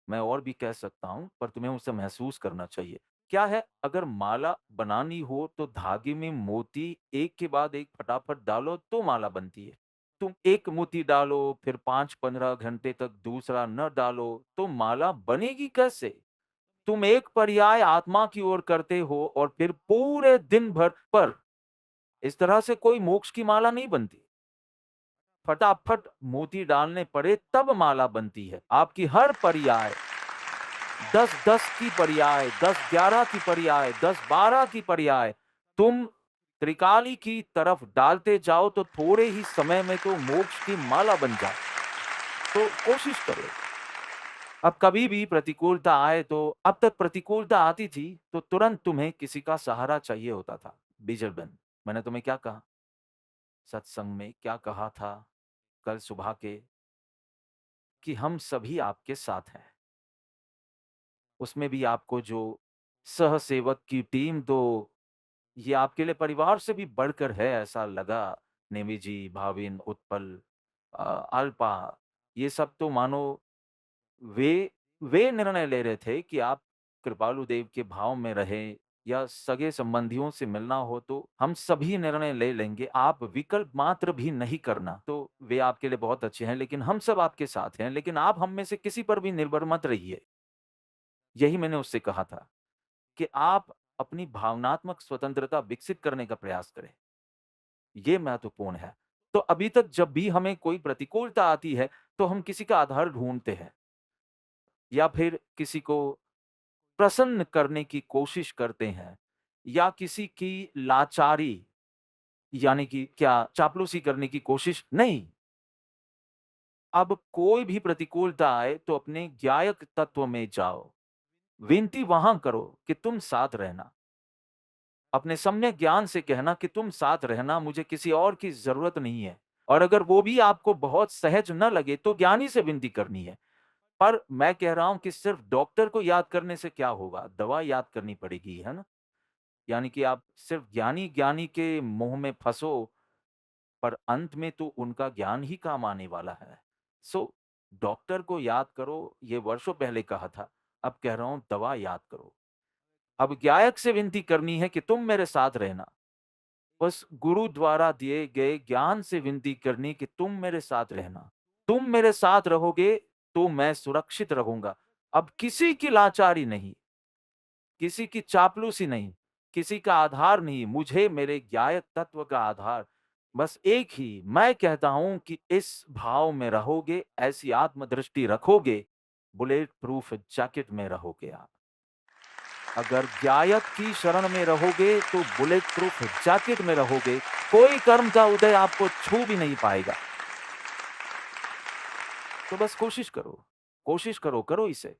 मैं और भी कह सकता हूँ, पर तुम्हें उसे महसूस करना चाहिए। क्या है, अगर माला बनानी हो तो धागे में मोती एक के बाद एक फटाफट डालो तो माला बनती है। तुम एक मोती डालो, फिर 5-15 घंटे तक दूसरा न डालो, तो माला बनेगी कैसे? तुम एक पर्याय आत्मा की ओर करते हो और फिर पूरे दिन भर पर इस तरह से कोई मोक्ष की माला नहीं बनती। फटाफट मोती डालने पड़े तब माला बनती है। आपकी हर पर्याय 10-10 की पर्याय, 10-11 की पर्याय, 10-12 की पर्याय, तुम त्रिकाली की तरफ डालते जाओ तो थोड़े ही समय में तो मोक्ष की माला बन जाए। तो कोशिश करो। अब कभी भी प्रतिकूलता आए तो अब तक प्रतिकूलता आती थी तो तुरंत तुम्हें किसी का सहारा चाहिए होता था। बीजलबन, मैंने तुम्हें क्या कहा? सत्संग में क्या कहा था कल सुबह के कि हम सभी आपके साथ हैं। उसमें भी आपको जो सहसेवक की टीम तो ये आपके लिए परिवार से भी बढ़कर है ऐसा लगा। नेमी जी, भाविन, उत्पल, अल्पा, ये सब तो मानो वे वे निर्णय ले रहे थे कि आप कृपालु देव के भाव में रहें या सगे संबंधियों से मिलना हो तो हम सभी निर्णय ले लेंगे, आप विकल्प मात्र भी नहीं करना। तो वे आपके लिए बहुत अच्छे हैं, लेकिन हम सब आपके साथ हैं, लेकिन आप हम में से किसी पर भी निर्भर मत रहिए। यही मैंने उससे कहा था कि आप अपनी भावनात्मक स्वतंत्रता विकसित करने का प्रयास करें। ये महत्वपूर्ण है। तो अभी तक जब भी हमें कोई प्रतिकूलता आती है, तो हम किसी का आधार ढूँढते हैं या फिर किसी को प्रसन्न करने की कोशिश करते हैं या किसी की लाचारी यानी कि क्या चापलूसी करने की कोशिश नहीं। अब कोई भी प्रतिकूलता आए तो अपने ज्ञायक तत्व में जाओ। विनती वहां करो कि तुम साथ रहना। अपने सम्यक ज्ञान से कहना कि तुम साथ रहना, मुझे किसी और की जरूरत नहीं है। और अगर वो भी आपको बहुत सहज न लगे तो ज्ञानी से विनती करनी है। पर मैं कह रहा हूं कि सिर्फ डॉक्टर को याद करने से क्या होगा, दवा याद करनी पड़ेगी, है ना? यानी कि आप सिर्फ ज्ञानी ज्ञानी के मुंह में फंसो, पर अंत में तो उनका ज्ञान ही काम आने वाला है। सो डॉक्टर को याद करो, ये वर्षों पहले कहा था। अब कह रहा हूं दवा याद करो। अब गायक से विनती करनी है कि तुम मेरे साथ रहना। बस गुरु द्वारा दिए गए ज्ञान से विनती करनी कि तुम मेरे साथ रहना। तुम मेरे साथ रहोगे तो मैं सुरक्षित रहूंगा। अब किसी की लाचारी नहीं, किसी की चापलूसी नहीं, किसी का आधार नहीं, मुझे मेरे गायक तत्व का आधार बस एक ही। मैं कहता हूं कि इस भाव में रहोगे, ऐसी आत्मदृष्टि रखोगे, बुलेट प्रूफ जैकेट में रहोगे आप। अगर गायक की शरण में रहोगे तो बुलेट प्रूफ जैकेट में रहोगे, कोई कर्म का उदय आपको छू भी नहीं पाएगा। तो बस कोशिश करो, करो इसे।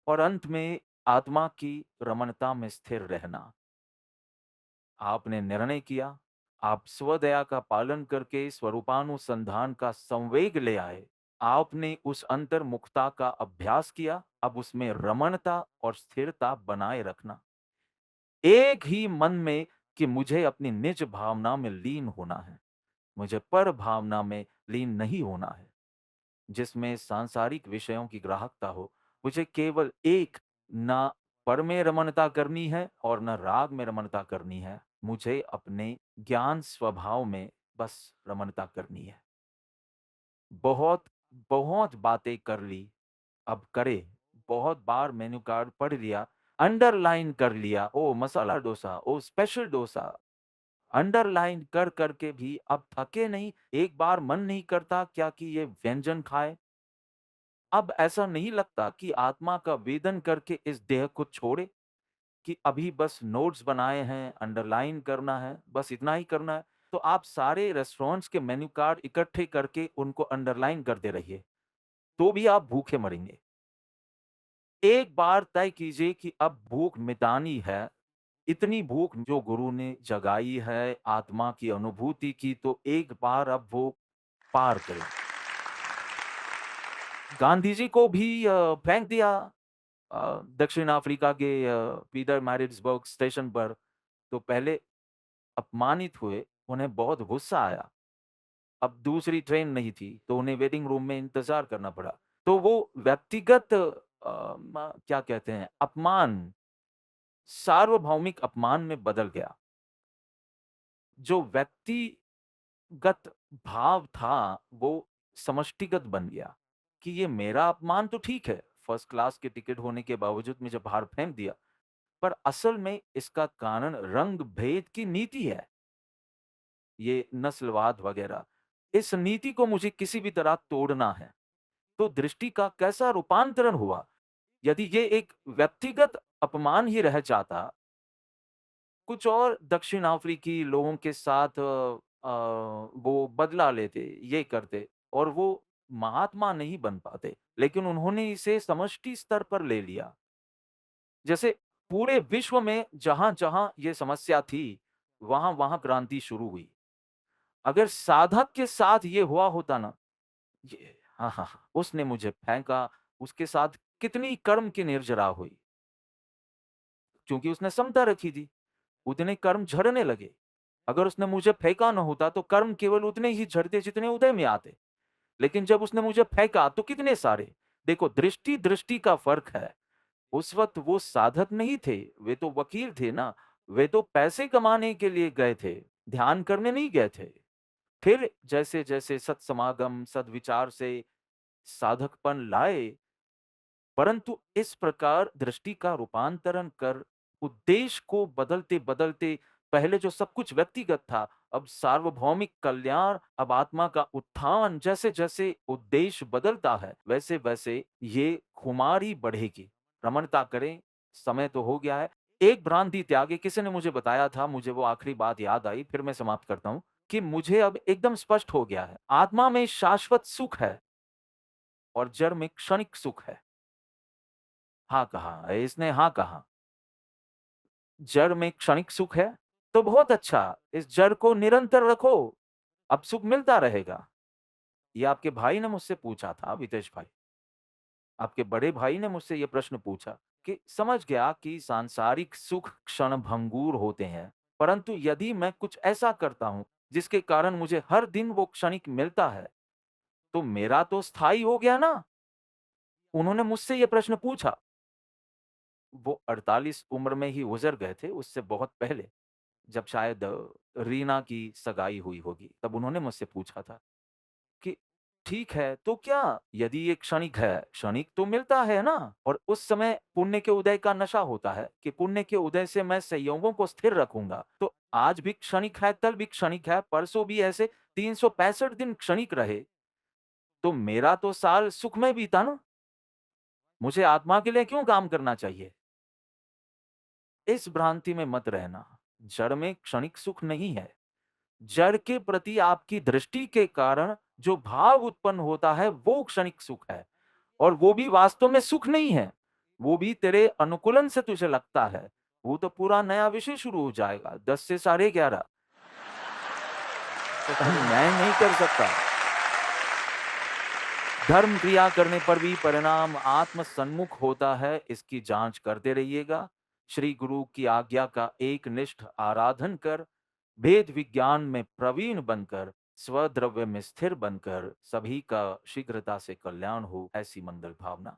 और अंत में आत्मा की रमणता में स्थिर रहना। आपने निर्णय किया, आप स्वदया का पालन करके स्वरूपानुसंधान का संवेग ले आए। आपने उस अंतर्मुखता का अभ्यास किया, अब उसमें रमणता और स्थिरता बनाए रखना। एक ही मन में कि मुझे अपनी निज भावना में लीन होना है, मुझे पर भावना में लीन नहीं होना है, जिसमें सांसारिक विषयों की ग्राहकता हो। मुझे केवल एक, ना पर में रमणता करनी है और न राग में रमणता करनी है। मुझे अपने ज्ञान स्वभाव में बस रमणता करनी है। बहुत बहुत बातें कर ली, अब करे। बहुत बार मेन्यू कार्ड पढ़ लिया, अंडरलाइन कर लिया, ओ मसाला डोसा, ओ स्पेशल डोसा। अंडरलाइन कर करके भी अब थके नहीं। एक बार मन नहीं करता क्या कि ये व्यंजन खाए। अब ऐसा नहीं लगता कि आत्मा का वेदन करके इस देह को छोड़े, कि अभी बस नोट्स बनाए हैं, अंडरलाइन करना है, बस इतना ही करना है। तो आप सारे रेस्टोरेंट्स के मेन्यू कार्ड इकट्ठे करके उनको अंडरलाइन करते रहिए, तो भी आप भूखे मरेंगे। एक बार तय कीजिए कि अब भूख मिटानी है। इतनी भूख जो गुरु ने जगाई है, आत्मा की अनुभूति की, तो एक बार अब वो पार करें। गांधी जी को भी फेंक दिया दक्षिण अफ्रीका के पीटर मैरिट्सबर्ग स्टेशन पर। तो पहले अपमानित हुए, उन्हें बहुत गुस्सा आया। अब दूसरी ट्रेन नहीं थी, तो उन्हें वेटिंग रूम में इंतज़ार करना पड़ा। तो वो व्यक्तिगत क्या कहते हैं, अपमान, सार्वभौमिक अपमान में बदल गया। जो व्यक्तिगत भाव था, वो समष्टिगत बन गया कि ये मेरा अपमान तो ठीक है, फर्स्ट क्लास के टिकट होने के बावजूद मुझे बाहर फेंक दिया। पर असल में इसका कारण रंग भेद की नीति है, ये नस्लवाद वगैरह। इस नीति को मुझे किसी भी तरह तोड़ना है। तो दृष्टि का कैसा रूपांतरण हुआ? यदि ये एक व्यक्तिगत अपमान ही रह जाता, कुछ और दक्षिण अफ्रीकी लोगों के साथ वो बदला लेते, ये करते और वो महात्मा नहीं बन पाते। लेकिन उन्होंने इसे समष्टि स्तर पर ले लिया। जैसे पूरे विश्व में जहाँ-जहाँ ये समस्या थी, वहाँ-वहाँ क्रांति शुरू हुई। अगर साधक के साथ ये हुआ होता ना, ये हाँ, हाँ, हाँ, उसने मुझे फेंका, उसके साथ कितनी कर्म की निर्जरा हुई, क्योंकि उसने समता रखी थी, उतने कर्म झड़ने लगे। अगर उसने मुझे फेंका ना होता तो कर्म केवल उतने ही झड़ते जितने उदय में आते। लेकिन जब उसने मुझे फेंका तो कितने सारे। देखो दृष्टि, दृष्टि का फ़र्क है। उस वक़्त वो साधक नहीं थे, वे तो वकील थे ना, वे तो पैसे कमाने के लिए गए थे, ध्यान करने नहीं गए थे। फिर जैसे-जैसे सत्समागम, सद्विचार से साधकपन लाए, परंतु इस प्रकार दृष्टि का रूपांतरण कर उद्देश्य को बदलते बदलते पहले जो सब कुछ व्यक्तिगत था, अब सार्वभौमिक कल्याण, अब आत्मा का उत्थान, जैसे जैसे उद्देश्य बदलता है वैसे वैसे ये खुमारी बढ़ेगी। रमणता करें, समय तो हो गया है। एक भ्रांति त्यागे, किसी ने मुझे बताया था, मुझे वो आखिरी बात याद आई, फिर मैं समाप्त करता हूं कि मुझे अब एकदम स्पष्ट हो गया है, आत्मा में शाश्वत सुख है और जड़ में क्षणिक सुख है। हाँ कहा, इसने हाँ कहा। जड़ में क्षणिक सुख है तो बहुत अच्छा, इस जड़ को निरंतर रखो, अब सुख मिलता रहेगा। ये आपके भाई ने मुझसे पूछा था, वितेश भाई, आपके बड़े भाई ने मुझसे ये प्रश्न पूछा कि समझ गया कि सांसारिक सुख क्षण भंगुर होते हैं, परंतु यदि मैं कुछ ऐसा करता हूं जिसके कारण मुझे हर दिन वो क्षणिक मिलता है, तो मेरा तो स्थायी हो गया ना। उन्होंने मुझसे ये प्रश्न पूछा, वो 48 उम्र में ही गुजर गए थे, उससे बहुत पहले, जब शायद रीना की सगाई हुई होगी, तब उन्होंने मुझसे पूछा था कि ठीक है, तो क्या यदि ये क्षणिक है, क्षणिक तो मिलता है ना? और उस समय पुण्य के उदय का नशा होता है कि पुण्य के उदय से मैं संयोगों को स्थिर रखूंगा। तो आज भी क्षणिक है, कल भी क्षणिक है, परसों भी ऐसे 365 दिन क्षणिक रहे, तो मेरा तो साल सुख में बीता ना। मुझे आत्मा के लिए क्यों काम करना चाहिए? इस भ्रांति में मत रहना। जड़ में क्षणिक सुख नहीं है। जड़ के प्रति आपकी दृष्टि के कारण जो भाव उत्पन्न होता है वो क्षणिक सुख है, और वो भी वास्तव में सुख नहीं है। वो भी तेरे अनुकूलन से तुझे लगता है। वो तो पूरा नया विषय शुरू हो जाएगा 10 से 11:30। तो मैं नहीं कर सकता। धर्म क्रिया करने पर भी परिणाम आत्म सन्मुख होता है, इसकी जांच करते रहिएगा। श्री गुरु की आज्ञा का एक निष्ठ आराधन कर, भेद विज्ञान में प्रवीण बनकर, स्वद्रव्य में स्थिर बनकर सभी का शीघ्रता से कल्याण हो, ऐसी मंगल भावना।